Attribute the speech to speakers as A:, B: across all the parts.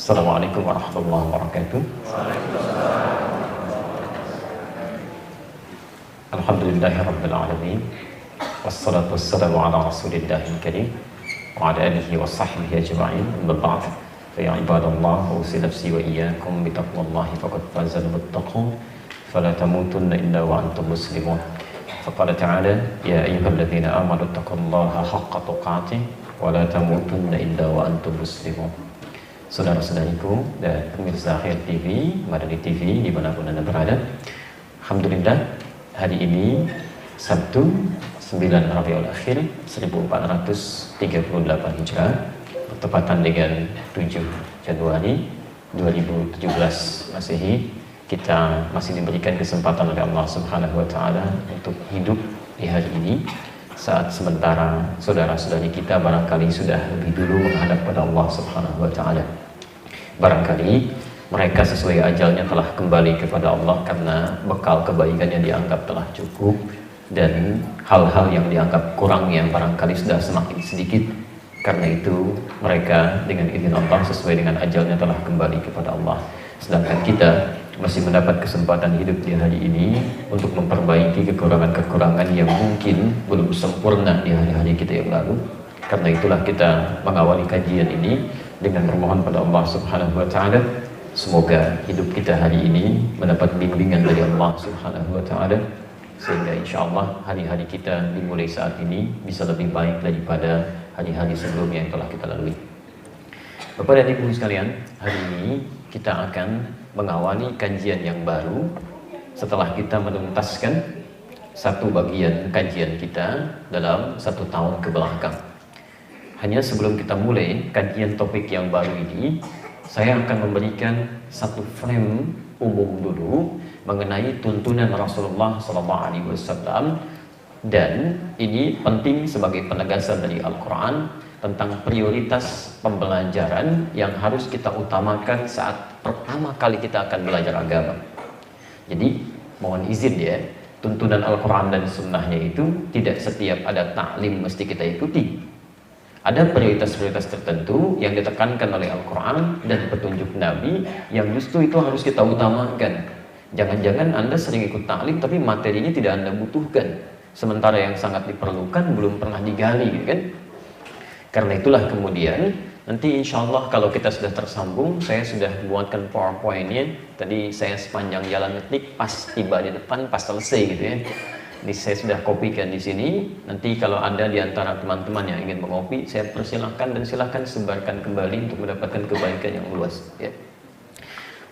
A: Assalamualaikum warahmatullahi wabarakatuh. Alhamdulillahirabbil alamin. Wassalatu wassalamu ala rasulillahil karim wa ala alihi wa sahbihi ajma'in. Amma ba'd. Fa ya ibadallah, usi nafsi wa iyyakum bi taqwallahi faqad fazal muttaqun. Fala tamutunna illa wa antum muslimun. Faqala ta'ala ya ayyuhalladzina amanu taqullaha haqqa tuqatih wa la tamutunna illa wa antum muslimun. Saudara-saudariku dan pemirsa Khair TV, Madani TV dimanapun Anda berada, alhamdulillah hari ini Sabtu 9 Rabiul Akhir 1438 Hijrah bertepatan dengan 7 Januari 2017 Masehi. Kita masih diberikan kesempatan oleh Allah Subhanahu wa taala untuk hidup di hari ini, saat sementara saudara-saudari kita barangkali sudah lebih dulu menghadap pada Allah Subhanahu wa taala. Barangkali mereka sesuai ajalnya telah kembali kepada Allah karena bekal kebaikan yang dianggap telah cukup, dan hal-hal yang dianggap kurang yang barangkali sudah semakin sedikit. Karena itu mereka dengan izin Allah sesuai dengan ajalnya telah kembali kepada Allah. Sedangkan kita masih mendapat kesempatan hidup di hari ini untuk memperbaiki kekurangan-kekurangan yang mungkin belum sempurna di hari-hari kita yang lalu. Karena itulah kita mengawali kajian ini dengan bermohon pada Allah Subhanahu wa taala, semoga hidup kita hari ini mendapat bimbingan dari Allah Subhanahu wa taala, sehingga insyaallah hari-hari kita dimulai saat ini bisa lebih baik daripada hari-hari sebelumnya yang telah kita lalui. Bapak dan Ibu sekalian, hari ini kita akan mengawali kajian yang baru setelah kita menuntaskan satu bagian kajian kita dalam 1 tahun ke belakang. Hanya sebelum kita mulai kajian topik yang baru ini, saya akan memberikan satu frame umum dulu mengenai tuntunan Rasulullah SAW, dan ini penting sebagai penegasan dari Al-Quran tentang prioritas pembelajaran yang harus kita utamakan saat pertama kali kita akan belajar agama. Jadi mohon izin ya, tuntunan Al-Quran dan Sunnahnya itu tidak setiap ada taklim mesti kita ikuti. Ada prioritas-prioritas tertentu yang ditekankan oleh Al-Quran dan petunjuk Nabi yang justru itu harus kita utamakan. Jangan-jangan Anda sering ikut taklim tapi materinya tidak Anda butuhkan, sementara yang sangat diperlukan belum pernah digali, kan? Karena itulah kemudian nanti insya Allah kalau kita sudah tersambung, saya sudah buatkan PowerPoint-nya. Tadi saya sepanjang jalan ngetik, pas tiba di depan, pas selesai gitu ya. Ini saya sudah kopikan di sini. Nanti kalau ada di antara teman-teman yang ingin mengopi, saya persilahkan dan silahkan sebarkan kembali untuk mendapatkan kebaikan yang luas. Ya.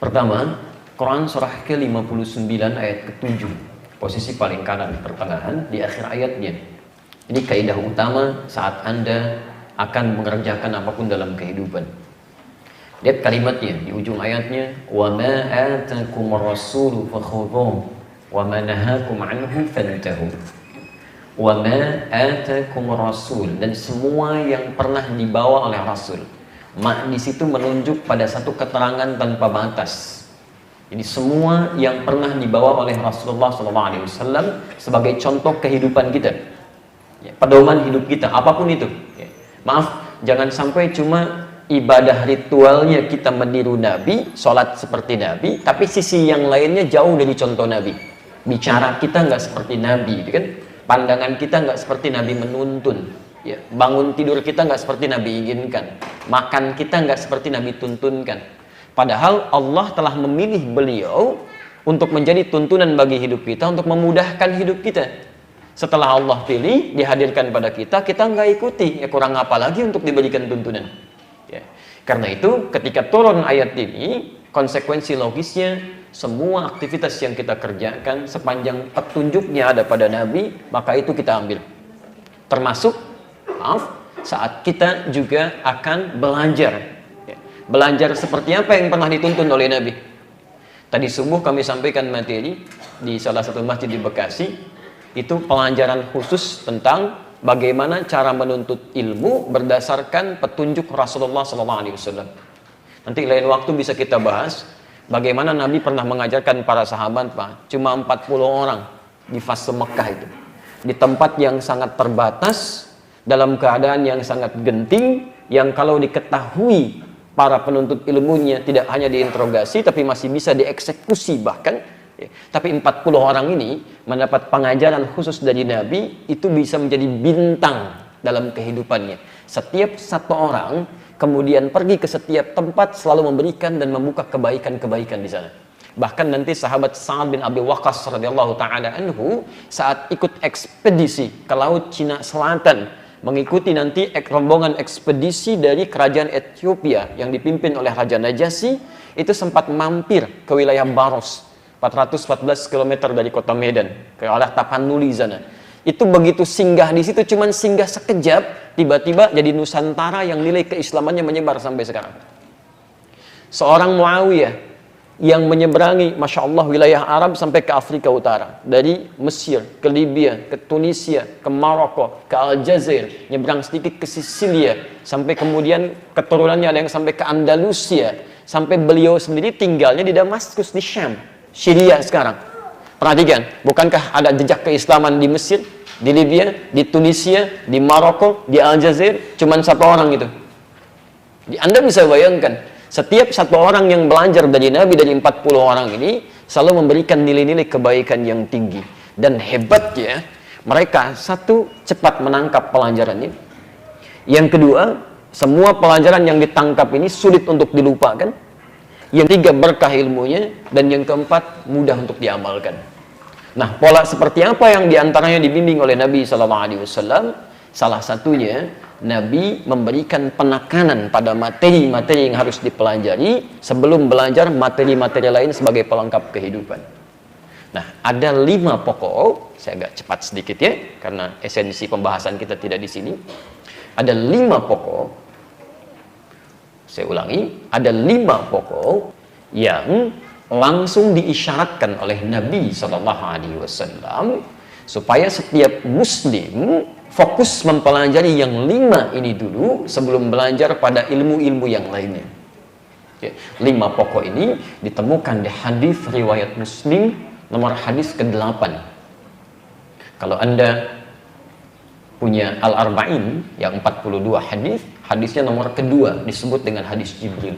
A: Pertama, Quran surah ke-59 ayat ke-7, posisi paling kanan di pertengahan, di akhir ayatnya. Ini kaidah utama saat Anda akan mengerjakan apapun dalam kehidupan. Lihat kalimatnya di ujung ayatnya, wa ma atakumur rasulu fakhudhuhu wa ma nahakum anhu fantahu. Wa ma atakumur rasul, dan semua yang pernah dibawa oleh Rasul. Mak di situ menunjuk pada satu keterangan tanpa batas. Jadi semua yang pernah dibawa oleh Rasulullah SAW sebagai contoh kehidupan kita, ya, pedoman hidup kita, apapun itu. Ya. Maaf, jangan sampai cuma ibadah ritualnya kita meniru Nabi, sholat seperti Nabi, tapi sisi yang lainnya jauh dari contoh Nabi. Bicara kita nggak seperti Nabi, kan? Pandangan kita nggak seperti Nabi menuntun. Ya. Bangun tidur kita nggak seperti Nabi inginkan. Makan kita nggak seperti Nabi tuntunkan. Padahal Allah telah memilih beliau untuk menjadi tuntunan bagi hidup kita, untuk memudahkan hidup kita. Setelah Allah pilih, dihadirkan pada kita, kita nggak ikuti, ya kurang apa lagi untuk diberikan tuntunan. Ya. Karena itu ketika turun ayat ini, konsekuensi logisnya semua aktivitas yang kita kerjakan sepanjang petunjuknya ada pada Nabi, maka itu kita ambil. Termasuk, saat kita juga akan belajar. Ya. Belajar seperti apa yang pernah dituntun oleh Nabi. Tadi subuh kami sampaikan materi di salah satu masjid di Bekasi, itu pelajaran khusus tentang bagaimana cara menuntut ilmu berdasarkan petunjuk Rasulullah SAW. Nanti lain waktu bisa kita bahas bagaimana Nabi pernah mengajarkan para sahabat, Pak, cuma 40 orang di fase Mekah itu, di tempat yang sangat terbatas, dalam keadaan yang sangat genting, yang kalau diketahui
B: para penuntut ilmunya tidak hanya diinterogasi, tapi masih bisa dieksekusi bahkan. Tapi 40 orang ini mendapat pengajaran khusus dari Nabi, itu bisa menjadi bintang dalam kehidupannya. Setiap satu orang kemudian pergi ke setiap tempat selalu memberikan dan membuka kebaikan-kebaikan di sana. Bahkan nanti sahabat Sa'ad bin Abi Waqqas radhiyallahu taala anhu saat ikut ekspedisi ke laut Cina Selatan, mengikuti nanti rombongan ekspedisi dari kerajaan Ethiopia yang dipimpin oleh Raja Najasyi, itu sempat mampir ke wilayah Baros, 414 km dari kota Medan, ke arah Tapanuli sana. Itu begitu singgah di situ, cuman singgah sekejap, tiba-tiba jadi Nusantara yang nilai keislamannya menyebar sampai sekarang. Seorang Muawiyah yang menyeberangi, Masya Allah, wilayah Arab sampai ke Afrika Utara. Dari Mesir, ke Libya, ke Tunisia, ke Maroko, ke Aljazair, nyebrang sedikit ke Sisilia, sampai kemudian keturunannya ada yang sampai ke Andalusia, sampai beliau sendiri tinggalnya di Damaskus, di Syam, Syria sekarang. Perhatikan, bukankah ada jejak keislaman di Mesir, di Libya, di Tunisia, di Maroko, di Aljazair, cuman satu orang itu. Anda bisa bayangkan, setiap satu orang yang belajar dari Nabi, dari 40 orang ini, selalu memberikan nilai-nilai kebaikan yang tinggi. Dan hebatnya, mereka satu, cepat menangkap pelajarannya. Yang kedua, semua pelajaran yang ditangkap ini sulit untuk dilupakan. Yang tiga, berkah ilmunya. Dan yang keempat, mudah untuk diamalkan. Nah, pola seperti apa yang diantaranya dibimbing oleh Nabi SAW? Salah satunya, Nabi memberikan penekanan pada materi-materi yang harus dipelajari sebelum belajar materi-materi lain sebagai pelengkap kehidupan. Nah, ada 5 pokok, saya agak cepat sedikit ya, karena esensi pembahasan kita tidak di sini. Ada 5 pokok, saya ulangi, ada 5 pokok yang langsung diisyaratkan oleh Nabi SAW supaya setiap Muslim fokus mempelajari yang 5 ini dulu sebelum belajar pada ilmu-ilmu yang lainnya. 5 pokok ini ditemukan di hadis riwayat Muslim nomor hadis ke-8. Kalau Anda punya Al-Arba'in yang 42 hadis, hadisnya nomor kedua disebut dengan hadis Jibril.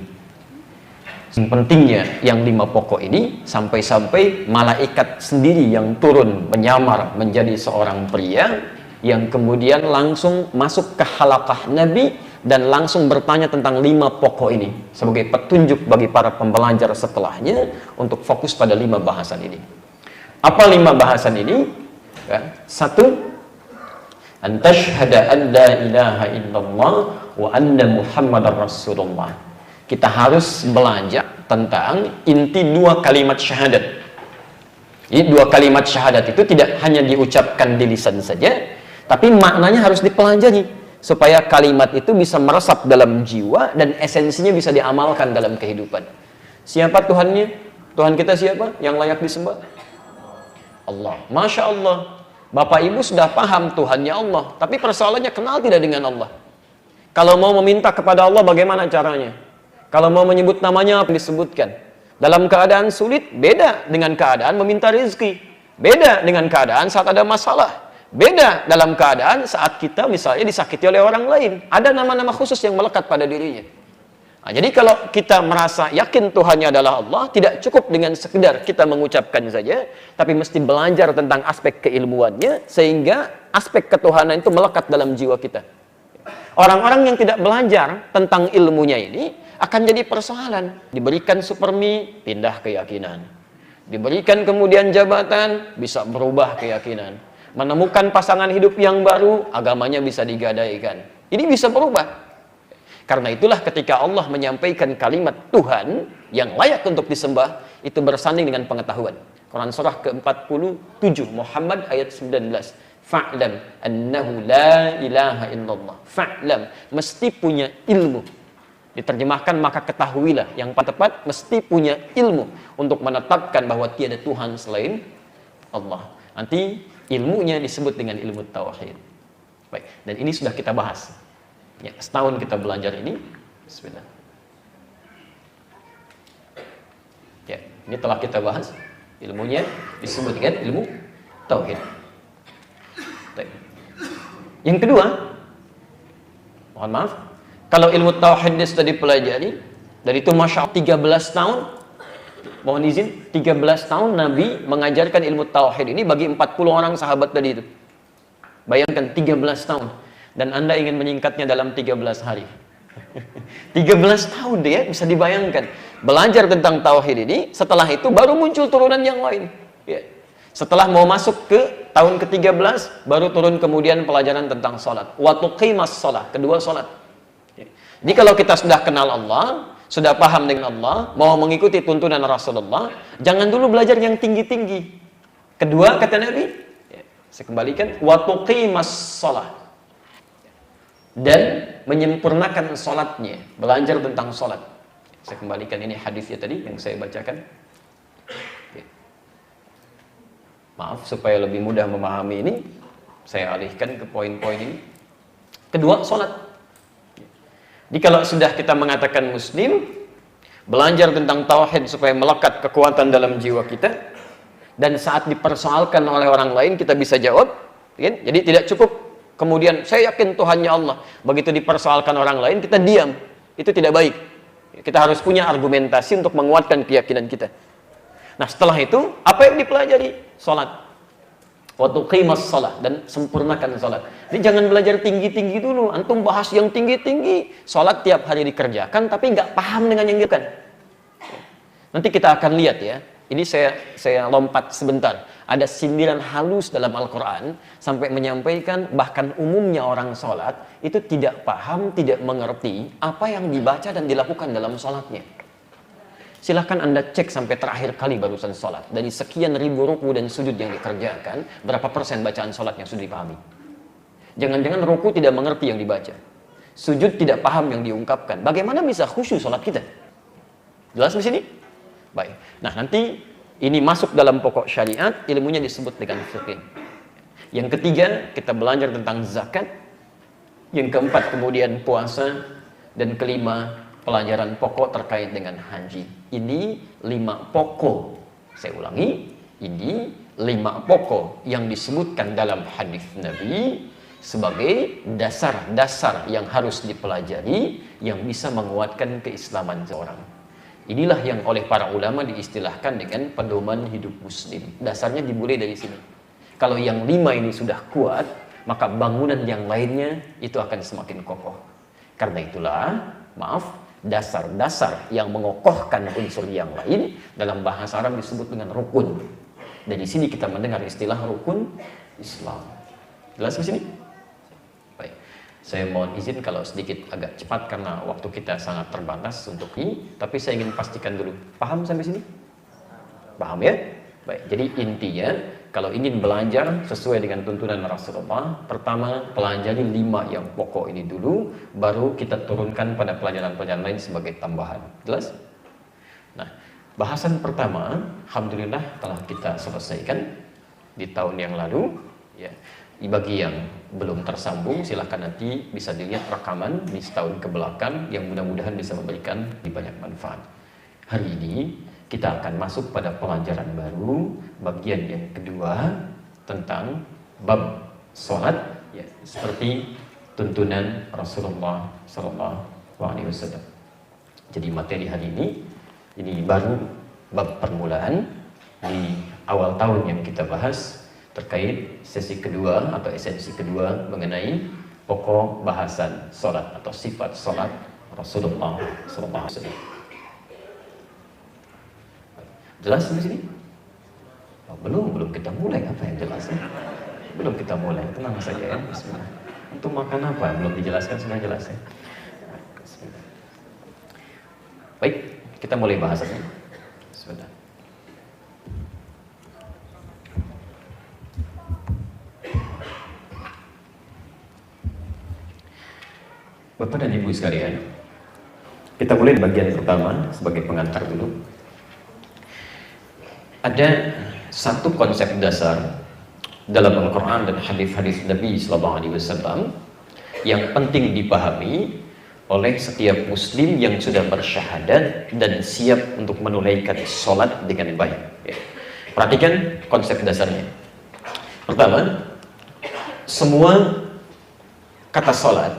B: Yang pentingnya yang 5 pokok ini sampai-sampai malaikat sendiri yang turun menyamar menjadi seorang pria yang kemudian langsung masuk ke halaqah Nabi dan langsung bertanya tentang 5 pokok ini sebagai petunjuk bagi para pembelajar setelahnya untuk fokus pada 5 bahasan ini. Apa 5 bahasan ini? Ya. 1, an tashhada an la ilaha illallah wa anna muhammadar rasulullah. Kita harus belajar tentang inti 2 kalimat syahadat. Jadi 2 kalimat syahadat itu tidak hanya diucapkan di lisan saja, tapi maknanya harus dipelajari supaya kalimat itu bisa meresap dalam jiwa dan esensinya bisa diamalkan dalam kehidupan. Siapa Tuhannya? Tuhan kita siapa yang layak disembah? Allah. Masya Allah, Bapak Ibu sudah paham Tuhannya Allah, tapi persoalannya kenal tidak dengan Allah. Kalau mau meminta kepada Allah, bagaimana caranya? Kalau mau menyebut namanya, apa disebutkan? Dalam keadaan sulit, beda dengan keadaan meminta rezeki. Beda dengan keadaan saat ada masalah. Beda dalam keadaan saat kita misalnya disakiti oleh orang lain. Ada nama-nama khusus yang melekat pada dirinya. Nah, jadi kalau kita merasa yakin Tuhannya adalah Allah, tidak cukup dengan sekedar kita mengucapkan saja, tapi mesti belajar tentang aspek keilmuannya, sehingga aspek ketuhanan itu melekat dalam jiwa kita. Orang-orang yang tidak belajar tentang ilmunya ini akan jadi persoalan. Diberikan supermi, pindah keyakinan. Diberikan kemudian jabatan, bisa berubah keyakinan. Menemukan pasangan hidup yang baru, agamanya bisa digadaikan. Ini bisa berubah. Karena itulah ketika Allah menyampaikan kalimat Tuhan yang layak untuk disembah, itu bersanding dengan pengetahuan. Quran surah ke-47 Muhammad ayat 19. Fa'lam annahu la ilaha illallah. Fa'lam, mesti punya ilmu. Diterjemahkan maka ketahuilah, yang tepat mesti punya ilmu untuk menetapkan bahwa tiada Tuhan selain Allah. Nanti ilmunya disebut dengan ilmu tauhid. Baik, dan ini sudah kita bahas. Ya, setahun kita belajar ini. Bismillah. Ya, ini telah kita bahas. Ilmunya disebut dengan ilmu tauhid. Baik. Yang kedua, mohon maaf, Kalau ilmu tauhid dia sudah dipelajari, dan itu Masya Allah 13 tahun, mohon izin, 13 tahun Nabi mengajarkan ilmu tauhid ini bagi 40 orang sahabat tadi itu. Bayangkan 13 tahun. Dan Anda ingin menyingkatnya dalam 13 hari. 13 tahun dia, bisa dibayangkan. Belajar tentang tauhid ini, setelah itu baru muncul turunan yang lain. Ya. Setelah mau masuk ke tahun ke-13, baru turun kemudian pelajaran tentang salat. Wa tuqimas salat, kedua salat. Ya. Jadi kalau kita sudah kenal Allah, sudah paham dengan Allah, mau mengikuti tuntunan Rasulullah, jangan dulu belajar yang tinggi-tinggi. Kedua, kata Nabi, ya, saya kembalikan, wa tuqimas salat. Dan menyempurnakan salatnya, belajar tentang salat. Saya kembalikan ini hadisnya tadi yang saya bacakan. Maaf, supaya lebih mudah memahami ini, saya alihkan ke poin-poin ini. Kedua, sholat. Jadi kalau sudah kita mengatakan muslim, belajar tentang tauhid supaya melekat kekuatan dalam jiwa kita, dan saat dipersoalkan oleh orang lain kita bisa jawab, ya? Jadi tidak cukup kemudian saya yakin Tuhannya Allah, begitu dipersoalkan orang lain kita diam, itu tidak baik. Kita harus punya argumentasi untuk menguatkan keyakinan kita. Nah setelah itu apa yang dipelajari? Salat. Wa tuqimas salat, dan sempurnakan salat. Jadi jangan belajar tinggi-tinggi dulu. Antum bahas yang tinggi-tinggi. Salat tiap hari dikerjakan tapi nggak paham dengan yang dilakukan. Nanti kita akan lihat ya. Ini saya lompat sebentar. Ada sindiran halus dalam Al-Quran sampai menyampaikan bahkan umumnya orang salat itu tidak paham, tidak mengerti apa yang dibaca dan dilakukan dalam salatnya. Silahkan Anda cek sampai terakhir kali barusan sholat. Dari sekian ribu ruku dan sujud yang dikerjakan, berapa persen bacaan sholat yang sudah dipahami? Jangan-jangan ruku tidak mengerti yang dibaca. Sujud tidak paham yang diungkapkan. Bagaimana bisa khusyuk sholat kita? Jelas di sini? Baik. Nah nanti ini masuk dalam pokok syariat, ilmunya disebut dengan fiqh. Yang ketiga, kita belajar tentang zakat. Yang keempat, kemudian puasa. Dan kelima, pelajaran pokok terkait dengan haji. Ini 5 pokok. Saya ulangi, ini 5 pokok yang disebutkan dalam hadis Nabi sebagai dasar-dasar yang harus dipelajari yang bisa menguatkan keislaman seorang. Inilah yang oleh para ulama diistilahkan dengan pedoman hidup muslim. Dasarnya dimulai dari sini. Kalau yang 5 ini sudah kuat, maka bangunan yang lainnya itu akan semakin kokoh. Karena itulah, maaf, dasar-dasar yang mengokohkan unsur yang lain dalam bahasa Arab disebut dengan rukun. Dari sini kita mendengar istilah rukun Islam. Jelas di sini? Baik. Saya mohon izin kalau sedikit agak cepat karena waktu kita sangat terbatas untuk ini, tapi saya ingin pastikan dulu. Paham sampai sini? Paham ya? Baik. Jadi intinya kalau ingin belajar sesuai dengan tuntunan Rasulullah, pertama pelajari 5 yang pokok ini dulu, baru kita turunkan pada pelajaran-pelajaran lain sebagai tambahan. Jelas? Nah, bahasan pertama, alhamdulillah telah kita selesaikan di tahun yang lalu. Ya, bagi yang belum tersambung, silahkan nanti bisa dilihat rekaman di setahun ke belakang yang mudah-mudahan bisa memberikan lebih banyak manfaat. Hari ini kita akan masuk pada pelajaran baru, bagian yang kedua tentang bab sholat, ya, seperti tuntunan Rasulullah SAW. Jadi materi hari ini baru bab permulaan di awal tahun yang kita bahas terkait sesi kedua atau esensi kedua mengenai pokok bahasan sholat atau sifat sholat Rasulullah SAW. Jelas di sini? Oh, belum kita mulai. Apa yang jelas? Belum kita mulai. Tenang saja ya. Bismillah. Untuk makan apa? Belum dijelaskan, sudah jelas ya. Bismillah. Baik, kita mulai bahasannya. Bismillah. Bapak dan Ibu sekalian, kita mulai bagian pertama sebagai pengantar dulu. Ada satu konsep dasar dalam Al-Quran dan hadis-hadis Nabi SAW yang penting dipahami oleh setiap muslim yang sudah bersyahadat dan siap untuk menunaikan sholat dengan baik. Ya. Perhatikan konsep dasarnya. Pertama, semua kata sholat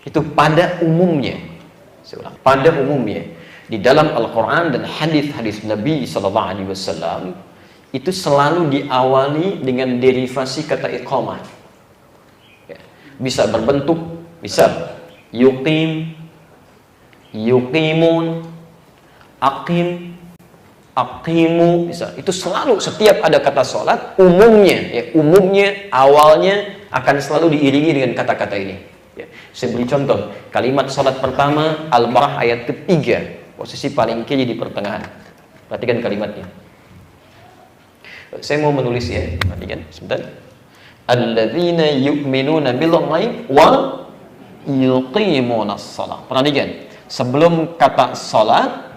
B: Itu pada umumnya. Saya ulang, pada umumnya di dalam Al-Quran dan hadis-hadis Nabi SAW itu selalu diawali dengan derivasi kata iqamah. Ya. Bisa berbentuk, bisa yuqim, yuqimun, aqim, aqimu, bisa. Itu selalu setiap ada kata sholat umumnya awalnya akan selalu diiringi dengan kata-kata ini. Ya. Saya beri contoh, kalimat sholat pertama Al-Baqarah ayat ketiga, posisi paling kiri di pertengahan. Perhatikan kalimatnya. Saya mau menulis ya, perhatikan sebentar. Alladzina yu'minuna bil ghaib wa yuqimunas shalah. Perhatikan, sebelum kata salat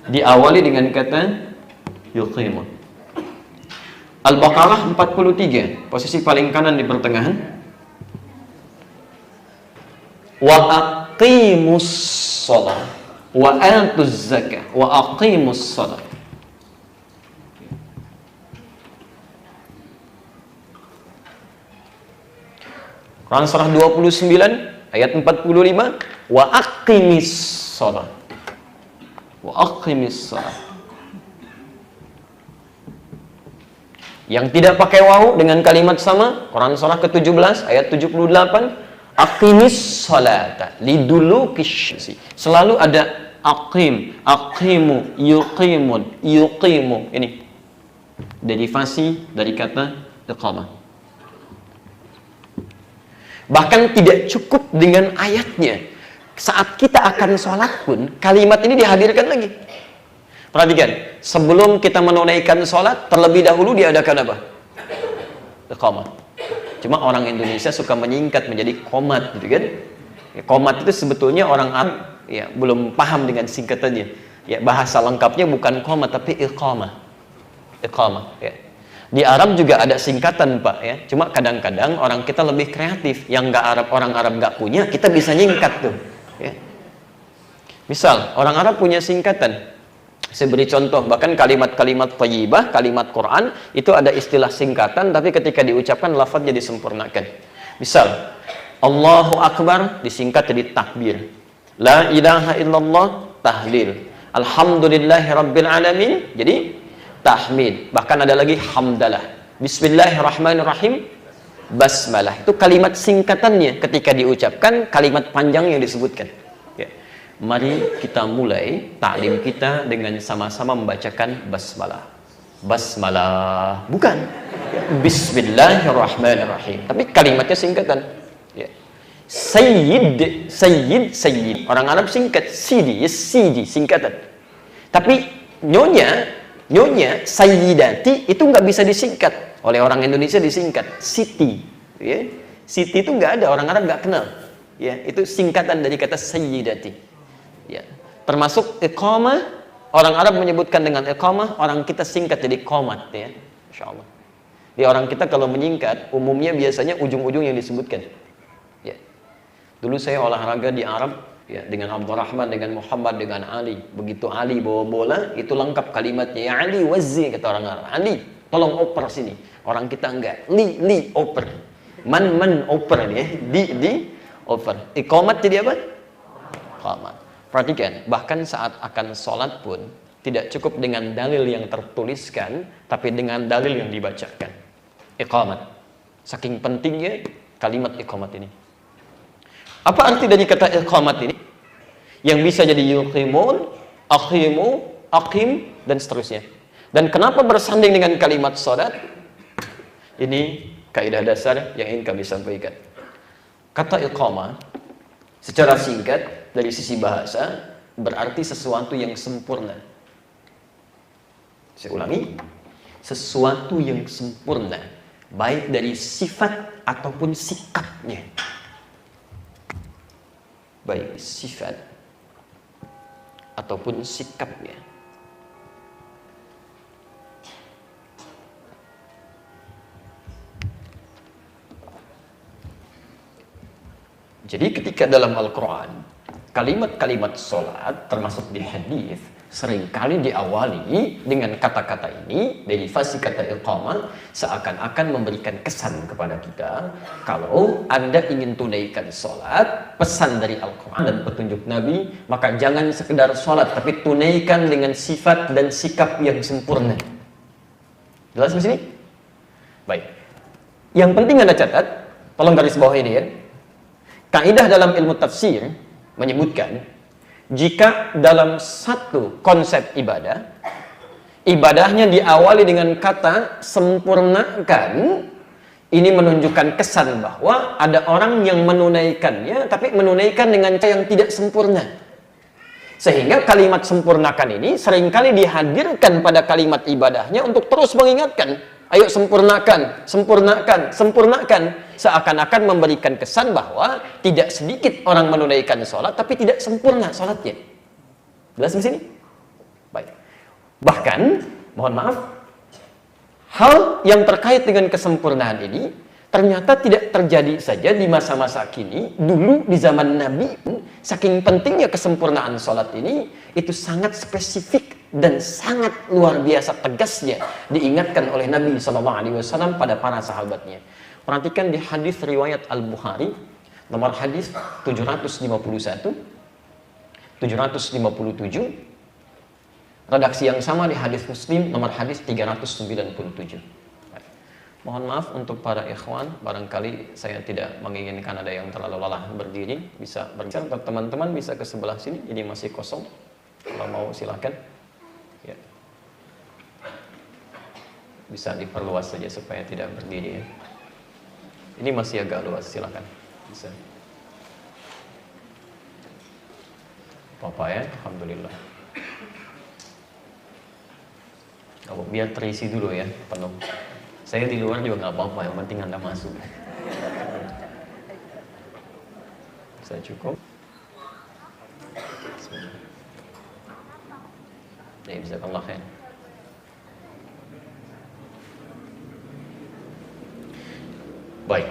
B: diawali dengan kata yuqimun. Al-Baqarah 43, posisi paling kanan di pertengahan. Wa aqimus shalah wa atuz zakah wa aqimus shalah. Quran surah 29 ayat 45, wa aqimis shalah wa aqimis shalah. Yang tidak pakai waw dengan kalimat sama, Quran surah ke-17 ayat 78, aqimis sholata liduluki syamsi. Selalu ada aqim, aqimu, yuqimun, yuqimu. Ini derivasi dari kata iqamah. Bahkan tidak cukup dengan ayatnya. Saat kita akan sholat pun kalimat ini dihadirkan lagi. Perhatikan, sebelum kita menunaikan sholat terlebih dahulu diadakan apa? Iqamah. Cuma orang Indonesia suka menyingkat menjadi qomat, gitu kan? Ya, qomat itu sebetulnya orang Arab ya belum paham dengan singkatannya. Ya, bahasa lengkapnya bukan qomat tapi iqamah. Iqamah. Ya. Di Arab juga ada singkatan Pak ya. Cuma kadang-kadang orang kita lebih kreatif. Yang nggak Arab, orang Arab nggak punya, kita bisa nyingkat tuh. Ya. Misal orang Arab punya singkatan. Saya beri contoh, bahkan kalimat-kalimat thayyibah, kalimat Quran itu ada istilah singkatan, tapi ketika diucapkan lafadznya disempurnakan. Misal Allahu Akbar disingkat jadi takbir, La ilaha illallah tahlil, Alhamdulillahi Rabbil Alamin jadi tahmid. Bahkan ada lagi hamdalah, Bismillahirrahmanirrahim, basmalah. Itu kalimat singkatannya, ketika diucapkan kalimat panjang yang disebutkan. Ya. Mari kita mulai taklim kita dengan sama-sama membacakan basmalah. Basmalah, bukan Bismillahirrahmanirrahim, tapi kalimatnya singkatan. Ya. Sayyid, sayyid, sayyid. Orang Arab singkat sidi, ya sidi singkatan. Tapi nyonya sayyidati itu nggak bisa disingkat. Oleh orang Indonesia disingkat siti. Ya. Siti itu nggak ada, orang Arab nggak kenal. Ya, itu singkatan dari kata sayyidati. Ya. Termasuk iqamah, orang Arab menyebutkan dengan iqamah, orang kita singkat jadi qomat ya. Insyaallah. Di orang kita kalau menyingkat umumnya biasanya ujung-ujung yang disebutkan. Ya. Dulu saya olahraga di Arab ya, dengan Abdurrahman, dengan Muhammad, dengan Ali. Begitu Ali bawa bola, itu lengkap kalimatnya. Ya Ali wazzi, kata orang Arab. Ali, tolong oper sini. Orang kita enggak. Li oper. Man oper ya. Di oper. Iqamat jadi apa? Iqamat. Perhatikan, bahkan saat akan sholat pun tidak cukup dengan dalil yang tertuliskan, tapi dengan dalil yang dibacakan. Iqamat. Saking pentingnya kalimat iqamat ini. Apa arti dari kata iqamat ini? Yang bisa jadi yuqimun, aqimu, aqim, dan seterusnya. Dan kenapa bersanding dengan kalimat sholat? Ini kaidah dasar yang ingin kami sampaikan. Kata iqamah secara singkat dari sisi bahasa berarti sesuatu yang sempurna. Saya ulangi, sesuatu yang sempurna, baik dari sifat ataupun sikapnya. Baik sifat ataupun sikapnya. Jadi ketika dalam Al-Quran kalimat-kalimat sholat termasuk di hadis seringkali diawali dengan kata-kata ini, derivasi kata iqamah, seakan-akan memberikan kesan kepada kita kalau Anda ingin tunaikan sholat, pesan dari Al-Quran dan petunjuk Nabi, maka jangan sekedar sholat, tapi tunaikan dengan sifat dan sikap yang sempurna. Jelas di sini? Baik. Yang penting Anda catat, tolong garis bawah ini ya. Kaidah dalam ilmu tafsir menyebutkan jika dalam satu konsep ibadah, ibadahnya diawali dengan kata sempurnakan, ini menunjukkan kesan bahwa ada orang yang menunaikannya, tapi menunaikan dengan cara yang tidak sempurna. Sehingga kalimat sempurnakan ini seringkali dihadirkan pada kalimat ibadahnya untuk terus mengingatkan, ayo sempurnakan, sempurnakan, sempurnakan. Seakan-akan memberikan kesan bahwa tidak sedikit orang menunaikan sholat, tapi tidak sempurna sholatnya. Jelas di sini? Baik. Bahkan, mohon maaf, hal yang terkait dengan kesempurnaan ini ternyata tidak terjadi saja di masa-masa kini. Dulu di zaman Nabi, saking pentingnya kesempurnaan sholat ini, itu sangat spesifik dan sangat luar biasa tegasnya diingatkan oleh Nabi SAW pada para sahabatnya. Perhatikan di hadis riwayat Al-Bukhari, nomor hadis 751, 757, redaksi yang sama di hadis Muslim, nomor hadis 397. Mohon maaf untuk para ikhwan, barangkali saya tidak menginginkan ada yang terlalu lelah berdiri, bisa berbicara. Teman-teman bisa ke sebelah sini, jadi masih kosong. Kalau mau silakan. Ya. Bisa diperluas saja supaya tidak berdiri ya. Ini masih agak luas, silakan. Bisa. Apa ya? Alhamdulillah. Kalau biar terisi dulu ya, penuh. Saya di luar juga nggak apa-apa, yang penting Anda masuk. Bisa cukup. Ya, bisa Allah ya. Baik,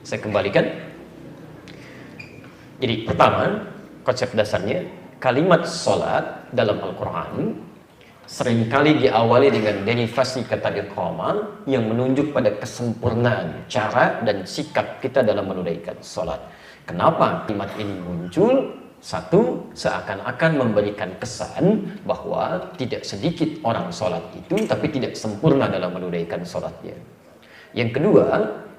B: saya kembalikan. Jadi pertama, konsep dasarnya kalimat sholat dalam Al-Quran seringkali diawali dengan derivasi kata iqamah yang menunjuk pada kesempurnaan cara dan sikap kita dalam menunaikan sholat. Kenapa kalimat ini muncul? Satu, seakan-akan memberikan kesan bahwa tidak sedikit orang sholat itu tapi tidak sempurna dalam menunaikan sholatnya. Yang kedua,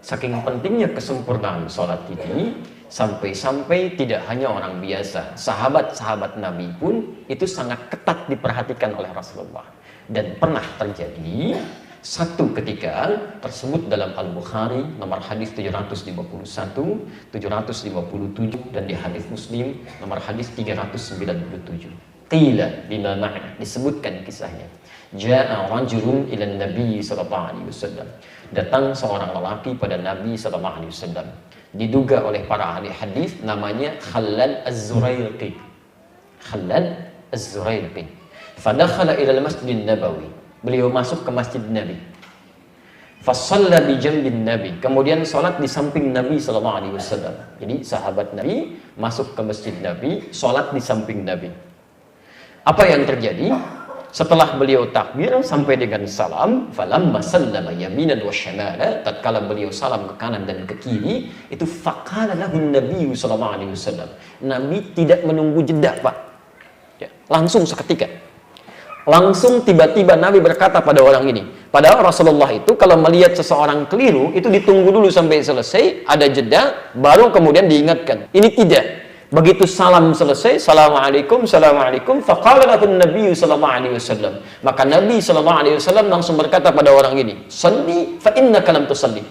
B: saking pentingnya kesempurnaan sholat ini, sampai-sampai tidak hanya orang biasa, sahabat-sahabat Nabi pun itu sangat ketat diperhatikan oleh Rasulullah. Dan pernah terjadi satu ketika tersebut dalam Al-Bukhari nomor hadis 751, 757 dan di hadis Muslim nomor hadis 397. Qila bima ma'na, disebutkan kisahnya. Ja'a rajulun ila Nabi sallallahu alaihi wasallam. Datang seorang lelaki pada Nabi sallallahu alaihi wasallam. Diduga oleh para ahli hadis namanya Khallad Az-Zurairqi. Khallad Az-Zurairqi. Fadakhala ila al-Masjid Nabawi. Beliau masuk ke Masjid Nabi. Fasalla bi jambin Nabi. Kemudian salat di samping Nabi sallallahu alaihi wasallam. Jadi sahabat Nabi masuk ke Masjid Nabi, salat di samping Nabi. Apa yang terjadi? Setelah beliau takbir sampai dengan salam, falamma sallama yaminan wa shimala, tatkala beliau salam ke kanan dan ke kiri, itu faqala lahu Nabi sallallahu alaihi wasallam. Nabi tidak menunggu jeda, Pak. Ya, langsung seketika. Langsung tiba-tiba Nabi berkata pada orang ini. Padahal Rasulullah itu kalau melihat seseorang keliru, itu ditunggu dulu sampai selesai, ada jeda, baru kemudian diingatkan. Ini tidak. Begitu salam selesai, Assalamualaikum, Assalamualaikum, faqala lahu Nabi sallallahu alaihi wasallam. Maka Nabi sallallahu alaihi wasallam langsung berkata pada orang ini, "Shalli fa innaka lam tusalli."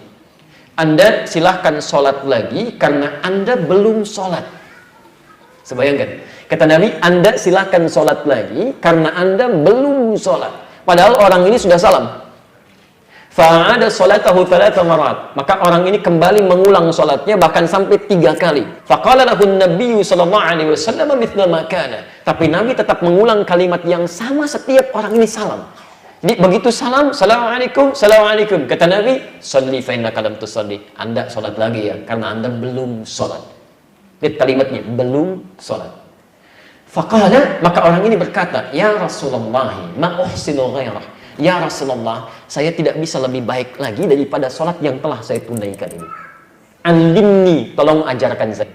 B: Anda silahkan sholat lagi karena Anda belum sholat. Sebayangkan, kata Nabi, Anda silahkan sholat lagi karena Anda belum sholat. Padahal orang ini sudah salam. Fa'ada sholatahu thalatha marat. Maka orang ini kembali mengulang sholatnya bahkan sampai 3 kali. Faqala lahu Nabi sallallahu alaihi wasallam mithla ma kana. Tapi Nabi tetap mengulang kalimat yang sama setiap orang ini salam. Jadi begitu salam, Assalamualaikum, Assalamualaikum. Kata Nabi, "Shalli fa innaka lam tusalli." Anda sholat lagi ya karena Anda belum sholat. Lihat kalimatnya, belum sholat. Faqala, maka orang ini berkata, ya Rasulullah, ma uhsinu ghairah. Ya Rasulullah, saya tidak bisa lebih baik lagi daripada sholat yang telah saya tunaikan ini. Alimni, tolong ajarkan saya.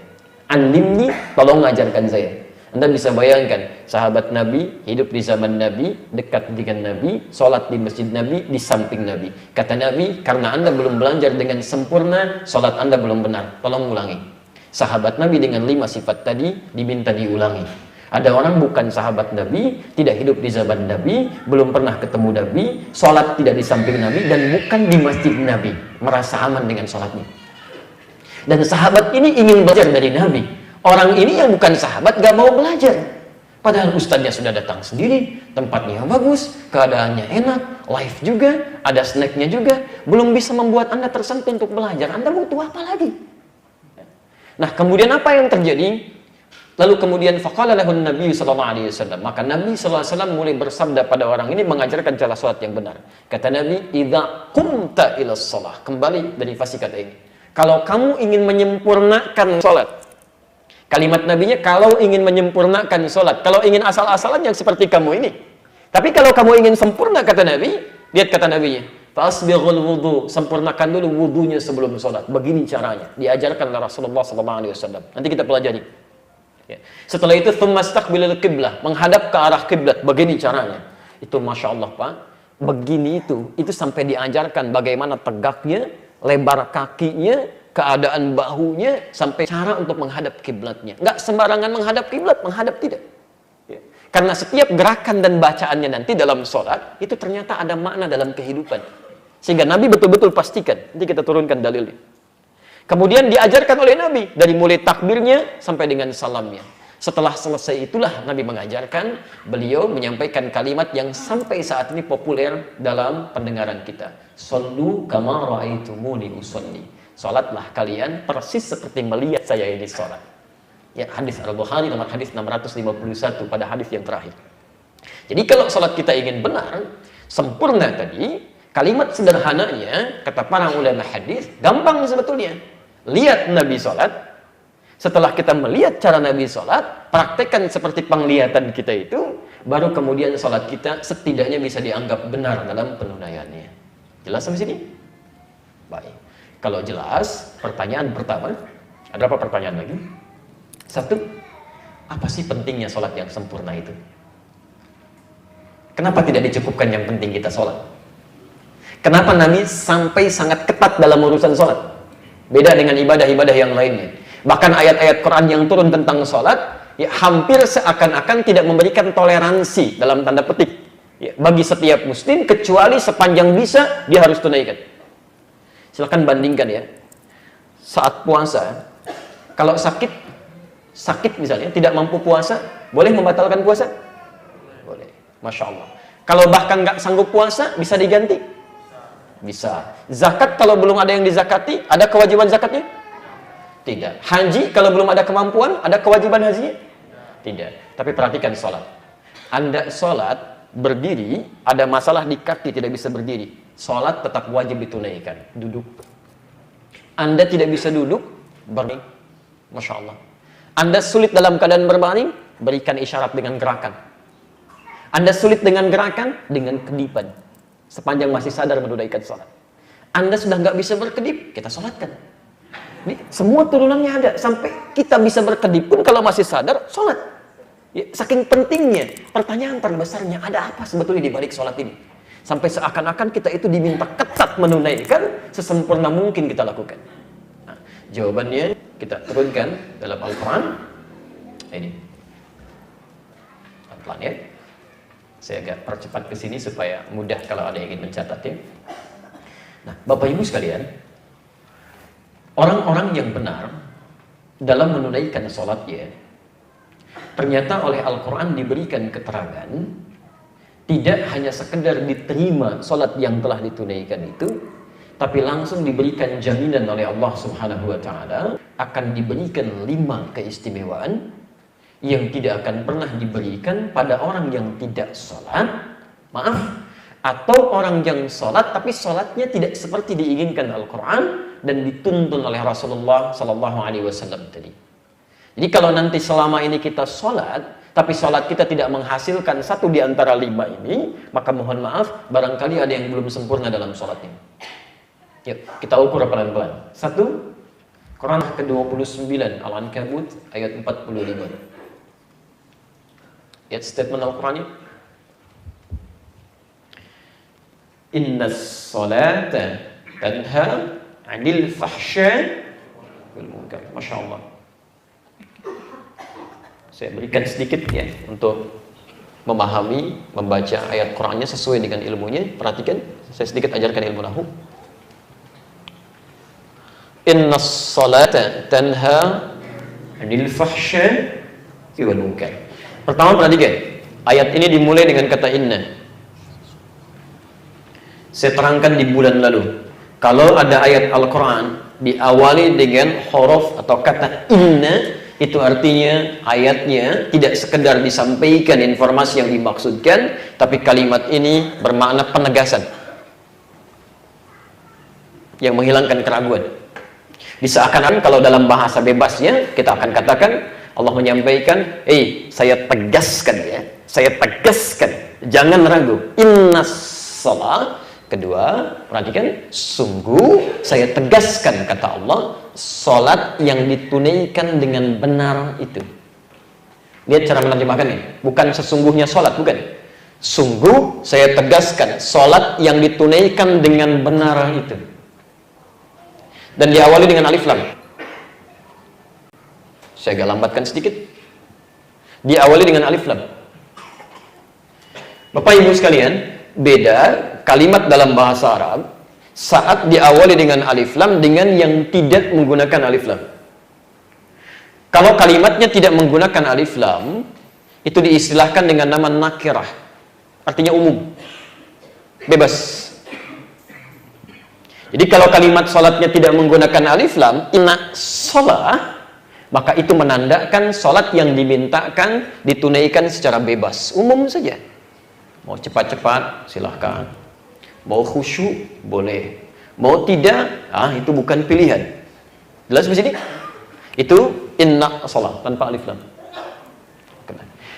B: Alimni, tolong ajarkan saya. Anda bisa bayangkan, sahabat Nabi, hidup di zaman Nabi, dekat dengan Nabi, sholat di masjid Nabi, di samping Nabi. Kata Nabi, karena Anda belum belajar dengan sempurna, sholat Anda belum benar, tolong ulangi. Sahabat Nabi dengan 5 sifat tadi, diminta diulangi. Ada orang bukan sahabat Nabi, tidak hidup di zaman Nabi, belum pernah ketemu Nabi, sholat tidak di samping Nabi, dan bukan di masjid Nabi, merasa aman dengan sholatnya. Dan sahabat ini ingin belajar dari Nabi. Orang ini yang bukan sahabat gak mau belajar. Padahal ustadznya sudah datang sendiri, tempatnya bagus, keadaannya enak, live juga, ada snacknya juga, belum bisa membuat Anda tersentuh untuk belajar. Anda butuh apa lagi? Nah, kemudian apa yang terjadi? Lalu kemudian faqala lahun Nabi sallallahu alaihi wasallam. Maka Nabi sallallahu alaihi wasallam mulai bersabda pada orang ini, mengajarkan cara salat yang benar. Kata Nabi, "Idza qumta ila shalah." Kembali dari fasih kata ini. Kalau kamu ingin menyempurnakan salat. Kalimat Nabinya, kalau ingin menyempurnakan salat, kalau ingin asal-asalan yang seperti kamu ini. Tapi kalau kamu ingin sempurna, kata Nabi, lihat kata Nabinya, "Fasbighul wudu." Sempurnakan dulu wudunya sebelum salat. Begini caranya, diajarkan oleh Rasulullah SAW. Nanti kita pelajari. Ya. Setelah itu, "Tsumastaqbilul qiblah." Menghadap ke arah kiblat. Begini caranya. Itu Masya Allah, Pak. Begini itu sampai diajarkan bagaimana tegaknya, lebar kakinya, keadaan bahunya, sampai cara untuk menghadap kiblatnya. Nggak sembarangan menghadap kiblat, menghadap tidak. Ya. Karena setiap gerakan dan bacaannya nanti dalam sholat, itu ternyata ada makna dalam kehidupan. Sehingga Nabi betul-betul pastikan. Nanti kita turunkan dalilnya. Kemudian diajarkan oleh Nabi, dari mulai takbirnya sampai dengan salamnya. Setelah selesai itulah Nabi mengajarkan, beliau menyampaikan kalimat yang sampai saat ini populer dalam pendengaran kita. "Shollu kama ra'aitumuni usolli." Salatlah kalian persis seperti melihat saya ini salat. Ya, hadis Al-Bukhari nomor hadis 651 pada hadis yang terakhir. Jadi kalau salat kita ingin benar, sempurna tadi, kalimat sederhananya kata para ulama hadis gampang sebetulnya. Lihat Nabi salat. Setelah kita melihat cara Nabi salat, praktekkan seperti penglihatan kita itu, baru kemudian salat kita setidaknya bisa dianggap benar dalam penunaiannya. Jelas sampai sini? Baik. Kalau jelas, pertanyaan pertama, ada apa pertanyaan lagi? 1, apa sih pentingnya sholat yang sempurna itu? Kenapa tidak dicukupkan yang penting kita sholat? Kenapa Nabi sampai sangat ketat dalam urusan sholat? Beda dengan ibadah-ibadah yang lainnya. Bahkan ayat-ayat Quran yang turun tentang sholat, ya, hampir seakan-akan tidak memberikan toleransi dalam tanda petik, ya, bagi setiap muslim, kecuali sepanjang bisa dia harus tunaikan. Silahkan bandingkan ya, saat puasa, kalau sakit misalnya, tidak mampu puasa, boleh membatalkan puasa? Boleh, Masya Allah. Kalau bahkan nggak sanggup puasa, bisa diganti? Bisa. Zakat kalau belum ada yang dizakati, ada kewajiban zakatnya? Tidak. Haji kalau belum ada kemampuan, ada kewajiban hajinya? Tidak. Tapi perhatikan sholat. Anda sholat, berdiri, ada masalah di kaki, tidak bisa berdiri. Sholat tetap wajib ditunaikan. Duduk. Anda tidak bisa duduk, berbaring. Masya Allah. Anda sulit dalam keadaan berbaring, berikan isyarat dengan gerakan. Anda sulit dengan gerakan, dengan kedipan. Sepanjang masih sadar menunaikan sholat. Anda sudah nggak bisa berkedip, kita sholatkan. Ini semua turunannya ada. Sampai kita bisa berkedip pun kalau masih sadar, sholat. Ya, saking pentingnya, pertanyaan terbesarnya, ada apa sebetulnya di balik sholat ini? Sampai seakan-akan kita itu diminta ketat menunaikan, sesempurna mungkin kita lakukan. Nah, jawabannya kita turunkan dalam Al-Quran. Ini. Pelan ya. Saya agak percepat ke sini supaya mudah kalau ada yang ingin mencatat ya. Nah, Bapak Ibu sekalian, orang-orang yang benar dalam menunaikan sholatnya, ternyata oleh Al-Quran diberikan keterangan, tidak hanya sekedar diterima sholat yang telah ditunaikan itu, tapi langsung diberikan jaminan oleh Allah Subhanahu wa Ta'ala akan diberikan 5 keistimewaan yang tidak akan pernah diberikan pada orang yang tidak sholat, atau orang yang sholat tapi sholatnya tidak seperti diinginkan Al-Quran dan dituntun oleh Rasulullah SAW tadi. Jadi kalau nanti selama ini kita sholat, tapi sholat kita tidak menghasilkan satu di antara 5 ini, maka mohon maaf, barangkali ada yang belum sempurna dalam sholatnya. Yuk, kita ukur pelan-pelan. 1, Quran ke-29, Al-Ankabut, ayat 45. Lihat statement Al-Quran ini. Inna sholata tanha 'anil fahsya wal munkar. Masya Allah. Saya berikan sedikit ya untuk memahami, membaca ayat Qurannya sesuai dengan ilmunya. Perhatikan, saya sedikit ajarkan ilmu nahwu. Inna sholata tanha 'anil fahsya wal munkar. Pertama perhatikan, ayat ini dimulai dengan kata inna. Saya terangkan di bulan lalu, kalau ada ayat Al-Quran diawali dengan huruf atau kata inna, itu artinya ayatnya tidak sekedar disampaikan informasi yang dimaksudkan, tapi kalimat ini bermakna penegasan yang menghilangkan keraguan. Diseakan-akan kalau dalam bahasa bebasnya kita akan katakan Allah menyampaikan, saya tegaskan ya, saya tegaskan, jangan ragu. Inna shalah. Kedua, perhatikan, sungguh saya tegaskan, kata Allah, sholat yang ditunaikan dengan benar itu. Lihat cara menerjemahkannya, bukan sesungguhnya sholat, bukan. Sungguh saya tegaskan, sholat yang ditunaikan dengan benar itu. Dan diawali dengan alif lam. Saya agak lambatkan sedikit. Diawali dengan alif lam. Bapak Ibu sekalian, beda kalimat dalam bahasa Arab saat diawali dengan alif lam dengan yang tidak menggunakan alif lam. Kalau kalimatnya tidak menggunakan alif lam, itu diistilahkan dengan nama nakirah. Artinya umum. Bebas. Jadi kalau kalimat salatnya tidak menggunakan alif lam, inna shalah, maka itu menandakan salat yang dimintakan ditunaikan secara bebas, umum saja. Mau cepat-cepat, silahkan. Mau khusyuk, boleh. Mau tidak, itu bukan pilihan. Jelas di sini? Itu inna shalah tanpa alif lam.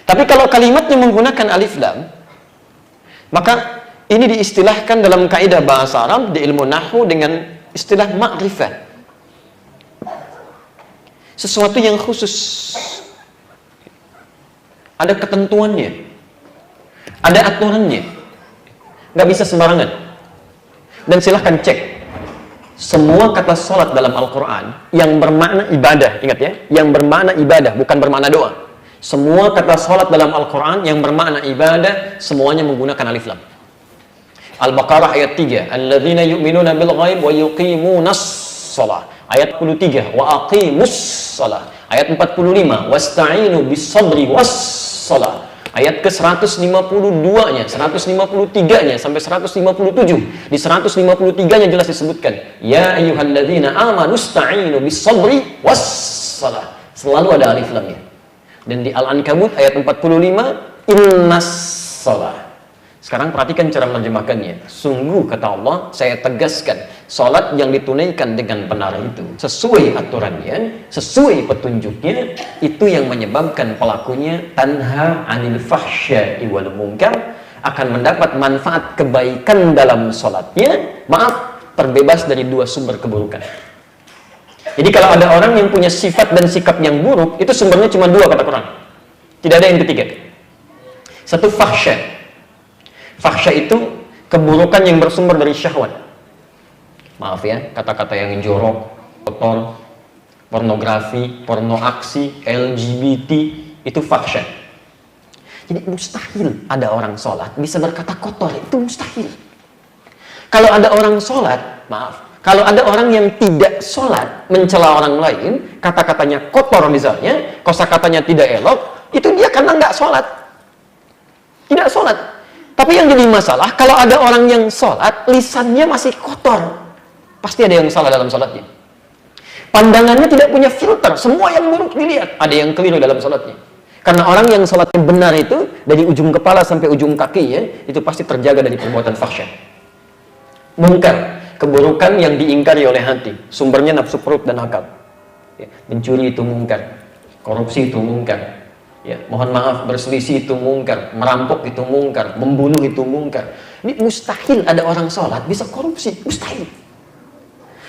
B: Tapi kalau kalimatnya menggunakan alif lam, maka ini diistilahkan dalam kaidah bahasa Arab di ilmu nahwu dengan istilah ma'rifah. Sesuatu yang khusus. Ada ketentuannya. Ada aturannya. Nggak bisa sembarangan. Dan silahkan cek. Semua kata sholat dalam Al-Quran yang bermakna ibadah, ingat ya, yang bermakna ibadah, bukan bermakna doa. Semua kata sholat dalam Al-Quran yang bermakna ibadah, semuanya menggunakan alif lam. Al-Baqarah ayat 3, alladzina yu'minuna bil ghaib wa yuqimunas shalah. Ayat 43, wa aqimus shalah. Ayat 45, wasta'inu bis sabri was shalah. Ayat ke-152-nya, 153-nya sampai 157. Di 153-nya jelas disebutkan, ya ayyuhalladzina amanu sta'inu bis sabri was shalah. Selalu ada alif lamnya. Dan di Al-Ankabut ayat 45, innas shalah. Sekarang perhatikan cara menerjemahkannya. Sungguh kata Allah, saya tegaskan, salat yang ditunaikan dengan benar itu sesuai aturannya, sesuai petunjuknya, itu yang menyebabkan pelakunya tanha 'anil fahsya'i wal munkar, akan mendapat manfaat kebaikan dalam salatnya, terbebas dari 2 sumber keburukan. Jadi kalau ada orang yang punya sifat dan sikap yang buruk, itu sumbernya cuma 2 kata Quran. Tidak ada yang ketiga. Satu, fahsya. Fahsya itu keburukan yang bersumber dari syahwat. Maaf ya, kata-kata yang jorok, kotor, pornografi, porno aksi, LGBT, itu fahsya. Jadi mustahil ada orang sholat bisa berkata kotor, itu mustahil. Kalau ada orang sholat, kalau ada orang yang tidak sholat mencela orang lain, kata-katanya kotor misalnya, kosakatanya tidak elok, itu dia karena nggak sholat. Tidak sholat. Tapi yang jadi masalah, kalau ada orang yang sholat, lisannya masih kotor. Pasti ada yang salah dalam sholatnya. Pandangannya tidak punya filter, semua yang buruk dilihat. Ada yang keliru dalam sholatnya. Karena orang yang sholatnya benar itu, dari ujung kepala sampai ujung kaki ya, itu pasti terjaga dari perbuatan fahsya. Munkar, keburukan yang diingkari oleh hati. Sumbernya nafsu perut dan akal. Mencuri itu munkar. Korupsi itu mungkar. Ya, mohon maaf, berselisih itu mungkar, merampok itu mungkar, membunuh itu mungkar. Ini mustahil ada orang sholat bisa korupsi, mustahil.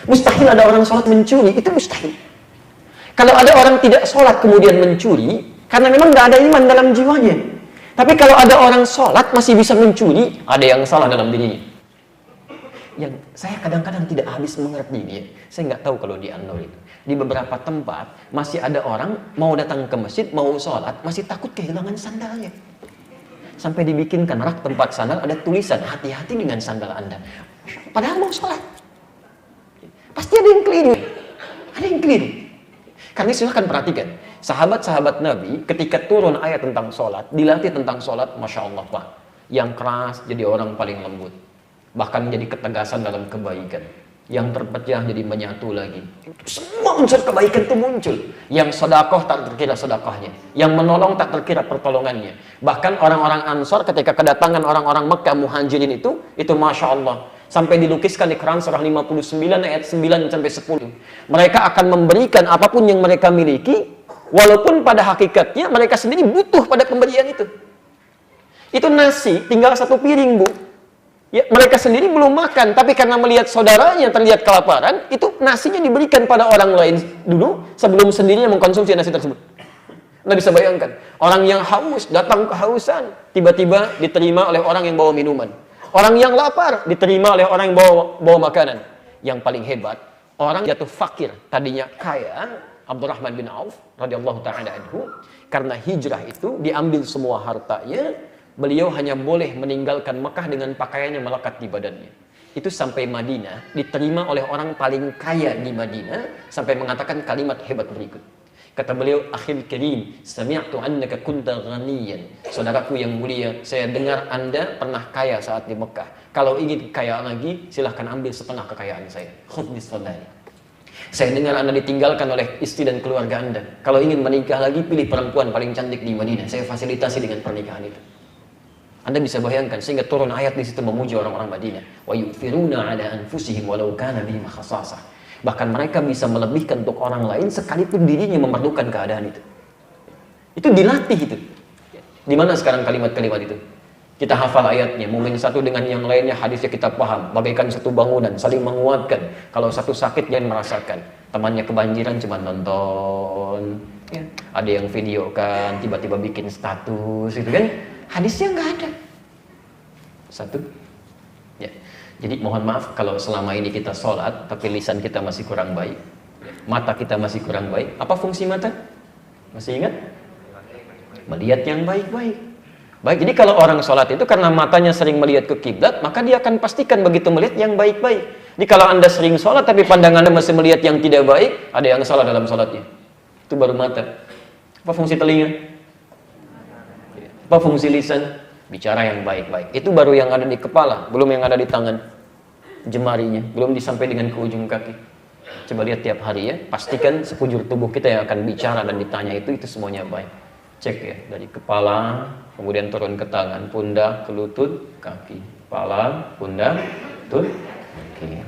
B: Mustahil ada orang sholat mencuri, itu mustahil. Kalau ada orang tidak sholat kemudian mencuri, karena memang nggak ada iman dalam jiwanya. Tapi kalau ada orang sholat masih bisa mencuri, ada yang salah dalam dirinya. Yang saya kadang-kadang tidak habis mengerti ini, saya nggak tahu kalau di An-Nur itu. Di beberapa tempat masih ada orang mau datang ke masjid, mau sholat, masih takut kehilangan sandalnya. Sampai dibikinkan rak tempat sandal ada tulisan, hati-hati dengan sandal Anda. Padahal mau sholat. Pasti ada yang keliru. Ada yang keliru. Karena silahkan perhatikan, sahabat-sahabat Nabi ketika turun ayat tentang sholat, dilatih tentang sholat, Masya Allah Pak. Yang keras jadi orang paling lembut. Bahkan menjadi ketegasan dalam kebaikan. Yang terpecah jadi menyatu lagi. Semua unsur kebaikan itu muncul. Yang sedekah tak terkira sedekahnya, yang menolong tak terkira pertolongannya. Bahkan orang-orang Ansor ketika kedatangan orang-orang Mekah Muhajirin itu Masya Allah. Sampai dilukiskan di Quran surah 59 ayat 9 sampai 10. Mereka akan memberikan apapun yang mereka miliki, walaupun pada hakikatnya mereka sendiri butuh pada pemberian itu. Itu nasi, tinggal satu piring, Bu. Ya, mereka sendiri belum makan, tapi karena melihat saudaranya terlihat kelaparan, itu nasinya diberikan pada orang lain dulu, sebelum sendirinya mengkonsumsi nasi tersebut. Anda bisa bayangkan, orang yang haus, datang kehausan, tiba-tiba diterima oleh orang yang bawa minuman. Orang yang lapar, diterima oleh orang yang bawa makanan. Yang paling hebat, orang jatuh fakir, tadinya kaya, Abdurrahman bin Auf, radhiyallahu ta'ala anhu, karena hijrah itu, diambil semua hartanya, beliau hanya boleh meninggalkan Mekah dengan pakaian yang melekat di badannya. Itu sampai Madinah, diterima oleh orang paling kaya di Madinah, sampai mengatakan kalimat hebat berikut. Kata beliau, akhil karim, sami'tu annaka kunta ghaniyan. Saudaraku yang mulia, saya dengar Anda pernah kaya saat di Mekah. Kalau ingin kaya lagi, silahkan ambil setengah kekayaan saya. Khudh bisfadali. Saya dengar Anda ditinggalkan oleh istri dan keluarga Anda. Kalau ingin menikah lagi, pilih perempuan paling cantik di Madinah. Saya fasilitasi dengan pernikahan itu. Anda bisa bayangkan sehingga turun ayat di situ memuji orang-orang Madinah. Wa yu'thiruna 'ala anfusihim walau kana bihim khassasah. Bahkan mereka bisa melebihkan untuk orang lain sekalipun dirinya memerlukan keadaan itu. Itu dilatih itu. Di mana sekarang kalimat-kalimat itu? Kita hafal ayatnya, mukmin satu dengan yang lainnya hadisnya kita paham, bagaikan satu bangunan, saling menguatkan. Kalau satu sakit jangan merasakan. Temannya kebanjiran cuma nonton. Ya. Ada yang videokan, tiba-tiba bikin status gitu kan. Hadisnya nggak ada. Satu. Ya. Jadi mohon maaf kalau selama ini kita sholat, tapi lisan kita masih kurang baik. Mata kita masih kurang baik. Apa fungsi mata? Masih ingat? Melihat yang baik-baik. Baik, jadi kalau orang sholat itu karena matanya sering melihat ke kiblat, maka dia akan pastikan begitu melihat yang baik-baik. Jadi kalau Anda sering sholat, tapi pandangan Anda masih melihat yang tidak baik, ada yang salah dalam sholatnya. Itu baru mata. Apa fungsi telinga? Apa fungsi lisan? Bicara yang baik-baik. Itu baru yang ada di kepala, belum yang ada di tangan, jemarinya, belum disampai dengan ke ujung kaki. Coba lihat tiap hari ya, pastikan sekujur tubuh kita yang akan bicara dan ditanya itu semuanya baik. Cek ya, dari kepala, kemudian turun ke tangan, pundak, ke lutut, kaki. Kepala, pundak, lutut, kaki.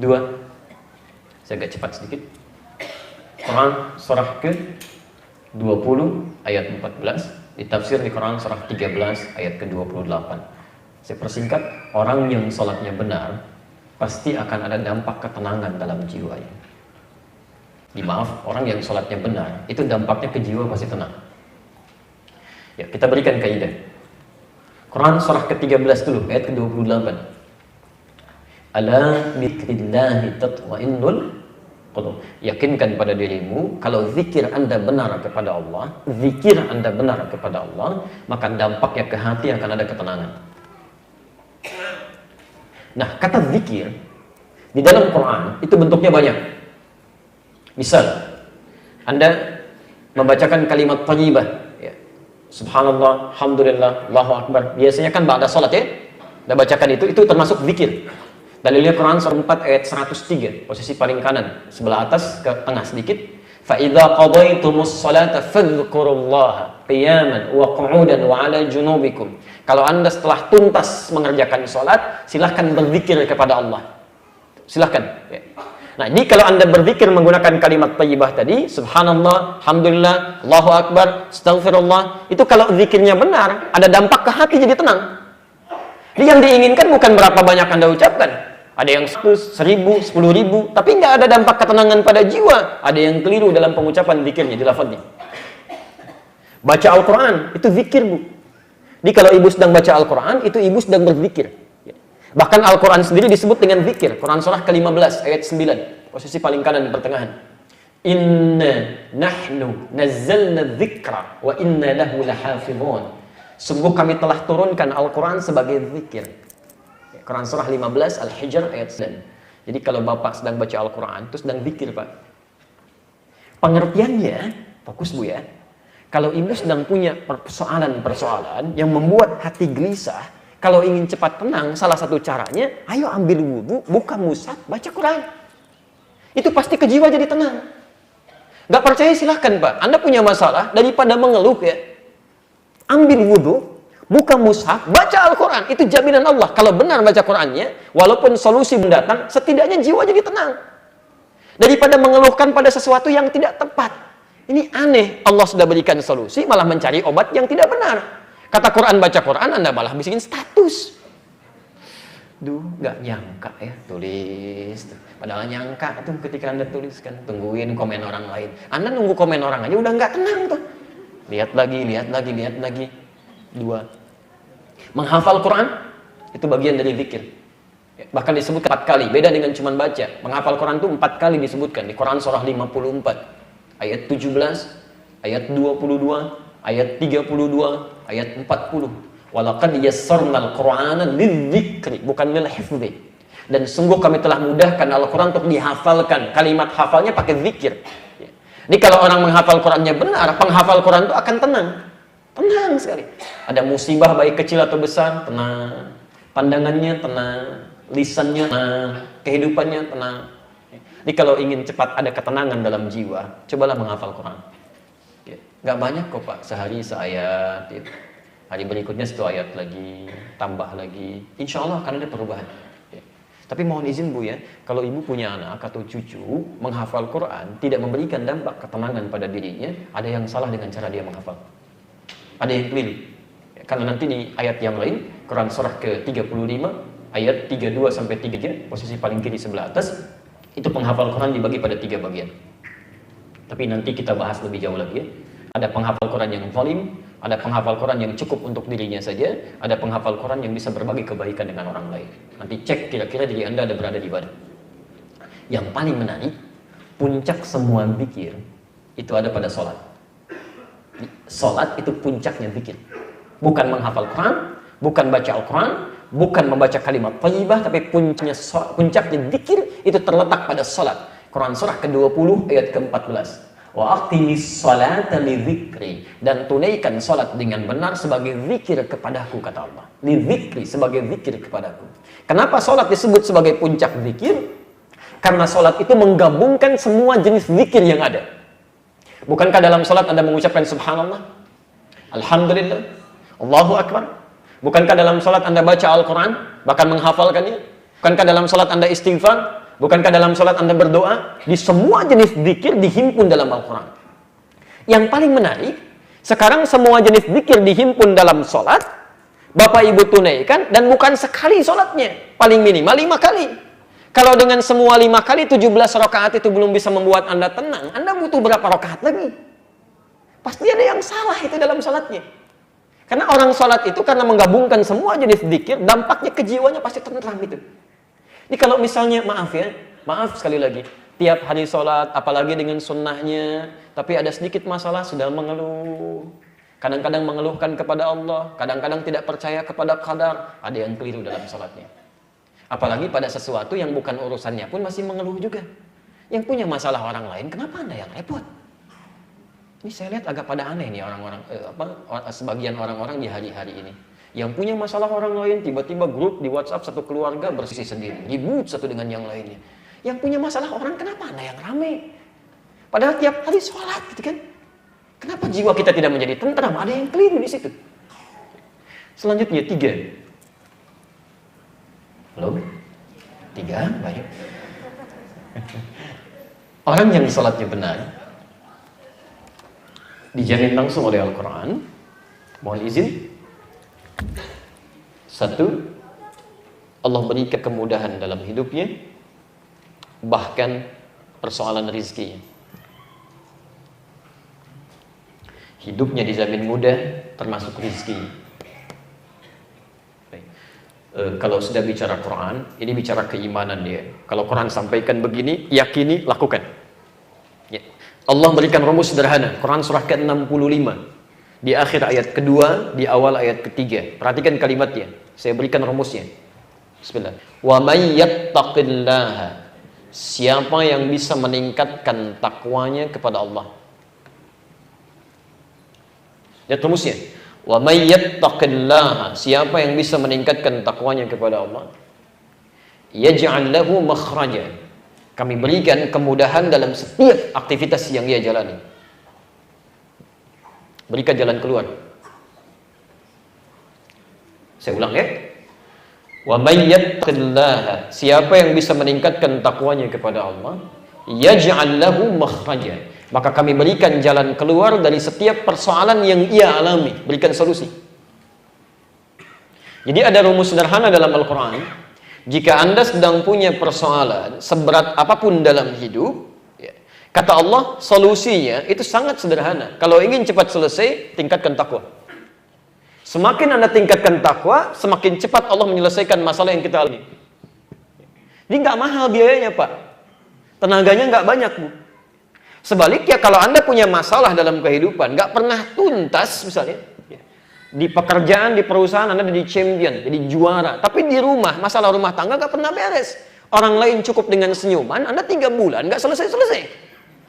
B: Dua. Saya agak cepat sedikit. Quran surah ke 20 ayat 14, ditafsir di Quran surah 13 ayat ke-28. Saya persingkat, orang yang sholatnya benar pasti akan ada dampak ketenangan dalam jiwanya. Dimaaf, orang yang sholatnya benar itu dampaknya ke jiwa pasti tenang. Ya, kita berikan kaidah. Quran surah ke-13 dulu ayat ke-28. Ala dzikrillahi tatma'innul. Yakinkan pada dirimu, kalau zikir Anda benar kepada Allah, zikir Anda benar kepada Allah, maka dampaknya ke hati akan ada ketenangan. Nah, kata zikir di dalam Quran itu bentuknya banyak. Misal, Anda membacakan kalimat thayyibah, ya. Subhanallah, alhamdulillah, Allahu akbar. Biasanya kan ba'da salat ya. Anda bacakan itu termasuk zikir. Dalilnya Quran surah 4 ayat 103, posisi paling kanan, sebelah atas ke tengah sedikit. Fa idza qadaytumus salata fadhkurullaha qiyaman wa qu'udan wa 'ala junubikum. Kalau Anda setelah tuntas mengerjakan salat, silahkan berzikir kepada Allah. Silahkan. Ya. Nah, jadi kalau Anda berzikir menggunakan kalimat thayyibah tadi, subhanallah, alhamdulillah, Allahu akbar, astaghfirullah, itu kalau zikirnya benar, ada dampak ke hati jadi tenang. Jadi yang diinginkan bukan berapa banyak Anda ucapkan. Ada yang 100, 1000, 10.000, tapi nggak ada dampak ketenangan pada jiwa. Ada yang keliru dalam pengucapan zikirnya, di lafadznya. Baca Al-Quran, itu zikir, Bu. Jadi kalau ibu sedang baca Al-Quran, itu ibu sedang berzikir. Bahkan Al-Quran sendiri disebut dengan zikir. Quran surah ke-15 ayat 9, posisi paling kanan di pertengahan. Inna nahnu nazzalna dzikra wa inna lahu lahafizun. Sungguh kami telah turunkan Al-Quran sebagai zikir. Quran surah 15 Al-Hijr ayat 9. Jadi kalau Bapak sedang baca Al-Quran, itu sedang zikir, Pak. Pengertiannya, fokus Bu ya. Kalau ibu sedang punya persoalan-persoalan yang membuat hati gelisah, kalau ingin cepat tenang, salah satu caranya, ayo ambil wudhu, buka mushaf, baca Quran. Itu pasti ke jiwa jadi tenang. Gak percaya silahkan, Pak. Anda punya masalah, daripada mengeluh ya, ambil wudhu, buka mushaf, baca Al-Quran. Itu jaminan Allah. Kalau benar baca Qurannya, walaupun solusi mendatang, setidaknya jiwa jadi tenang. Daripada mengeluhkan pada sesuatu yang tidak tepat. Ini aneh. Allah sudah berikan solusi, malah mencari obat yang tidak benar. Kata Quran, baca Quran, Anda malah bisikin status. Duh, gak nyangka ya tulis. Padahal nyangka tuh ketika Anda tuliskan. Tungguin komen orang lain. Anda nunggu komen orang aja udah gak tenang tuh. Lihat lagi. 2. Menghafal Quran, itu bagian dari zikir. Bahkan disebut 4 kali. Beda dengan cuma baca. Menghafal Quran itu 4 kali disebutkan. Di Quran surah 54. Ayat 17. Ayat 22. Ayat 32. Ayat 40. Walaqad yassarnal Qur'ana lidzikri, bukan lil hifdzi. Dan sungguh kami telah mudahkan Al-Quran untuk dihafalkan. Kalimat hafalnya pakai zikir. Jadi kalau orang menghafal Qurannya benar, penghafal Quran itu akan tenang. Tenang sekali. Ada musibah baik kecil atau besar, tenang. Pandangannya tenang, lisannya tenang, kehidupannya tenang. Jadi kalau ingin cepat ada ketenangan dalam jiwa, cobalah menghafal Quran. Gak banyak kok Pak, sehari seayat, gitu. Hari berikutnya 1 ayat lagi, tambah lagi, insya Allah akan ada perubahan. Ya. Tapi mohon izin Bu ya, kalau ibu punya anak atau cucu menghafal Quran tidak memberikan dampak ketenangan pada dirinya, ada yang salah dengan cara dia menghafal. Ada yang keliru. Ya, karena nanti di ayat yang lain, Quran surah ke-35 ayat 32-33, posisi paling kiri sebelah atas, itu penghafal Quran dibagi pada 3 bagian. Tapi nanti kita bahas lebih jauh lagi ya. Ada penghafal Quran yang zalim, ada penghafal Quran yang cukup untuk dirinya saja, ada penghafal Quran yang bisa berbagi kebaikan dengan orang lain. Nanti cek kira-kira diri Anda ada berada di mana. Yang paling menarik, puncak semua zikir itu ada pada sholat. Sholat itu puncaknya zikir. Bukan menghafal Quran, bukan baca Al-Quran, bukan membaca kalimat thayyibah, tapi puncaknya zikir itu terletak pada sholat. Quran surah ke-20 ayat ke-14. Wa aqimis sholata lidzikri, dan tunaikan salat dengan benar sebagai zikir kepadaku, kata Allah. Lidzikri, sebagai zikir kepadaku. Kenapa salat disebut sebagai puncak zikir? Karena salat itu menggabungkan semua jenis zikir yang ada. Bukankah dalam salat Anda mengucapkan subhanallah, alhamdulillah, Allahu akbar? Bukankah dalam salat Anda baca Al-Quran, bahkan menghafalkannya? Bukankah dalam salat Anda istighfar? Bukankah dalam sholat Anda berdoa? Di semua jenis zikir dihimpun dalam Al-Quran. Yang paling menarik, sekarang semua jenis zikir dihimpun dalam sholat, Bapak Ibu tunaikan, dan bukan sekali sholatnya. Paling minimal 5 kali. Kalau dengan semua 5 kali, 17 rakaat itu belum bisa membuat Anda tenang, Anda butuh berapa rakaat lagi? Pasti ada yang salah itu dalam sholatnya. Karena orang sholat itu karena menggabungkan semua jenis zikir, dampaknya ke jiwanya pasti tenteram itu. Ini kalau misalnya, maaf sekali lagi, tiap hari sholat, apalagi dengan sunnahnya, tapi ada sedikit masalah, sudah mengeluh. Kadang-kadang mengeluhkan kepada Allah, kadang-kadang tidak percaya kepada qadar, ada yang keliru dalam sholatnya. Apalagi pada sesuatu yang bukan urusannya pun masih mengeluh juga. Yang punya masalah orang lain, kenapa Anda yang repot? Ini saya lihat agak pada aneh nih orang-orang, sebagian orang-orang di hari-hari ini. Yang punya masalah orang lain, tiba-tiba grup di WhatsApp satu keluarga bersisi sendiri, ribut satu dengan yang lainnya. Yang punya masalah orang, kenapa Anda yang rame? Padahal tiap hari sholat, gitu kan? Kenapa jiwa kita tidak menjadi tentram? Ada yang keliru di situ. Selanjutnya 3. Belum? 3, baik. Orang yang salatnya benar dijamin langsung oleh Al-Quran. Mohon izin. Satu, Allah berikan kemudahan dalam hidupnya, bahkan persoalan rizkinya. Hidupnya dijamin mudah, termasuk rizki. Kalau sudah bicara Quran, ini bicara keimanan dia. Kalau Quran sampaikan begini, yakini, lakukan. Ya. Allah berikan rumus sederhana. Quran surah ke-65. Di akhir ayat kedua, di awal ayat ketiga. Perhatikan kalimatnya. Saya berikan rumusnya. Bismillah. Wa may yattaqillaha. Siapa yang bisa meningkatkan takwanya kepada Allah. Lihat rumusnya. Wa may yattaqillaha, siapa yang bisa meningkatkan takwanya kepada Allah, yaj'al lahu makhraja, kami berikan kemudahan dalam setiap aktivitas yang ia jalani. Berikan jalan keluar. Saya ulang ya. Wa may yattaqillaha, siapa yang bisa meningkatkan takwanya kepada Allah, yaj'al lahu makhraja, maka kami berikan jalan keluar dari setiap persoalan yang ia alami, berikan solusi. Jadi ada rumus sederhana dalam Al-Quran. Jika Anda sedang punya persoalan seberat apapun dalam hidup, ya, kata Allah, solusinya itu sangat sederhana. Kalau ingin cepat selesai, tingkatkan takwa. Semakin Anda tingkatkan takwa, semakin cepat Allah menyelesaikan masalah yang kita alami. Ini nggak mahal biayanya, Pak. Tenaganya nggak banyak, Bu. Sebaliknya kalau Anda punya masalah dalam kehidupan, nggak pernah tuntas misalnya, di pekerjaan, di perusahaan Anda jadi champion, jadi juara, tapi di rumah, masalah rumah tangga nggak pernah beres. Orang lain cukup dengan senyuman, Anda 3 bulan nggak selesai-selesai.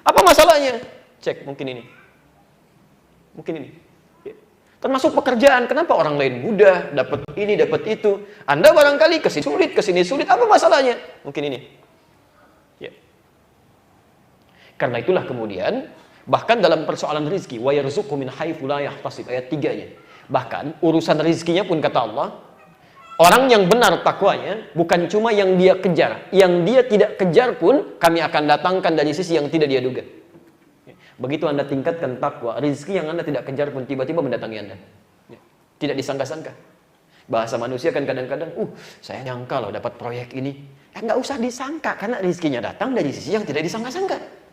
B: Apa masalahnya? Cek, mungkin ini. Mungkin ini. Termasuk pekerjaan, kenapa orang lain mudah, dapat ini, dapat itu. Anda barangkali kesini sulit, apa masalahnya? Mungkin ini. Karena itulah kemudian, bahkan dalam persoalan rizki, wa yarzuqhu min haitsu la yahtasib, ayat 3-nya. Bahkan urusan rizkinya pun kata Allah, orang yang benar takwanya bukan cuma yang dia kejar, yang dia tidak kejar pun kami akan datangkan dari sisi yang tidak dia duga. Begitu Anda tingkatkan takwa, rizki yang Anda tidak kejar pun tiba-tiba mendatangi Anda. Tidak disangka-sangka. Bahasa manusia kan kadang-kadang, saya nyangka loh dapat proyek ini. Nggak usah disangka, karena rizkinya datang dari sisi yang tidak disangka-sangka.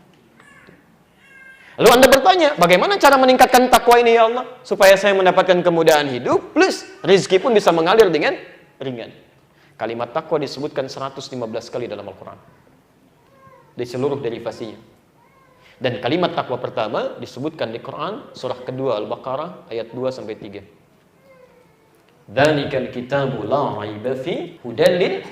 B: Lalu Anda bertanya, bagaimana cara meningkatkan takwa ini ya Allah? Supaya saya mendapatkan kemudahan hidup, plus rezeki pun bisa mengalir dengan ringan. Kalimat takwa disebutkan 115 kali dalam Al-Quran. Di seluruh derivasinya. Dan kalimat takwa pertama disebutkan di Quran, surah kedua Al-Baqarah, ayat 2-3. Dzalikal kitabu la raiba fi hudal lil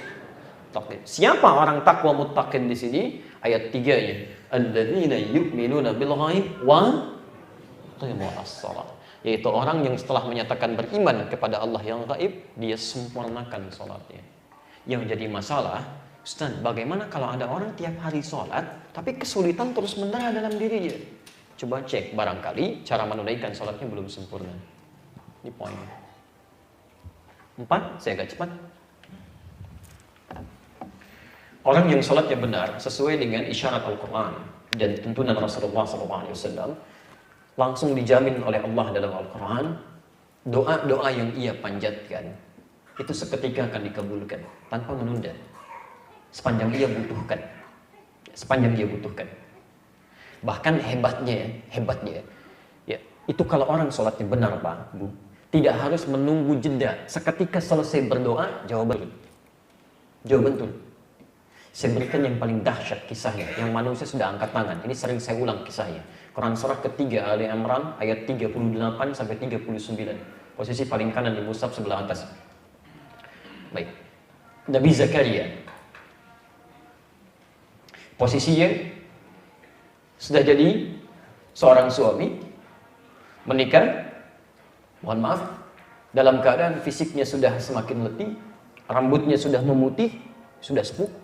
B: muttaqin. Siapa orang takwa muttaqin di sini? Ayat 3-nya. Alladzina yu'minuna bil ghaib wa yuqimunas shalah. Yaitu orang yang setelah menyatakan beriman kepada Allah yang gaib, dia sempurnakan salatnya. Yang jadi masalah, Ustaz, bagaimana kalau ada orang tiap hari salat tapi kesulitan terus menerah dalam dirinya? Coba cek, barangkali cara menunaikan salatnya belum sempurna. Ini poinnya. 4, saya agak cepat. Orang yang salatnya benar sesuai dengan isyarat Al-Quran dan tuntunan Rasulullah SAW, langsung dijamin oleh Allah dalam Al-Quran, doa-doa yang ia panjatkan itu seketika akan dikabulkan tanpa menunda, sepanjang ia butuhkan. Bahkan hebatnya, ya, itu kalau orang salatnya benar, Pak, Bu, tidak harus menunggu jeda. Seketika selesai berdoa, jawaban betul. Saya berikan yang paling dahsyat kisahnya, yang manusia sudah angkat tangan. Ini sering saya ulang kisahnya. Quran surah ketiga Ali Imran ayat 38-39. Posisi paling kanan di mushaf sebelah atas. Baik. Nabi Zakaria. Posisinya sudah jadi seorang suami, menikah, mohon maaf, dalam keadaan fisiknya sudah semakin letih, rambutnya sudah memutih, sudah sepuh.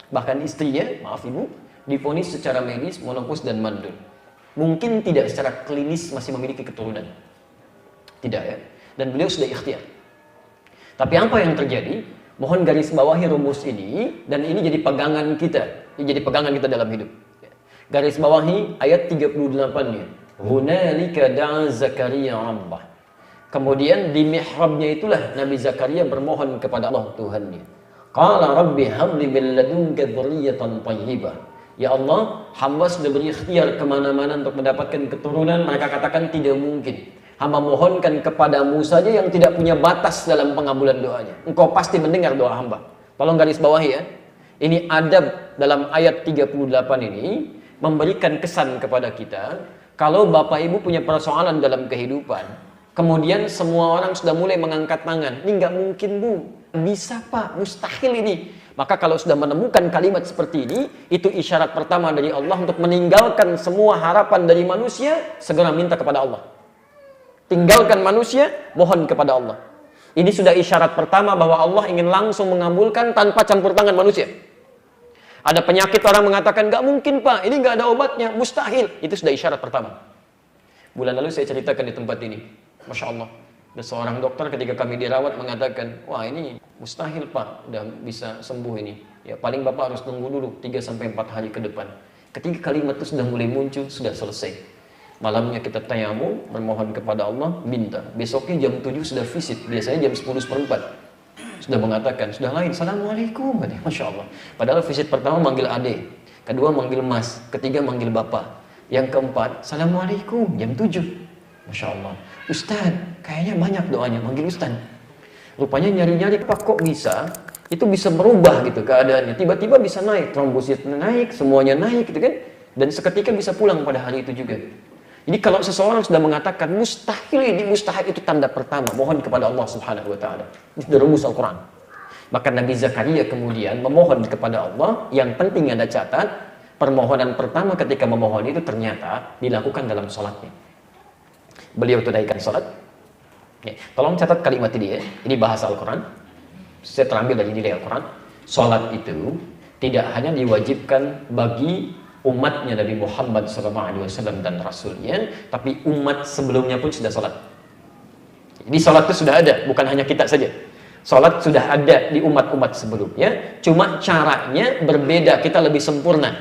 B: Bahkan istrinya, maaf ibu, divonis secara medis menopause dan mandul. Mungkin tidak secara klinis masih memiliki keturunan. Tidak ya. Dan beliau sudah ikhtiar. Tapi apa yang terjadi? Mohon garis bawahi rumus ini, dan ini jadi pegangan kita. jadi pegangan kita dalam hidup. Garis bawahi ayat 38-nya. Hunalika da'a Zakaria rabbah. Kemudian di mihrabnya itulah Nabi Zakaria bermohon kepada Allah Tuhannya. Qala rabbi habli min ladunka dzurriyyatan thayyibah. Ya Allah, hamba sudah berikhtiar kemana-mana untuk mendapatkan keturunan. Mereka katakan tidak mungkin. Hamba mohonkan kepadamu saja yang tidak punya batas dalam pengabulan doanya. Engkau pasti mendengar doa hamba. Tolong garis bawahi ya. Ini adab dalam ayat 38 ini memberikan kesan kepada kita. Kalau Bapak Ibu punya persoalan dalam kehidupan, kemudian semua orang sudah mulai mengangkat tangan. Ini nggak mungkin Bu. Bisa Pak, mustahil ini. Maka kalau sudah menemukan kalimat seperti ini, itu isyarat pertama dari Allah untuk meninggalkan semua harapan dari manusia, segera minta kepada Allah. Tinggalkan manusia, mohon kepada Allah. Ini sudah isyarat pertama bahwa Allah ingin langsung mengabulkan tanpa campur tangan manusia. Ada penyakit orang mengatakan, gak mungkin Pak, ini gak ada obatnya, mustahil. Itu sudah isyarat pertama. Bulan lalu saya ceritakan di tempat ini. Masya Allah. Ada seorang dokter ketika kami dirawat mengatakan, wah ini mustahil Pak, udah bisa sembuh ini. Ya paling Bapak harus tunggu dulu 3-4 hari ke depan. Ketika kalimat itu sudah mulai muncul, sudah selesai. Malamnya kita tayamum, bermohon kepada Allah, minta. Besoknya jam 7 sudah visit, biasanya jam 10:04. Sudah mengatakan, sudah lain, Assalamualaikum. Masya Allah. Padahal visit pertama manggil ade, kedua manggil mas, ketiga manggil bapak. Yang keempat, Assalamualaikum, jam 7. Masya Allah. Ustaz, kayaknya banyak doanya, manggil Ustaz. Rupanya nyari-nyari, Pak kok bisa? Itu bisa merubah gitu keadaannya. Tiba-tiba bisa naik, trombosit naik, semuanya naik gitu kan. Dan seketika bisa pulang pada hari itu juga. Jadi kalau seseorang sudah mengatakan mustahil ini, mustahil itu tanda pertama. Mohon kepada Allah Subhanahu Wa Taala. Ini sudah rumus Al-Quran. Maka Nabi Zakaria kemudian memohon kepada Allah. Yang penting ada catat, permohonan pertama ketika memohon itu ternyata dilakukan dalam sholatnya. Beliau tunaikan sholat. Ya, tolong catat kalimat ini ya. Ini bahasa Al-Quran. Saya terambil dari nilai Al-Quran. Sholat itu tidak hanya diwajibkan bagi umatnya Nabi Muhammad SAW dan Rasulnya, tapi umat sebelumnya pun sudah sholat. Jadi sholat itu sudah ada, bukan hanya kita saja. Sholat sudah ada di umat-umat sebelumnya, cuma caranya berbeda, kita lebih sempurna.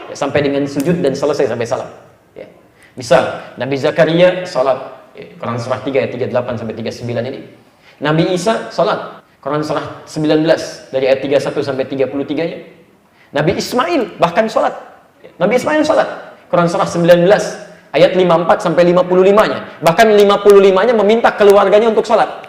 B: Ya, sampai dengan sujud dan selesai sampai salam. Ya. Misal, Nabi Zakaria sholat, Quran surah 3 ayat 38-39 ini. Nabi Isa sholat, Quran surah 19 dari ayat 31 sampai 33-nya. Nabi Ismail bahkan sholat. Nabi Ismail sholat, Quran surah 19 ayat 54 sampai 55-nya. Bahkan 55-nya meminta keluarganya untuk sholat.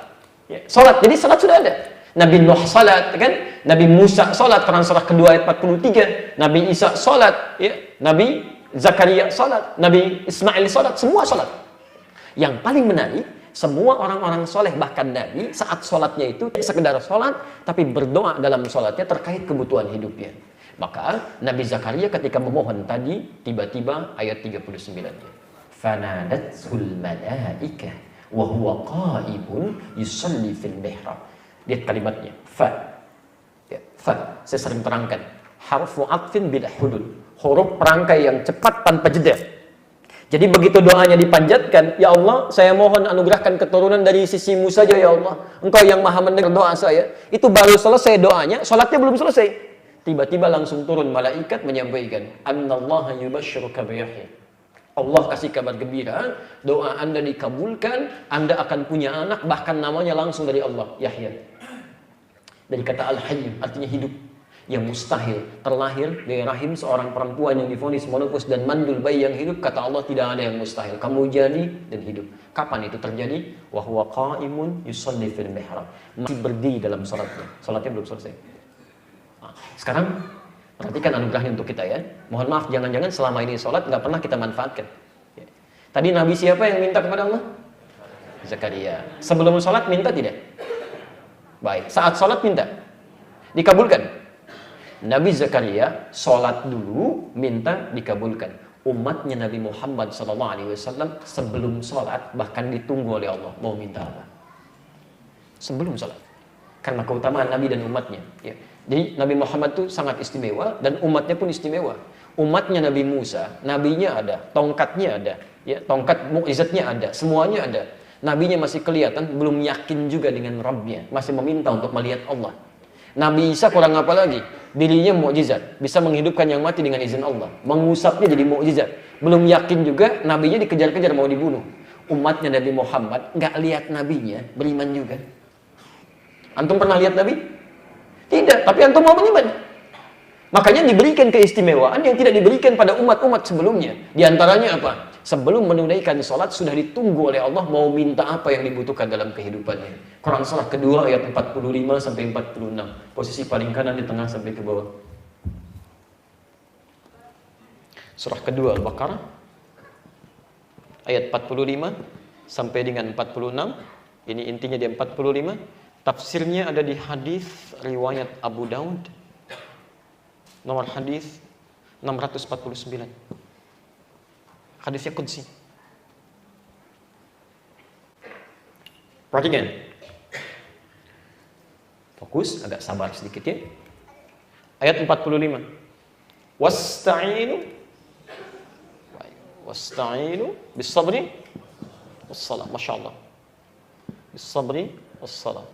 B: Ya, sholat, jadi sholat sudah ada. Nabi Nuh sholat, kan? Nabi Musa sholat, Quran surah kedua ayat 43. Nabi Isa sholat, ya. Nabi Zakaria sholat, Nabi Ismail sholat, semua sholat. Yang paling menarik, semua orang-orang soleh bahkan Nabi saat sholatnya itu sekedar sholat, tapi berdoa dalam sholatnya terkait kebutuhan hidupnya. Maka Nabi Zakaria ketika memohon tadi, tiba-tiba ayat 39-nya. Fanadathul malaikah wa huwa qa'imun yusalli fil mihrab. Lihat kalimatnya, fa. Ya, fa. Saya sering terangkan. Harfu atfin bila hudud. Huruf perangkai yang cepat tanpa jeda. Jadi begitu doanya dipanjatkan, ya Allah, saya mohon anugerahkan keturunan dari sisimu saja ya Allah. Engkau yang maha mendengar doa saya. Itu baru selesai doanya, sholatnya belum selesai. Tiba-tiba langsung turun malaikat menyampaikan, Annallaha yubashshiruka biyahya. Allah kasih kabar gembira, doa Anda dikabulkan, Anda akan punya anak, bahkan namanya langsung dari Allah, Yahya. Dari kata Al-Hayy, artinya hidup. Yang mustahil terlahir dari rahim seorang perempuan yang divonis monopus dan mandul bayi yang hidup, kata Allah tidak ada yang mustahil. Kamu jadi dan hidup. Kapan itu terjadi? Wa huwa qa'imun yusalli fil mihrab. Masih berdiri dalam salatnya. Salatnya belum selesai. Nah, sekarang perhatikan anugerahnya untuk kita ya. Mohon maaf, jangan-jangan selama ini salat nggak pernah kita manfaatkan. Ya. Tadi Nabi siapa yang minta kepada Allah? Zakaria. Sebelum salat minta tidak? Baik. Saat salat minta? Dikabulkan? Nabi Zakaria sholat dulu, minta dikabulkan. Umatnya Nabi Muhammad SAW sebelum sholat bahkan ditunggu oleh Allah, mau minta apa? Sebelum sholat, karena keutamaan Nabi dan umatnya. Ya. Jadi Nabi Muhammad itu sangat istimewa dan umatnya pun istimewa. Umatnya Nabi Musa, nabinya ada, tongkatnya ada, ya, tongkat mukjizatnya ada, semuanya ada. Nabinya masih kelihatan, belum yakin juga dengan Rabbnya, masih meminta untuk melihat Allah. Nabi Isa kurang apa lagi? Dirinya mukjizat, bisa menghidupkan yang mati dengan izin Allah, mengusapnya jadi mukjizat. Belum yakin juga, nabinya dikejar-kejar mau dibunuh. Umatnya Nabi Muhammad nggak lihat nabinya, beriman juga. Antum pernah lihat nabi? Tidak, tapi antum mau beriman. Makanya diberikan keistimewaan yang tidak diberikan pada umat-umat sebelumnya. Di antaranya apa? Sebelum menunaikan sholat sudah ditunggu oleh Allah mau minta apa yang dibutuhkan dalam kehidupannya. Quran surah kedua ayat 45 sampai 46. Posisi paling kanan di tengah sampai ke bawah. Surah kedua Al-Baqarah ayat 45 sampai dengan 46. Ini intinya di 45. Tafsirnya ada di hadis riwayat Abu Daud. Nomor hadis 649. Hadisnya qudsi. Perhatikan. Fokus, agak sabar sedikit ya. Ayat 45. Wasta'inu bis-sabri was-salah. Masya Allah. Bis-sabri was-salah.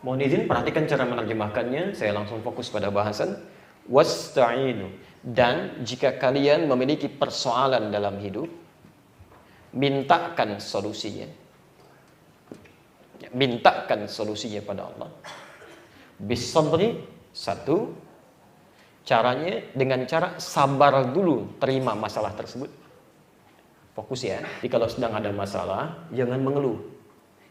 B: Mohon izin perhatikan cara menerjemahkannya. Saya langsung fokus pada bahasan. Wasta'inu, dan jika kalian memiliki persoalan dalam hidup, mintakan solusinya. Mintakan solusinya pada Allah. Bis-sabri, satu, caranya dengan cara sabar dulu terima masalah tersebut. Fokus ya. Jadi kalau sedang ada masalah, jangan mengeluh.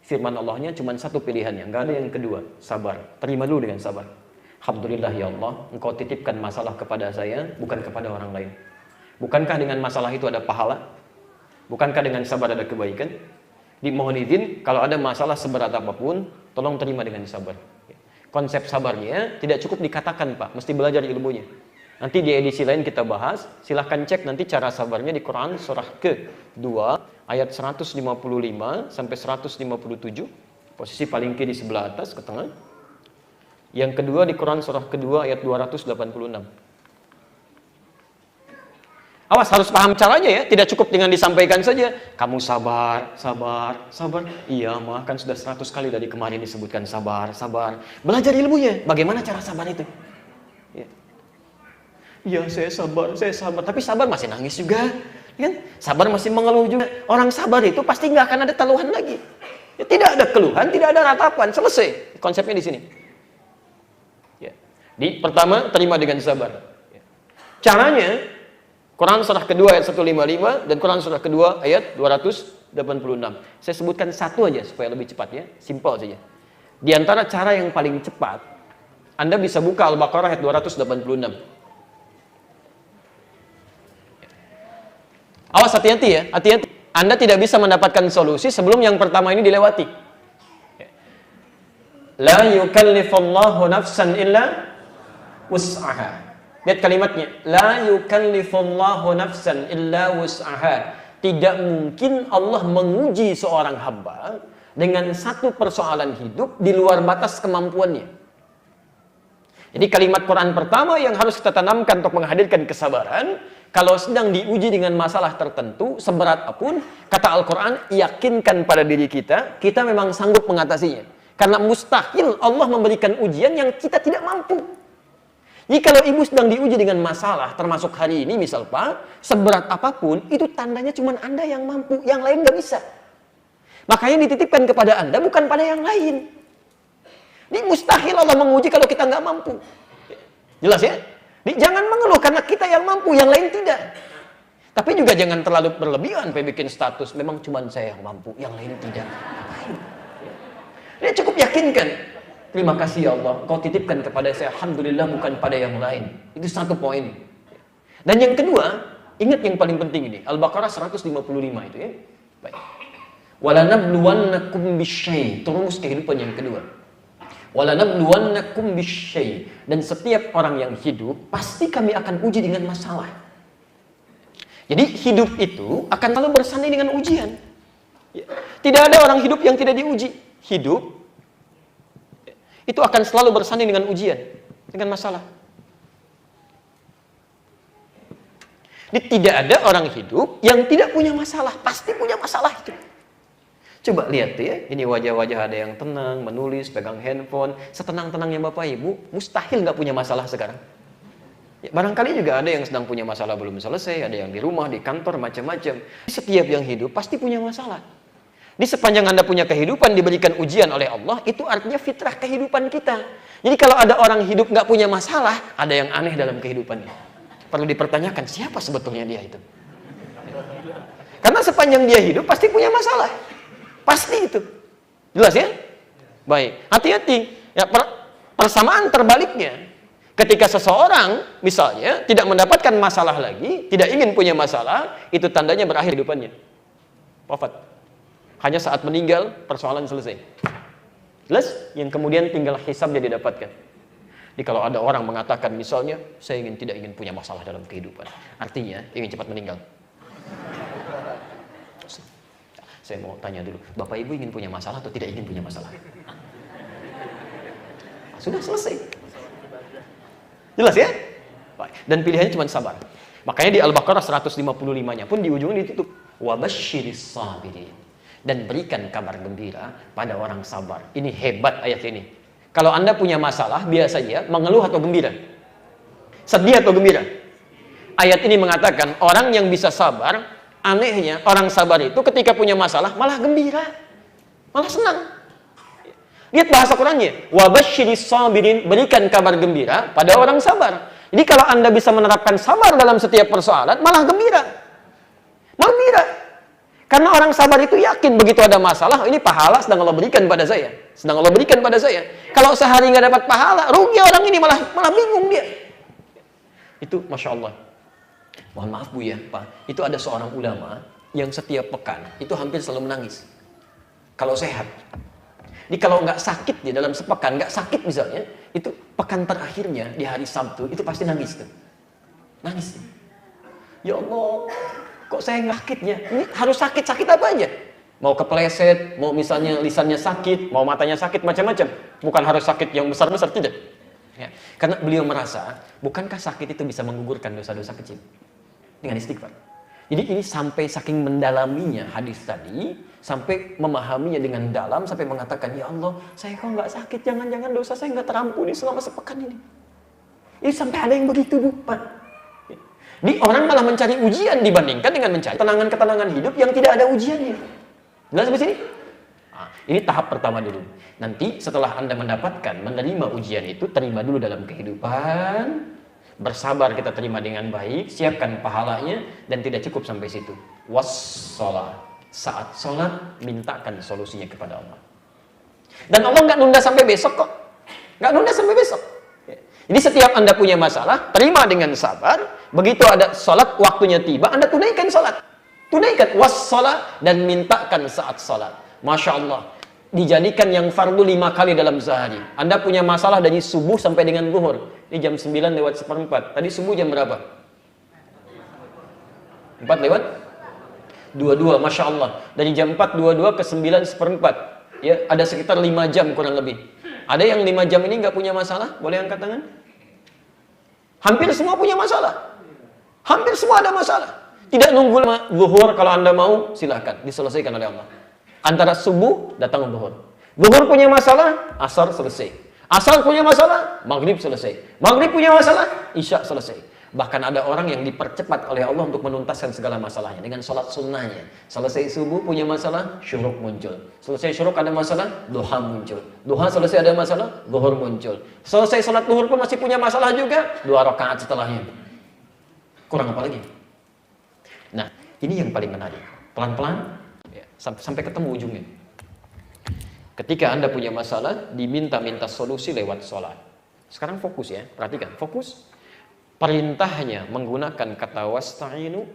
B: Firman Allahnya cuma satu pilihannya, nggak ada yang kedua, sabar. Terima dulu dengan sabar. Alhamdulillah ya Allah, Engkau titipkan masalah kepada saya, bukan kepada orang lain. Bukankah dengan masalah itu ada pahala? Bukankah dengan sabar ada kebaikan? Dimohon izin, kalau ada masalah seberat apapun, tolong terima dengan sabar. Konsep sabarnya tidak cukup dikatakan Pak, mesti belajar ilmunya. Nanti di edisi lain kita bahas, silahkan cek nanti cara sabarnya di Quran surah ke-2 ayat 155 sampai 157, posisi paling kiri sebelah atas ke tengah. Yang kedua di Quran surah kedua ayat 286. Awas, harus paham caranya ya, tidak cukup dengan disampaikan saja. Kamu sabar, sabar, sabar. Iya, mah kan sudah 100 kali dari kemarin disebutkan sabar, sabar. Belajar ilmunya, bagaimana cara sabar itu? Ya. Iya, saya sabar. Tapi sabar masih nangis juga. Kan? Sabar masih mengeluh juga. Orang sabar itu pasti nggak akan ada keluhan lagi. Ya, tidak ada keluhan, tidak ada ratapan. Selesai. Konsepnya di sini. Ya. Di pertama, terima dengan sabar. Ya. Caranya, Quran surah kedua ayat 155 dan Quran surah kedua ayat 286. Saya sebutkan satu aja supaya lebih cepat ya. Simpel saja. Di antara cara yang paling cepat, Anda bisa buka Al-Baqarah ayat 286. Awas, hati-hati ya, hati-hati. Anda tidak bisa mendapatkan solusi sebelum yang pertama ini dilewati. La yukallifullahu nafsan illa wus'aha. Lihat kalimatnya. La yukallifullahu nafsan illa wus'aha. Tidak mungkin Allah menguji seorang hamba dengan satu persoalan hidup di luar batas kemampuannya. Jadi kalimat Quran pertama yang harus kita tanamkan untuk menghadirkan kesabaran, kalau sedang diuji dengan masalah tertentu, seberat apapun, kata Al-Quran, yakinkan pada diri kita, kita memang sanggup mengatasinya. Karena mustahil Allah memberikan ujian yang kita tidak mampu. Jadi kalau ibu sedang diuji dengan masalah, termasuk hari ini misal Pak, seberat apapun, itu tandanya cuma Anda yang mampu, yang lain nggak bisa. Makanya dititipkan kepada Anda, bukan pada yang lain. Ini mustahil Allah menguji kalau kita nggak mampu. Jelas ya? Jangan mengeluh karena kita yang mampu, yang lain tidak. Tapi juga jangan terlalu berlebihan, bikin status, memang cuma saya yang mampu, yang lain tidak. Dia cukup yakinkan. Terima kasih ya Allah, Kau titipkan kepada saya, alhamdulillah bukan pada yang lain. Itu satu poin. Dan yang kedua, ingat yang paling penting ini, Al-Baqarah 155 itu ya. Baik. Walanabluwannakum bisyai, terus kehidupan yang kedua. Walanabluwannakum bisyai, dan setiap orang yang hidup pasti kami akan uji dengan masalah. Jadi hidup itu akan selalu bersanding dengan ujian. Tidak ada orang hidup yang tidak diuji. Hidup itu akan selalu bersanding dengan ujian, dengan masalah. Jadi tidak ada orang hidup yang tidak punya masalah, pasti punya masalah itu. Coba lihat tuh ya, ini wajah-wajah ada yang tenang, menulis, pegang handphone. Setenang-tenangnya Bapak Ibu, mustahil nggak punya masalah sekarang. Ya, barangkali juga ada yang sedang punya masalah belum selesai, ada yang di rumah, di kantor, macam-macam. Setiap yang hidup pasti punya masalah. Di sepanjang Anda punya kehidupan, diberikan ujian oleh Allah, itu artinya fitrah kehidupan kita. Jadi kalau ada orang hidup nggak punya masalah, ada yang aneh dalam kehidupannya. Perlu dipertanyakan, siapa sebetulnya dia itu? Karena sepanjang dia hidup, pasti punya masalah. Pasti itu. Jelas ya? Baik. Hati-hati. Ya, persamaan terbaliknya. Ketika seseorang misalnya tidak mendapatkan masalah lagi, tidak ingin punya masalah, itu tandanya berakhir hidupannya. Wafat. Hanya saat meninggal, persoalan selesai. Jelas? Yang kemudian tinggal hisab dia didapatkan. Jadi kalau ada orang mengatakan misalnya, saya tidak ingin punya masalah dalam kehidupan. Artinya, ingin cepat meninggal. Saya mau tanya dulu, Bapak Ibu ingin punya masalah atau tidak ingin punya masalah? Sudah selesai. Jelas ya? Dan pilihannya cuma sabar. Makanya di Al-Baqarah 155-nya pun di ujungnya ditutup. Wabasyiris sabirin. Dan berikan kabar gembira pada orang sabar. Ini hebat ayat ini. Kalau Anda punya masalah, biasanya mengeluh atau gembira? Sedih atau gembira? Ayat ini mengatakan orang yang bisa sabar, anehnya, orang sabar itu ketika punya masalah malah gembira, malah senang. Lihat bahasa Qurannya, wabasyiris sabirin, berikan kabar gembira pada orang sabar. Jadi kalau Anda bisa menerapkan sabar dalam setiap persoalan, malah gembira. Gembira. Karena orang sabar itu yakin begitu ada masalah, ini pahala sedang Allah berikan pada saya. Sedang Allah berikan pada saya. Kalau sehari nggak dapat pahala, rugi orang ini, malah bingung dia. Itu Masya Allah. Mohon maaf Bu ya, Pak. Itu ada seorang ulama yang setiap pekan itu hampir selalu menangis. Kalau sehat. Jadi kalau nggak sakit dia dalam sepekan, nggak sakit misalnya, itu pekan terakhirnya di hari Sabtu itu pasti nangis tuh. Nangis. Ya Allah, kok saya nggak sakitnya? Ini harus sakit apa aja? Mau kepleset, mau misalnya lisannya sakit, mau matanya sakit, macam-macam. Bukan harus sakit yang besar-besar, tidak. Ya. Karena beliau merasa, bukankah sakit itu bisa menggugurkan dosa-dosa kecil? Dengan istighfar. Jadi ini sampai saking mendalaminya hadis tadi, sampai memahaminya dengan dalam, sampai mengatakan, ya Allah, saya kok nggak sakit, jangan-jangan dosa saya nggak terampuni selama sepekan ini. Ini sampai ada yang begitu, Bu, Pak. Ini orang malah mencari ujian dibandingkan dengan mencari ketenangan-ketenangan hidup yang tidak ada ujiannya. Jelas sampai sini? Nah, ini tahap pertama dulu. Nanti setelah Anda mendapatkan, menerima ujian itu, terima dulu dalam kehidupan, bersabar kita terima dengan baik, siapkan pahalanya, dan tidak cukup sampai situ. Wassalah. Saat sholat, mintakan solusinya kepada Allah. Dan Allah nggak nunda sampai besok kok. Nggak nunda sampai besok. Jadi setiap Anda punya masalah, terima dengan sabar. Begitu ada sholat, waktunya tiba, Anda tunaikan sholat. Tunaikan wassalah dan mintakan saat sholat. Masya Allah. Dijadikan yang fardu 5 kali dalam sehari. Anda punya masalah dari subuh sampai dengan zuhur. Ini jam 9:04. Tadi subuh jam berapa? 4:22, Masya Allah. Dari jam 4:22 ke 9:04. Ya, ada sekitar 5 jam kurang lebih. Ada yang 5 jam ini nggak punya masalah? Boleh angkat tangan? Hampir semua punya masalah. Hampir semua ada masalah. Tidak nunggu zuhur, kalau Anda mau, silahkan. Diselesaikan oleh Allah. Antara subuh, datang zuhur. Zuhur punya masalah, asar selesai. Asar punya masalah, maghrib selesai. Maghrib punya masalah, isya selesai. Bahkan ada orang yang dipercepat oleh Allah untuk menuntaskan segala masalahnya dengan sholat sunnahnya. Selesai subuh punya masalah, syuruk muncul. Selesai syuruk ada masalah, duha muncul. Duha selesai ada masalah, zuhur muncul. Selesai sholat zuhur pun masih punya masalah juga, 2 rakaat setelahnya. Kurang apa lagi? Nah, ini yang paling menarik. Pelan-pelan, ya, sampai ketemu ujungnya. Ketika Anda punya masalah, diminta-minta solusi lewat sholat. Sekarang fokus ya, perhatikan, fokus. Perintahnya menggunakan kata wasta'inu.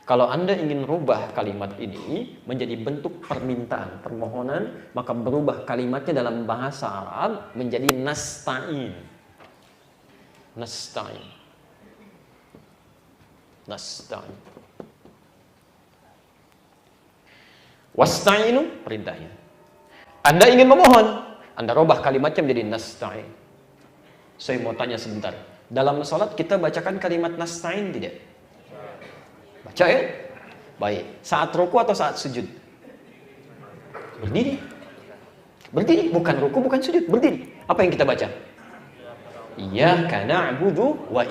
B: Kalau Anda ingin rubah kalimat ini menjadi bentuk permintaan, permohonan, maka berubah kalimatnya dalam bahasa Arab menjadi nasta'in. Nasta'in. Nasta'in. Wasta'inu, perintahnya. Anda ingin memohon, Anda rubah kalimatnya menjadi nasta'in. Saya mau tanya sebentar. Dalam sholat kita bacakan kalimat nasta'in tidak? Baca ya? Baik. Saat ruku atau saat sujud? Berdiri. Berdiri, bukan ruku, bukan sujud, berdiri. Apa yang kita baca? Iyyaka na'budu wa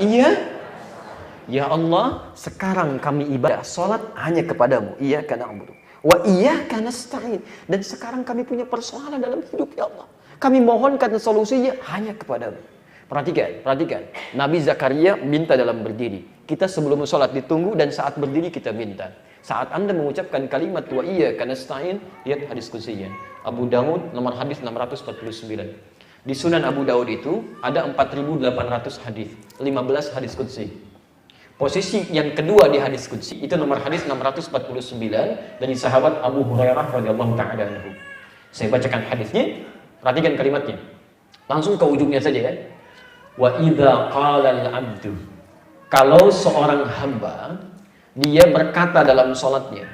B: Ya Allah, sekarang kami ibadah salat hanya kepadamu. Iyyaka na'budu wa iyyaka nasta'in. Dan sekarang kami punya persoalan dalam hidup, ya Allah. Kami mohonkan solusinya hanya kepadamu. Perhatikan. Nabi Zakaria minta dalam berdiri. Kita sebelum sholat ditunggu dan saat berdiri kita minta. Saat Anda mengucapkan kalimat wa iyyaka nasta'in, lihat hadis qudsinya. Abu Dawud nomor hadis 649. Di Sunan Abu Dawud itu ada 4.800 hadis, 15 hadis qudsi. Posisi yang kedua di hadis qudsi itu nomor hadis 649 dari sahabat Abu Hurairah radhiyallahu taala anhu. Saya bacakan hadisnya, perhatikan kalimatnya. Langsung ke ujungnya saja ya. Wa idza qala al-'abdu, kalau seorang hamba dia berkata dalam salatnya,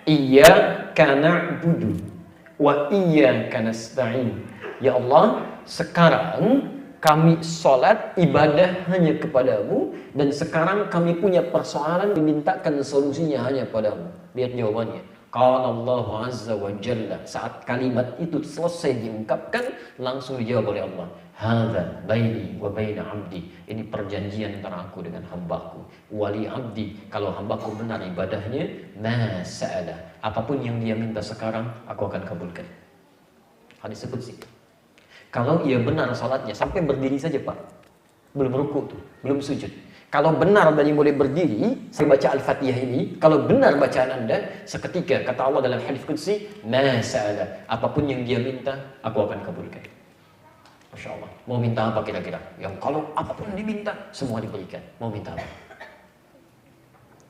B: iyyaka na'budu wa iyyaka nasta'in. Ya Allah, sekarang kami sholat ibadah hanya kepadamu dan sekarang kami punya persoalan dimintakan solusinya hanya padamu. Lihat jawabannya. Qala Allah Azza wa Jalla. Saat kalimat itu selesai diungkapkan, langsung dijawab oleh Allah. Hadza baini wa baina 'abdi. Ini perjanjian antara aku dengan hambaku. Wali 'abdi, kalau hambaku benar ibadahnya, ma sa'ala. Apapun yang dia minta sekarang, aku akan kabulkan. Hadis qudsi. Kalau ia benar salatnya sampai berdiri saja Pak, belum ruku tuh, belum sujud. Kalau benar dari mulai berdiri, saya baca Al-Fatihah ini, kalau benar bacaan Anda, seketika kata Allah dalam hadis qudsi, ma sa'ala, apapun yang dia minta, aku akan kabulkan. Masya Allah. Mau minta apa kira-kira? Yang kalau apapun yang diminta, semua diberikan. Mau minta apa?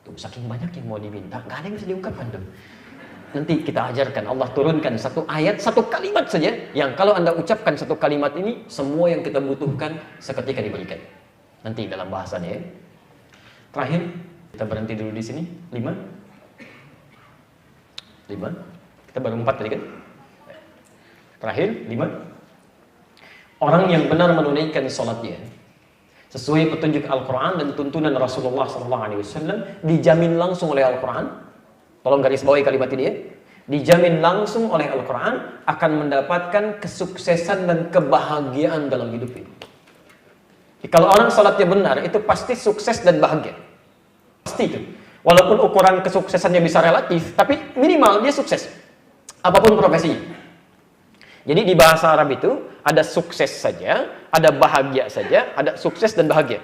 B: Tuh, saking banyak yang mau diminta, nggak ada yang bisa diungkapkan tuh. Nanti kita ajarkan, Allah turunkan satu ayat, satu kalimat saja, yang kalau Anda ucapkan satu kalimat ini, semua yang kita butuhkan seketika diberikan. Nanti dalam bahasannya ya. Terakhir, kita berhenti dulu di sini. 5. Kita baru 4 tadi kan? Terakhir, 5. Orang yang benar menunaikan sholatnya sesuai petunjuk Al-Quran dan tuntunan Rasulullah SAW dijamin langsung oleh Al-Quran. Tolong garis bawahi kalimat ini ya. Dijamin langsung oleh Al-Quran akan mendapatkan kesuksesan dan kebahagiaan dalam hidup ini. Kalau orang salatnya benar, itu pasti sukses dan bahagia. Pasti itu. Walaupun ukuran kesuksesannya bisa relatif, tapi minimal dia sukses. Apapun profesinya. Jadi di bahasa Arab itu ada sukses saja, ada bahagia saja, ada sukses dan bahagia.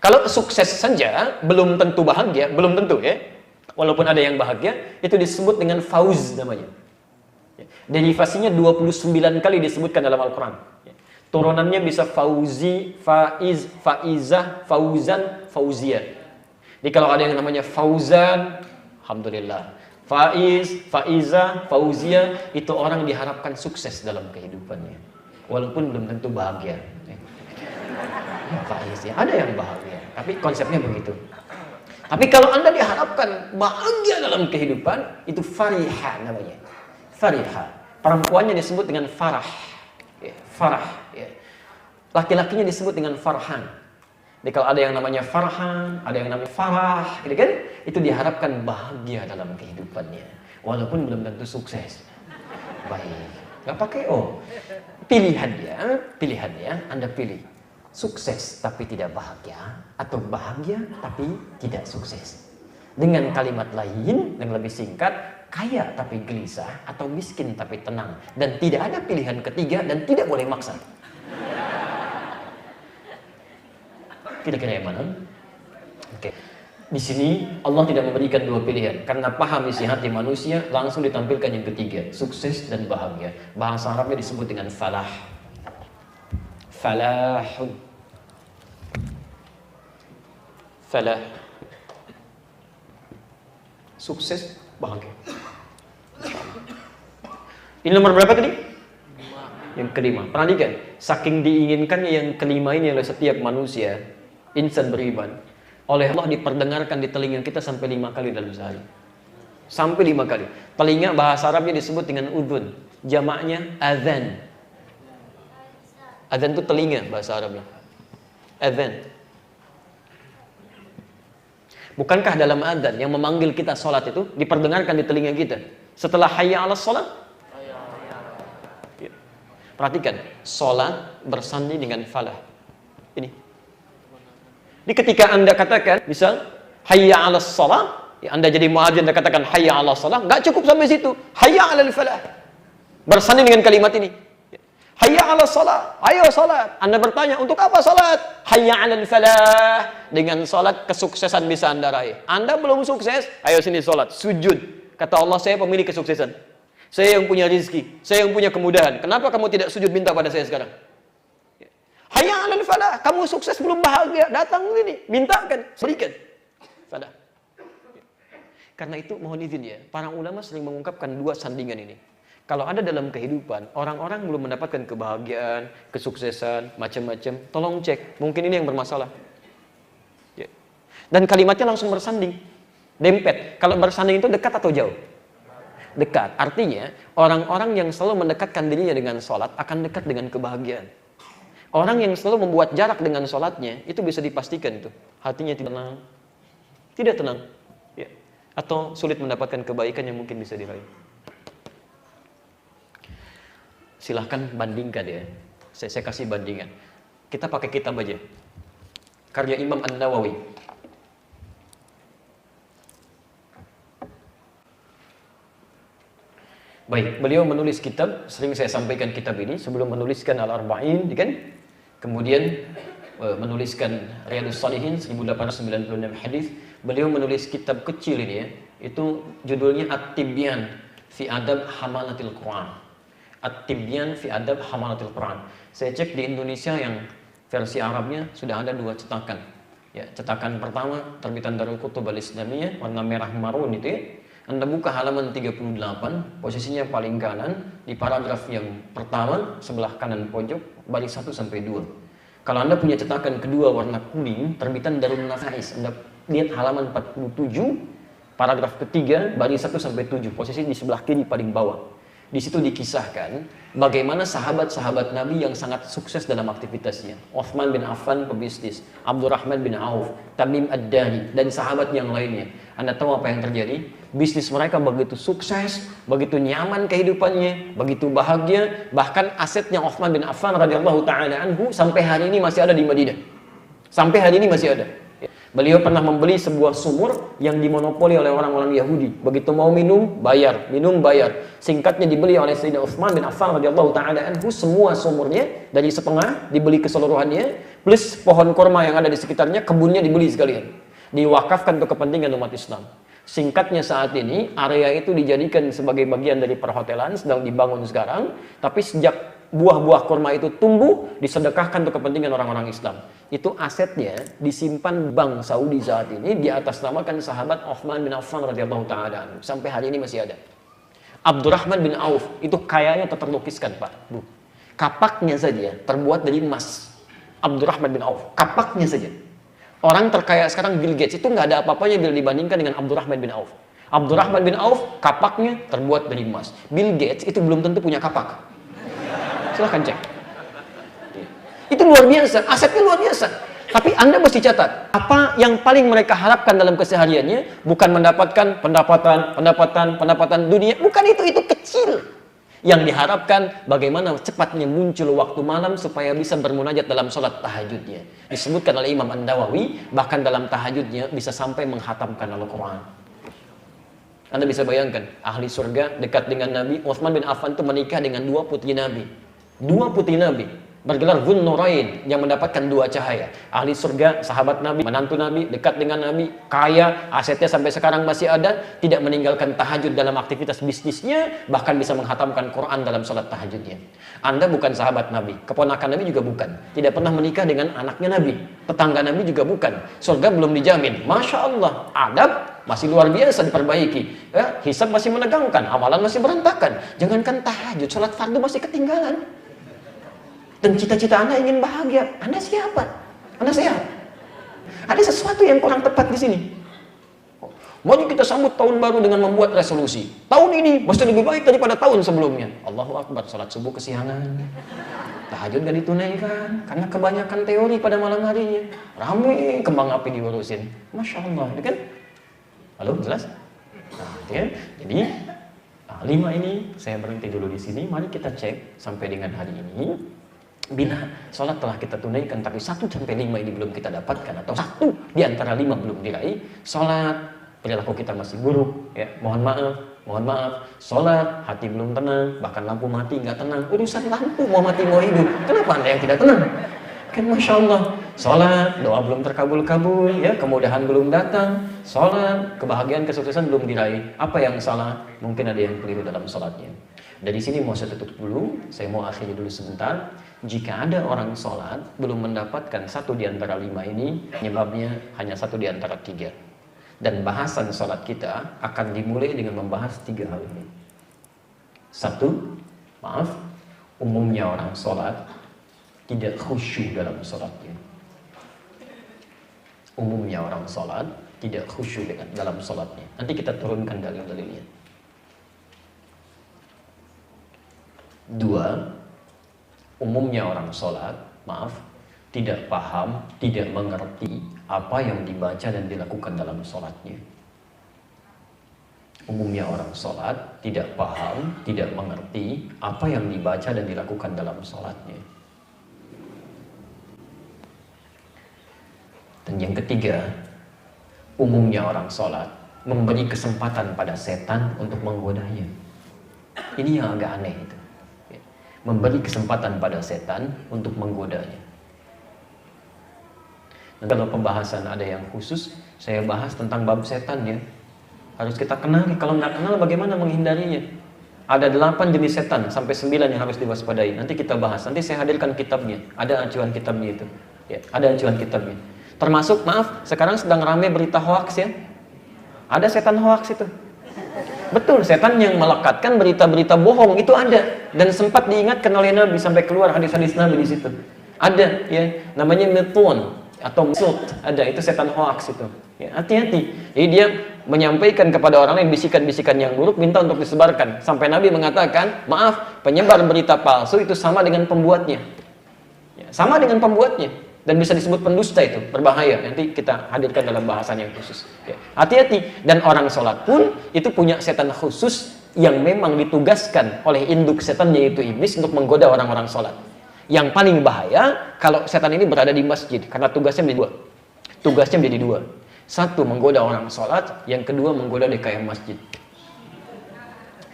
B: Kalau sukses saja belum tentu bahagia, belum tentu ya. Walaupun ada yang bahagia, itu disebut dengan fauz namanya. Derivasinya 29 kali disebutkan dalam Al-Quran. Turunannya bisa fauzi, faiz, faizah, fauzan, fauziyah. Jadi kalau ada yang namanya fauzan, alhamdulillah. Faiz, faizah, fauziyah, itu orang diharapkan sukses dalam kehidupannya. Walaupun belum tentu bahagia. Ya, faiz ya, ada yang bahagia. Tapi konsepnya begitu. Tapi kalau Anda diharapkan bahagia dalam kehidupan, itu farihah namanya. Farihah. Perempuannya disebut dengan farah. Ya, farah. Ya. Laki-lakinya disebut dengan farhan. Jadi kalau ada yang namanya farhan, ada yang namanya farah, gitu kan? Itu diharapkan bahagia dalam kehidupannya. Walaupun belum tentu sukses. Baik. Gak pakai oh. Pilihannya Anda pilih. Sukses tapi tidak bahagia, atau bahagia tapi tidak sukses. Dengan kalimat lain yang lebih singkat, kaya tapi gelisah, atau miskin tapi tenang. Dan tidak ada pilihan ketiga dan tidak boleh maksa. Kira-kira yang mana? Oke. Di sini Allah tidak memberikan dua pilihan, karena paham isi hati manusia, langsung ditampilkan yang ketiga, sukses dan bahagia. Bahasa Arabnya disebut dengan falah. Falahun. Falah. Sukses, bahagia. Ini nomor berapa tadi? Yang kelima. Perhatikan, saking diinginkannya yang kelima ini oleh setiap manusia, insan beriman, oleh Allah diperdengarkan di telinga kita sampai 5 kali dalam sehari. Sampai 5 kali. Telinga bahasa Arabnya disebut dengan udhun. Jamaknya azan. Azan itu telinga bahasa Arabnya. Azan. Bukankah dalam adzan yang memanggil kita sholat itu diperdengarkan di telinga kita? Setelah hayya 'alas shalah, ya. Perhatikan, salat bersanding dengan falah. Ini. Jadi ketika Anda katakan, misal hayya 'alas shalah, ya, Anda jadi muadzin dan katakan hayya 'alas shalah, enggak cukup sampai situ. Hayya 'alal falah. Bersanding dengan kalimat ini. Hayya 'alas shalah, ayo salat. Anda bertanya, untuk apa salat? Hayya 'alal falah. Dengan salat kesuksesan bisa Anda raih. Anda belum sukses, ayo sini salat, sujud. Kata Allah, saya pemilik kesuksesan. Saya yang punya rizki, saya yang punya kemudahan. Kenapa kamu tidak sujud minta pada saya sekarang? Hayya 'alal falah, kamu sukses belum bahagia, datang sini, mintakan, berikan. Falah. Karena itu mohon izin ya, para ulama sering mengungkapkan dua sandingan ini. Kalau ada dalam kehidupan, orang-orang belum mendapatkan kebahagiaan, kesuksesan, macam-macam, tolong cek, mungkin ini yang bermasalah. Ya. Dan kalimatnya langsung bersanding, dempet. Kalau bersanding itu dekat atau jauh? Dekat. Artinya, orang-orang yang selalu mendekatkan dirinya dengan sholat akan dekat dengan kebahagiaan. Orang yang selalu membuat jarak dengan sholatnya, itu bisa dipastikan tuh, hatinya tidak tenang, tidak tenang, ya. Atau sulit mendapatkan kebaikan yang mungkin bisa diraih. Silahkan bandingkan ya. Saya kasih bandingan. Kita pakai kitab aja. Karya Imam An-Nawawi. Baik, beliau menulis kitab, sering saya sampaikan kitab ini sebelum menuliskan Al-Arba'in, kan? Kemudian menuliskan Riyadhus Shalihin 1896 hadis. Beliau menulis kitab kecil ini ya. Itu judulnya At-Tibyan fi Adab Hamalatil Quran. At-Tibyan fi Adab Hamalatil Quran. Saya cek di Indonesia yang versi Arabnya sudah ada 2 cetakan. Ya, cetakan pertama terbitan Darul Kutub Al-Islamiyah warna merah marun itu ya. Anda buka halaman 38, posisinya paling kanan di paragraf yang pertama sebelah kanan pojok baris 1 sampai 2. Kalau Anda punya cetakan kedua warna kuning terbitan Darul Nafais, Anda lihat halaman 47 paragraf ketiga baris 1 sampai 7, posisi di sebelah kiri paling bawah. Di situ dikisahkan bagaimana sahabat-sahabat Nabi yang sangat sukses dalam aktivitasnya. Uthman bin Affan pebisnis, Abdurrahman bin Auf, Tamim Ad-Dari, dan sahabat yang lainnya. Anda tahu apa yang terjadi? Bisnis mereka begitu sukses, begitu nyaman kehidupannya, begitu bahagia. Bahkan asetnya Uthman bin Affan radhiyallahu taala anhu sampai hari ini masih ada di Madinah. Sampai hari ini masih ada. Beliau pernah membeli sebuah sumur yang dimonopoli oleh orang-orang Yahudi. Begitu mau minum, bayar. Minum, bayar. Singkatnya dibeli oleh Sayyidina Uthman bin Affan radhiyallahu taala anhu. Semua sumurnya dari setengah dibeli keseluruhannya, plus pohon kurma yang ada di sekitarnya, kebunnya dibeli sekalian. Diwakafkan untuk kepentingan umat Islam. Singkatnya saat ini, area itu dijadikan sebagai bagian dari perhotelan, sedang dibangun sekarang. Tapi sejak buah-buah kurma itu tumbuh, disedekahkan untuk kepentingan orang-orang Islam. Itu asetnya disimpan bank Saudi saat ini di atas namakan sahabat Uthman bin Affan radhiyallahu taala. Sampai hari ini masih ada. Abdurrahman bin Auf itu kayanya terlukiskan, Pak, Bu. Kapaknya saja terbuat dari emas. Abdurrahman bin Auf, kapaknya saja. Orang terkaya sekarang Bill Gates itu nggak ada apa-apanya bila dibandingkan dengan Abdurrahman bin Auf. Abdurrahman bin Auf kapaknya terbuat dari emas. Bill Gates itu belum tentu punya kapak. Silahkan cek. Itu luar biasa, asetnya luar biasa. Tapi Anda mesti catat, apa yang paling mereka harapkan dalam kesehariannya bukan mendapatkan pendapatan dunia, bukan itu kecil. Yang diharapkan bagaimana cepatnya muncul waktu malam supaya bisa bermunajat dalam sholat tahajudnya. Disebutkan oleh Imam An-Nawawi, bahkan dalam tahajudnya bisa sampai menghatamkan Al-Quran. Anda bisa bayangkan, ahli surga dekat dengan Nabi. Uthman bin Affan itu menikah dengan 2 putri Nabi. 2 putri Nabi bergelar Dzun Nurain yang mendapatkan 2 cahaya. Ahli surga, sahabat Nabi, menantu Nabi, dekat dengan Nabi, kaya, asetnya sampai sekarang masih ada, tidak meninggalkan tahajud dalam aktivitas bisnisnya, bahkan bisa menghatamkan Quran dalam salat tahajudnya. Anda bukan sahabat Nabi, keponakan Nabi juga bukan, tidak pernah menikah dengan anaknya Nabi, tetangga Nabi juga bukan, surga belum dijamin. Masya Allah, adab masih luar biasa diperbaiki, ya, hisab masih menegangkan, amalan masih berantakan. Jangankan tahajud, salat fardu masih ketinggalan. Dan cita-cita Anda ingin bahagia, Anda siapa? Anda sehat? Ada sesuatu yang kurang tepat di sini. Mari kita sambut tahun baru dengan membuat resolusi. Tahun ini mesti lebih baik daripada tahun sebelumnya. Allahu Akbar, salat subuh kesiangan. Tahajud gak ditunaikan karena kebanyakan teori pada malam harinya. Rame kembang api diurusin. Masya Allah, kan? Halo, jelas? Nah, kan? Jadi
A: Nah, 5 ini saya berhenti dulu di sini. Mari kita cek sampai dengan hari ini. Bila sholat telah kita tunaikan tapi 1 sampai 5 ini belum kita dapatkan, atau 1 di antara 5 belum diraih, sholat perilaku kita masih buruk, ya, mohon maaf, sholat hati belum tenang, bahkan lampu mati nggak tenang. Urusan lampu mau mati mau hidup, kenapa Anda yang tidak tenang? Kan Masya Allah, sholat doa belum terkabul-kabul, ya, kemudahan belum datang, sholat kebahagiaan kesuksesan belum diraih. Apa yang salah? Mungkin ada yang keliru dalam sholatnya. Dari sini mau saya tutup dulu, saya mau akhiri dulu sebentar. Jika ada orang sholat belum mendapatkan 1 di antara 5 ini, penyebabnya hanya 1 di antara 3. Dan bahasan sholat kita akan dimulai dengan membahas 3 hal ini. 1, umumnya orang sholat tidak khusyuk dalam sholatnya. Umumnya orang sholat tidak khusyuk dalam sholatnya. Nanti kita turunkan dalil-dalilnya. 2, umumnya orang sholat, tidak paham, tidak mengerti apa yang dibaca dan dilakukan dalam sholatnya. Umumnya orang sholat tidak paham, tidak mengerti apa yang dibaca dan dilakukan dalam sholatnya. Dan yang ketiga, umumnya orang sholat memberi kesempatan pada setan untuk menggodanya. Ini yang agak aneh itu. Memberi kesempatan pada setan untuk menggodanya. Dan kalau pembahasan ada yang khusus, saya bahas tentang bab setan, ya. Harus kita kenali, kalau nggak kenal bagaimana menghindarinya. Ada 8 jenis setan, sampai 9 yang harus diwaspadai. Nanti kita bahas, nanti saya hadirkan kitabnya. Ada acuan kitabnya itu, ya, ada acuan kitabnya. Termasuk, sekarang sedang ramai berita hoaks, ya. Ada setan hoaks itu. Betul, setan yang melekatkan berita-berita bohong itu ada, dan sempat diingatkan oleh Nabi sampai keluar hadis-hadis Nabi di situ. Ada, ya, namanya metun atau mesut, ada, itu setan hoaks itu. Ya, hati-hati. Jadi dia menyampaikan kepada orang lain bisikan-bisikan yang buruk, minta untuk disebarkan. Sampai Nabi mengatakan, penyebar berita palsu itu sama dengan pembuatnya. Ya, sama dengan pembuatnya. Dan bisa disebut pendusta, itu berbahaya. Nanti kita hadirkan dalam bahasan yang khusus. Ya, hati-hati. Dan orang sholat pun itu punya setan khusus yang memang ditugaskan oleh induk setan, yaitu iblis, untuk menggoda orang-orang sholat. Yang paling bahaya kalau setan ini berada di masjid, karena tugasnya menjadi 2. Tugasnya menjadi 2. 1, menggoda orang sholat. Yang kedua, menggoda DKM masjid.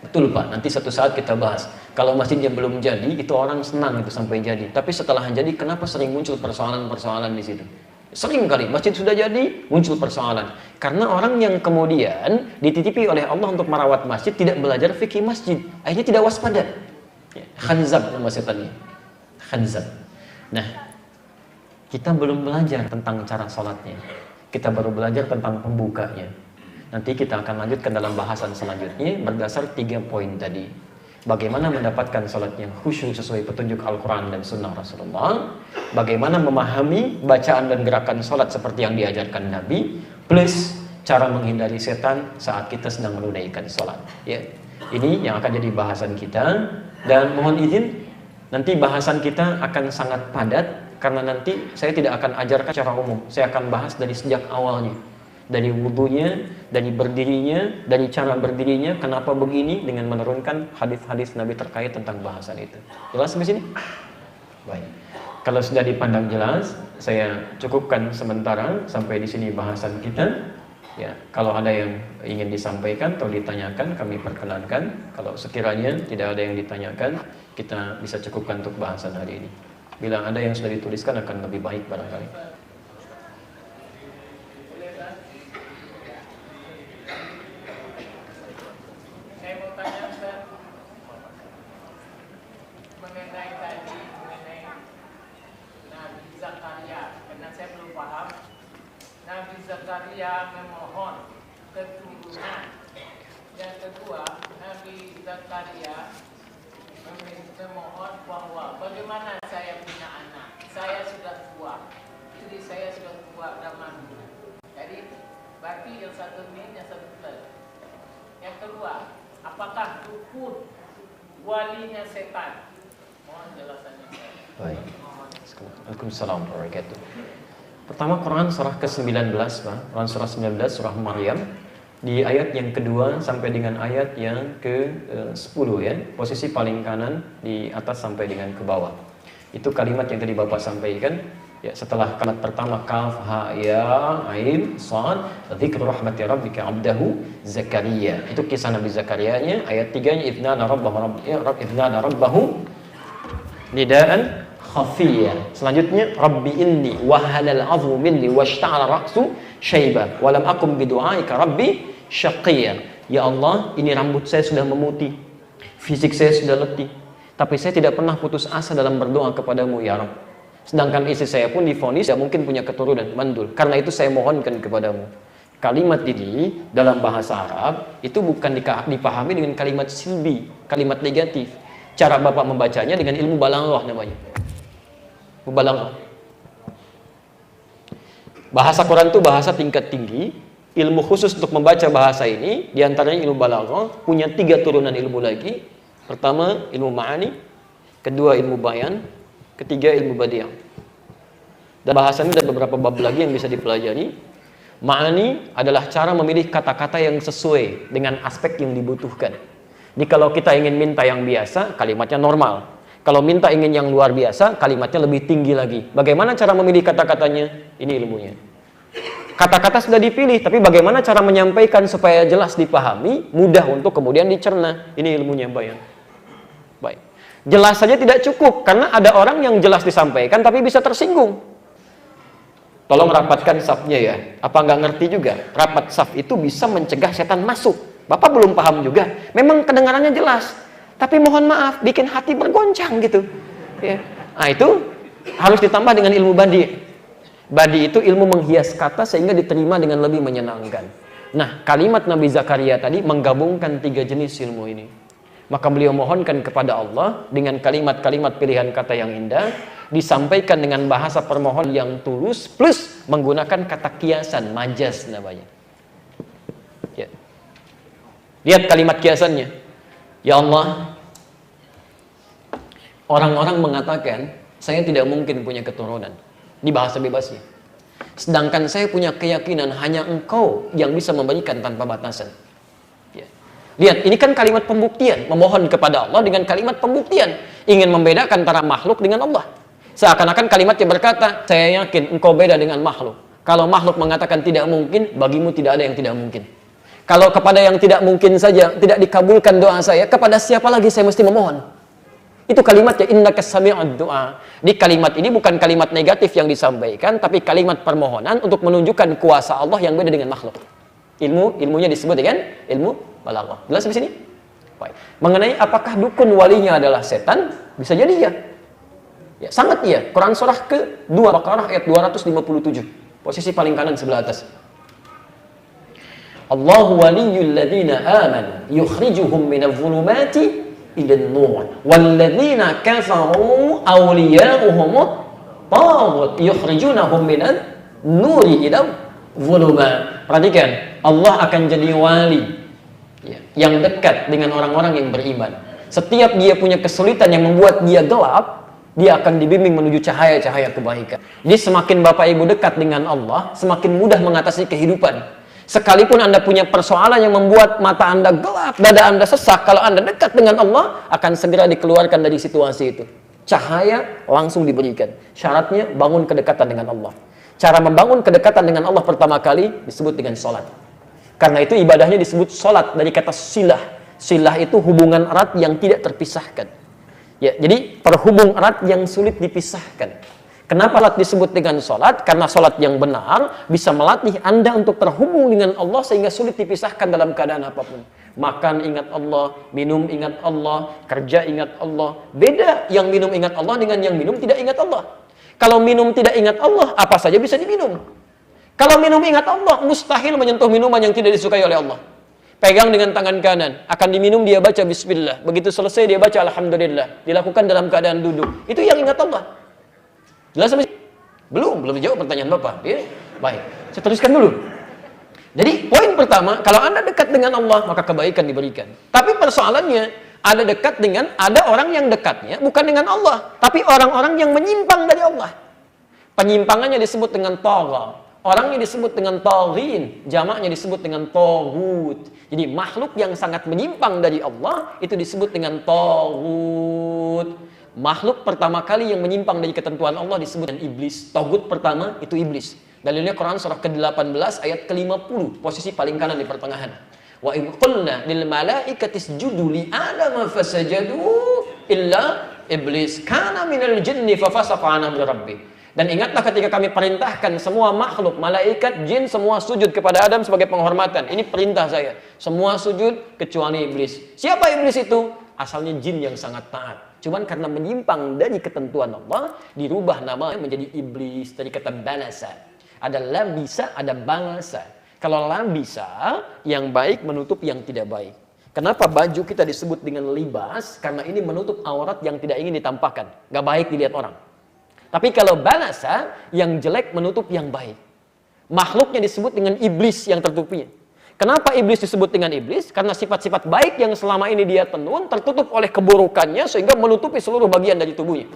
A: Betul, Pak, nanti satu saat kita bahas. Kalau masjidnya belum jadi, itu orang senang itu sampai jadi. Tapi setelah jadi, kenapa sering muncul persoalan-persoalan di situ? Sering kali masjid sudah jadi, muncul persoalan. Karena orang yang kemudian dititipi oleh Allah untuk merawat masjid tidak belajar fikih masjid, akhirnya tidak waspada. Ya, Khanzab nama setannya. Khanzab. Nah, kita belum belajar tentang cara sholatnya. Kita baru belajar tentang pembukanya. Nanti kita akan lanjutkan dalam bahasan selanjutnya berdasar 3 poin tadi. Bagaimana mendapatkan sholat yang khusyuk sesuai petunjuk Al-Quran dan Sunnah Rasulullah. Bagaimana memahami bacaan dan gerakan sholat seperti yang diajarkan Nabi. Plus cara menghindari setan saat kita sedang menunaikan sholat. Ya, ini yang akan jadi bahasan kita. Dan mohon izin, nanti bahasan kita akan sangat padat. Karena nanti saya tidak akan ajarkan secara umum. Saya akan bahas dari sejak awalnya. Dari wudunya, dari berdirinya, dari cara berdirinya, kenapa begini, dengan menurunkan hadis-hadis Nabi terkait tentang bahasan itu. Jelas sampai sini? Baik. Kalau sudah dipandang jelas, saya cukupkan sementara sampai di sini bahasan kita. Ya, kalau ada yang ingin disampaikan atau ditanyakan, kami perkenankan. Kalau sekiranya tidak ada yang ditanyakan, kita bisa cukupkan untuk bahasan hari ini. Bila ada yang sudah dituliskan akan lebih baik barangkali.
C: Zakaria memohon keturunan. Yang kedua, Nabi Zakaria memohon bahwa bagaimana saya punya anak, saya sudah tua, istri saya sudah tua dan mandu. Jadi berarti yang satu min, yang satu plus. Yang kedua, apakah dukun walinya setan? Mohon jelasannya.
A: Baik. Waalaikumsalam warahmatullahi wabarakatuh. Pertama, Quran surah ke-19, Quran surah 19, surah Maryam,
B: Di ayat yang kedua sampai dengan ayat yang ke-10 ya. Posisi paling kanan di atas sampai dengan ke bawah. Itu kalimat yang tadi Bapak sampaikan. Ya, setelah kalimat pertama kaf ha ya ain sad dzikru rahmati rabbika 'abdahu Zakaria. Itu kisah Nabi Zakaria-nya. Ayat 3-nya idnana rabbahu nidaan khafiyya. Selanjutnya rabbi inni wa halal 'azmu minni washta'ala ra'su syaiba wa lam akum bidu'aika rabbi syaqiyya. Ya Allah, ini rambut saya sudah memutih, fisik saya sudah letih, tapi saya tidak pernah putus asa dalam berdoa kepadamu ya Rabb. Sedangkan istri saya pun divonis tidak mungkin punya keturunan, mandul. Karena itu saya mohonkan kepadamu. Kalimat ini dalam bahasa Arab itu bukan dipahami dengan kalimat silbi, kalimat negatif. Cara Bapak membacanya dengan ilmu balaghah namanya. Mubalaghah. Bahasa Quran itu bahasa tingkat tinggi. Ilmu khusus untuk membaca bahasa ini diantaranya ilmu balaghah, punya 3 turunan ilmu lagi. Pertama ilmu ma'ani, kedua ilmu bayan, ketiga ilmu badiah. Dan bahasa ini ada beberapa bab lagi yang bisa dipelajari. Ma'ani adalah cara memilih kata-kata yang sesuai dengan aspek yang dibutuhkan. Jadi kalau kita ingin minta yang biasa, kalimatnya normal. Kalau minta ingin yang luar biasa, kalimatnya lebih tinggi lagi. Bagaimana cara memilih kata-katanya? Ini ilmunya. Kata-kata sudah dipilih, tapi bagaimana cara menyampaikan supaya jelas dipahami, mudah untuk kemudian dicerna. Ini ilmunya bayan. Baik. Jelas saja tidak cukup, karena ada orang yang jelas disampaikan tapi bisa tersinggung. Tolong rapatkan safnya ya. Apa nggak ngerti juga? Rapat saf itu bisa mencegah setan masuk. Bapak belum paham juga. Memang kedengarannya jelas, tapi mohon maaf, bikin hati bergoncang gitu. Ya. Nah itu harus ditambah dengan ilmu badi. Badi itu ilmu menghias kata sehingga diterima dengan lebih menyenangkan. Nah, kalimat Nabi Zakaria tadi menggabungkan 3 jenis ilmu ini. Maka beliau mohonkan kepada Allah dengan kalimat-kalimat pilihan kata yang indah, disampaikan dengan bahasa permohonan yang tulus, plus menggunakan kata kiasan, majas namanya. Ya. Lihat kalimat kiasannya. Ya Allah, orang-orang mengatakan saya tidak mungkin punya keturunan. Di bahasa bebasnya. Sedangkan saya punya keyakinan hanya Engkau yang bisa memberikan tanpa batasan. Ya. Lihat, ini kan kalimat pembuktian. Memohon kepada Allah dengan kalimat pembuktian. Ingin membedakan antara makhluk dengan Allah. Seakan-akan kalimatnya berkata, saya yakin Engkau beda dengan makhluk. Kalau makhluk mengatakan tidak mungkin, bagimu tidak ada yang tidak mungkin. Kalau kepada yang tidak mungkin saja tidak dikabulkan doa saya, kepada siapa lagi saya mesti memohon? Itu kalimatnya innaka sami'ud du'a. Di kalimat ini bukan kalimat negatif yang disampaikan, tapi kalimat permohonan untuk menunjukkan kuasa Allah yang beda dengan makhluk. Ilmunya disebut dengan ilmu balaghah. Jelas di sini? Baik. Mengenai apakah dukun walinya adalah setan, bisa jadi ya. Ya, sangat iya. Quran surah ke-2 Baqarah ayat 257. Posisi paling kanan sebelah atas. Allahu waliyyul ladzina amanu yukhrijuhum minadh dhulumati ilan nur walladzina kafaru awliya'uhum taghut yukhrijunahum minan nuri ila dhulumat. Perhatikan, Allah akan jadi wali ya, yang dekat dengan orang-orang yang beriman. Setiap dia punya kesulitan yang membuat dia gelap, dia akan dibimbing menuju cahaya-cahaya kebaikan. Jadi semakin Bapak Ibu dekat dengan Allah, semakin mudah mengatasi kehidupan. Sekalipun Anda punya persoalan yang membuat mata Anda gelap, dada Anda sesak, kalau Anda dekat dengan Allah, akan segera dikeluarkan dari situasi itu. Cahaya langsung diberikan. Syaratnya bangun kedekatan dengan Allah. Cara membangun kedekatan dengan Allah pertama kali disebut dengan sholat. Karena itu ibadahnya disebut sholat dari kata silah. Silah itu hubungan erat yang tidak terpisahkan. Ya, jadi terhubung erat yang sulit dipisahkan. Kenapa sholat disebut dengan sholat? Karena sholat yang benar bisa melatih Anda untuk terhubung dengan Allah sehingga sulit dipisahkan dalam keadaan apapun. Makan ingat Allah, minum ingat Allah, kerja ingat Allah. Beda yang minum ingat Allah dengan yang minum tidak ingat Allah. Kalau minum tidak ingat Allah, apa saja bisa diminum. Kalau minum ingat Allah, mustahil menyentuh minuman yang tidak disukai oleh Allah. Pegang dengan tangan kanan, akan diminum dia baca bismillah. Begitu selesai dia baca alhamdulillah. Dilakukan dalam keadaan duduk. Itu yang ingat Allah. Jelas sampai belum jawab pertanyaan Bapak. Ya? Baik, saya teruskan dulu. Jadi poin pertama, kalau Anda dekat dengan Allah, maka kebaikan diberikan. Tapi persoalannya, ada dekat dengan, ada orang yang dekatnya bukan dengan Allah, tapi orang-orang yang menyimpang dari Allah. Penyimpangannya disebut dengan tagha. Orangnya disebut dengan taghin, jamaknya disebut dengan taghut. Jadi makhluk yang sangat menyimpang dari Allah itu disebut dengan taghut. Makhluk pertama kali yang menyimpang dari ketentuan Allah disebut dengan iblis. Taghut pertama itu iblis. Dalilnya Quran surah ke-18 ayat ke-50, posisi paling kanan di pertengahan. Wa idh qulna lil malaikati isjudu li adama fasajadu illa iblis kana minal jinni fafasaqa an amri rabbih. Dan ingatlah ketika kami perintahkan semua makhluk, malaikat, jin, semua sujud kepada Adam sebagai penghormatan. Ini perintah saya. Semua sujud kecuali iblis. Siapa iblis itu? Asalnya jin yang sangat taat. Cuman karena menyimpang dari ketentuan Allah, dirubah namanya menjadi iblis. Dari kata balasa. Ada labisa, ada balasa. Kalau labisa, yang baik menutup yang tidak baik. Kenapa baju kita disebut dengan libas? Karena ini menutup aurat yang tidak ingin ditampakkan. Gak baik dilihat orang. Tapi kalau balasa, yang jelek menutup yang baik. Makhluknya disebut dengan iblis yang tertutupi. Kenapa iblis disebut dengan iblis? Karena sifat-sifat baik yang selama ini dia tenun tertutup oleh keburukannya sehingga menutupi seluruh bagian dari tubuhnya.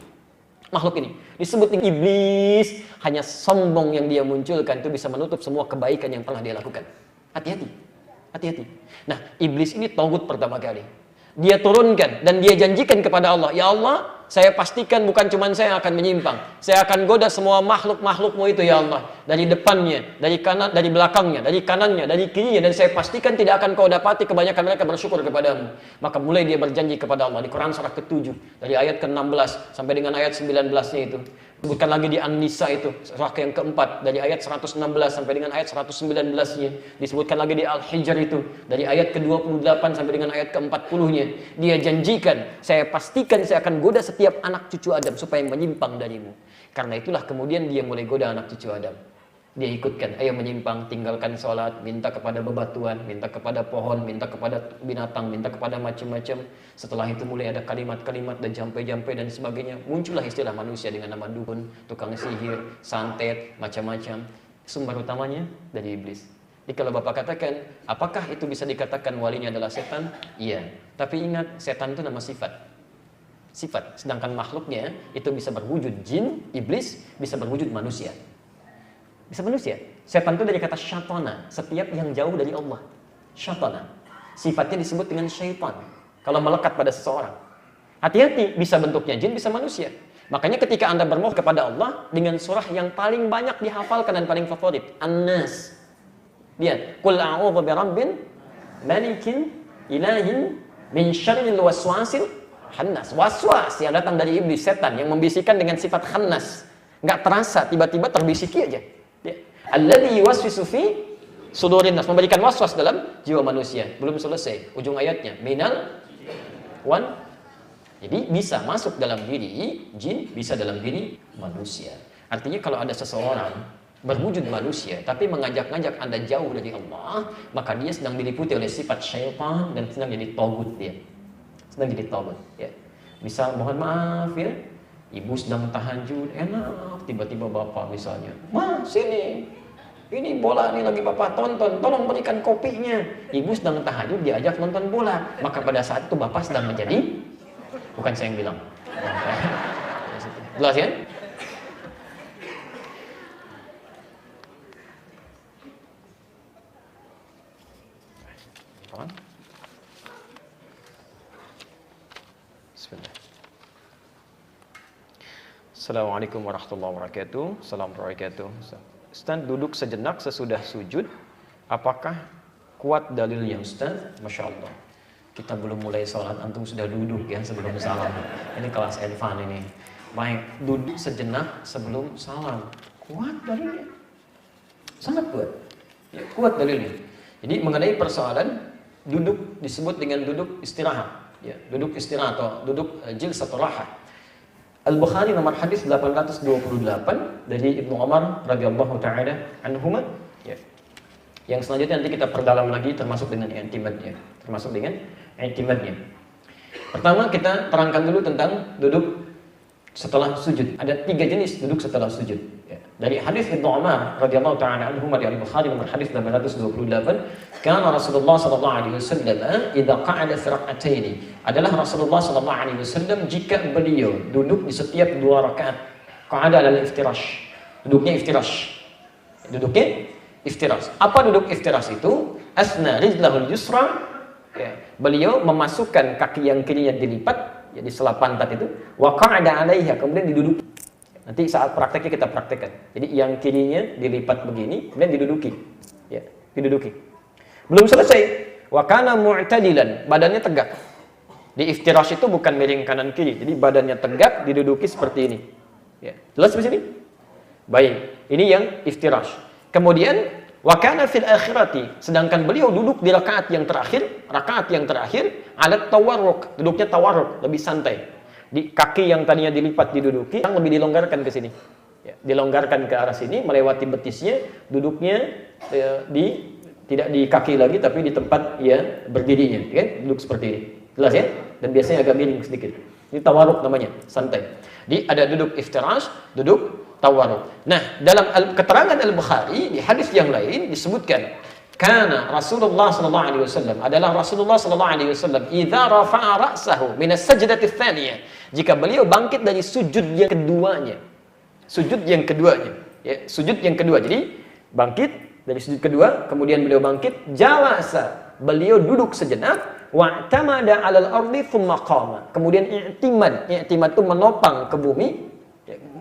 B: Makhluk ini disebut dengan iblis. Hanya sombong yang dia munculkan itu bisa menutup semua kebaikan yang pernah dia lakukan. Hati-hati. Hati-hati. Nah, iblis ini taghut pertama kali. Dia turunkan dan dia janjikan kepada Allah, ya Allah, saya pastikan bukan cuma saya akan menyimpang. Saya akan goda semua makhluk-makhlukmu itu ya Allah. Dari depannya, dari kanan, dari belakangnya, dari kanannya, dari kirinya. Dan saya pastikan tidak akan kau dapati kebanyakan mereka bersyukur kepadamu. Maka mulai dia berjanji kepada Allah. Di Quran surah ke-7, dari ayat ke-16 sampai dengan ayat 19-nya itu. Bukan lagi di An-Nisa itu, surah yang keempat, dari ayat 116 sampai dengan ayat 119-nya. Disebutkan lagi di Al-Hijr itu, dari ayat ke-28 sampai dengan ayat ke-40-nya. Dia janjikan, saya pastikan saya akan goda setiap anak cucu Adam supaya menyimpang darimu. Karena itulah kemudian dia mulai goda anak cucu Adam. Dia ikutkan, ayo menyimpang, tinggalkan sholat, minta kepada bebatuan, minta kepada pohon, minta kepada binatang, minta kepada macam-macam. Setelah itu mulai ada kalimat-kalimat dan jampe-jampe dan sebagainya. Muncullah istilah manusia dengan nama dukun, tukang sihir, santet, macam-macam. Sumber utamanya dari iblis. Jadi kalau Bapak katakan, apakah itu bisa dikatakan walinya adalah setan? Iya. Tapi ingat, setan itu nama sifat. Sifat. Sedangkan makhluknya itu bisa berwujud jin, iblis, bisa berwujud manusia. Bisa manusia. Setan itu dari kata syaitana, setiap yang jauh dari Allah. Syaitana. Sifatnya disebut dengan syaitan. Kalau melekat pada seseorang. Hati-hati, bisa bentuknya jin, bisa manusia. Makanya ketika Anda bermohon kepada Allah dengan surah yang paling banyak dihafalkan dan paling favorit, An-Nas. Lihat, Qul a'udzu birabbin malikin ilahin min syarril waswasil khannas. Waswas yang datang dari iblis, setan yang membisikkan dengan sifat khannas. Enggak terasa, tiba-tiba terbisiki aja. Ya. Alladzi yuwaswisu fi sudurin nas, memberikan waswas dalam jiwa manusia. Belum selesai ujung ayatnya. Minal wan. Jadi bisa masuk dalam diri jin, bisa dalam diri manusia. Artinya kalau ada seseorang berwujud manusia tapi mengajak-ngajak Anda jauh dari Allah, maka dia sedang diliputi oleh sifat syaitan dan sedang jadi taghut dia. Sedang jadi taghut, ya. Misal mohon maaf ya, ibu sedang tahajud, enak, tiba-tiba bapak misalnya, "Ma, sini. Ini bola nih lagi bapak tonton, tolong berikan kopinya." Ibu sedang tahajud, diajak nonton bola. Maka pada saat itu bapak sedang menjadi, bukan saya yang bilang. Jelas ya? Bismillah. Assalamualaikum warahmatullahi wabarakatuh. Assalamualaikum warahmatullahi wabarakatuh. Ustaz, duduk sejenak sesudah sujud, apakah kuat dalilnya Ustaz? Masya Allah. Kita belum mulai sholat, antum sudah duduk ya sebelum salam. Ini kelas advance ini. Baik, duduk sejenak sebelum salam. Kuat dalilnya. Sangat kuat. Ya, kuat dalilnya. Jadi mengenai persoalan duduk disebut dengan duduk istirahat. Ya, duduk istirahat atau duduk jilsatul raha. Al-Bukhari nomor hadis 828 dari Ibnu Umar radhiyallahu taala anhuma, ya. Yang selanjutnya nanti kita perdalam lagi termasuk dengan i'timadnya. Pertama kita terangkan dulu tentang duduk setelah sujud. Ada 3 jenis duduk setelah sujud, ya. Dari hadis Ibnu Umar radhiyallahu taala anhuma dari Al-Bukhari nomor hadis 828, kana Rasulullah sallallahu alaihi wasallam idza qa'ada fi rak'ataini, adalah Rasulullah sallallahu alaihi wasallam jika beliau duduk di setiap 2 rakaat. Qa'ada al iftirash, duduknya iftirash. Duduknya iftirash. Apa duduk iftirash itu? Asna rijlahul yusra, ya, beliau memasukkan kaki yang kirinya dilipat, jadi sela pantat itu, wa qa'ada 'alaiha, kemudian diduduki. Nanti saat prakteknya kita praktekkan. Jadi yang kirinya dilipat begini, kemudian diduduki. Ya, diduduki. Belum selesai. Wa kana mu'tadilan, badannya tegak. Di iftirash itu bukan miring kanan kiri, jadi badannya tegak, diduduki seperti ini. Ya, jelas di sini? Baik, ini yang iftirash. Kemudian wa kana fil akhirati, sedangkan beliau duduk di rakaat yang terakhir alat tawarruk, duduknya tawarruk, lebih santai. Di kaki yang tadinya dilipat diduduki, yang lebih dilonggarkan ke sini. Ya, dilonggarkan ke arah sini melewati betisnya, duduknya tidak di kaki lagi tapi di tempat ya berdirinya, kan? Duduk seperti ini. Jelas ya? Dan biasanya agak miring sedikit. Ini tawarruk namanya, santai. Di ada duduk iftirash, duduk tawarruk. Nah, dalam keterangan Al-Bukhari di hadis yang lain disebutkan, kana Rasulullah sallallahu alaihi wasallam, adalah Rasulullah sallallahu alaihi wasallam idza rafa'a ra'sahu min as-sajdati tsaniyah, jika beliau bangkit dari sujud yang keduanya. Sujud yang keduanya, ya, sujud yang kedua. Jadi bangkit dari sujud kedua, kemudian beliau bangkit, jalasa, beliau duduk sejenak, wa'tamada 'alal ardi tsumma qama. Kemudian i'timad itu menopang ke bumi,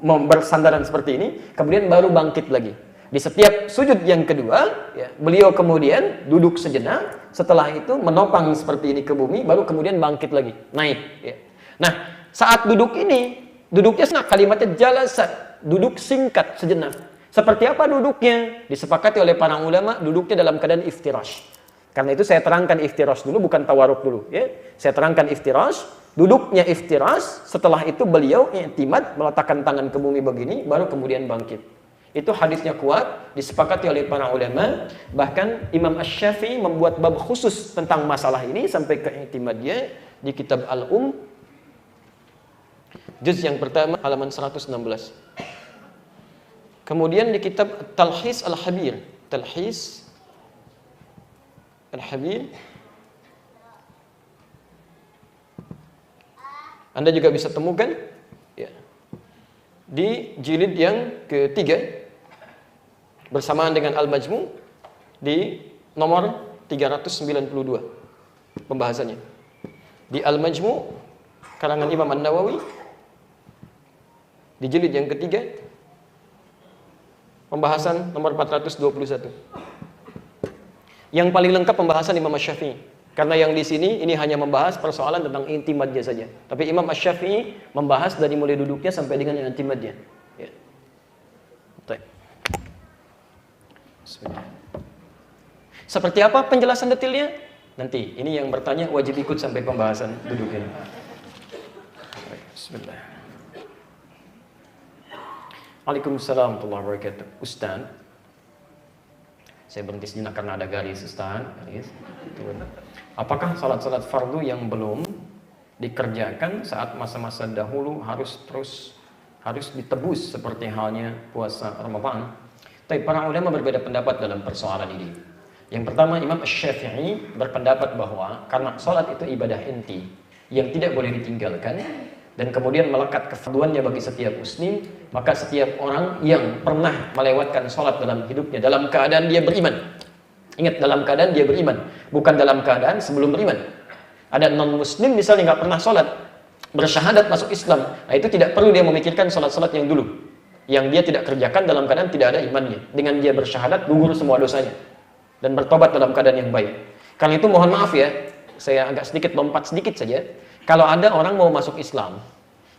B: bersandaran seperti ini, kemudian baru bangkit lagi. Di setiap sujud yang kedua, ya, beliau kemudian duduk sejenak, setelah itu menopang seperti ini ke bumi, baru kemudian bangkit lagi, naik. Ya. Nah, saat duduk ini, duduknya senak, kalimatnya jalasat, duduk singkat sejenak. Seperti apa duduknya? Disepakati oleh para ulama, duduknya dalam keadaan iftirash. Karena itu saya terangkan iftirash dulu, bukan tawarruk dulu. Ya. Saya terangkan iftirash, duduknya iftirash, setelah itu beliau i'timad, meletakkan tangan ke bumi begini, baru kemudian bangkit. Itu hadisnya kuat, disepakati oleh para ulama. Bahkan Imam Asy-Syafi'i membuat bab khusus tentang masalah ini sampai ke i'timadnya di kitab Al-Um, juz yang pertama halaman 116. Kemudian di kitab Talhis Al-Habir, Talhis Al-Habir, Anda juga bisa temukan ya, di jilid yang ketiga bersamaan dengan Al-Majmu di nomor 392 pembahasannya. Di Al-Majmu karangan Imam An-Nawawi di jilid yang ketiga pembahasan nomor 421. Yang paling lengkap pembahasan Imam Asy-Syafi'i. Karena yang di sini ini hanya membahas persoalan tentang intimadnya saja. Tapi Imam Asy-Syafi'i membahas dari mulai duduknya sampai dengan intimadnya. Ya. Seperti apa penjelasan detailnya? Nanti ini yang bertanya wajib ikut sampai pembahasan duduknya. Bismillah. Waalaikumsalam warahmatullahi wabarakatuh. Ustaz, saya berhenti sejenak karena ada garis, Ustaz. Garis. Apakah salat-salat fardu yang belum dikerjakan saat masa-masa dahulu harus ditebus seperti halnya puasa Ramadan? Tapi para ulama berbeda pendapat dalam persoalan ini. Yang pertama, Imam Asy-Syafi'i berpendapat bahwa karena salat itu ibadah inti yang tidak boleh ditinggalkan dan kemudian melekat kefarduannya bagi setiap muslim, maka setiap orang yang pernah melewatkan salat dalam hidupnya dalam keadaan dia beriman. Ingat, dalam keadaan dia beriman, bukan dalam keadaan sebelum beriman. Ada non-muslim misalnya nggak pernah sholat, bersyahadat masuk Islam, nah itu tidak perlu dia memikirkan sholat-sholat yang dulu, yang dia tidak kerjakan dalam keadaan tidak ada imannya. Dengan dia bersyahadat, gugur semua dosanya, dan bertobat dalam keadaan yang baik. Karena itu mohon maaf ya, saya agak sedikit lompat sedikit saja. Kalau ada orang mau masuk Islam,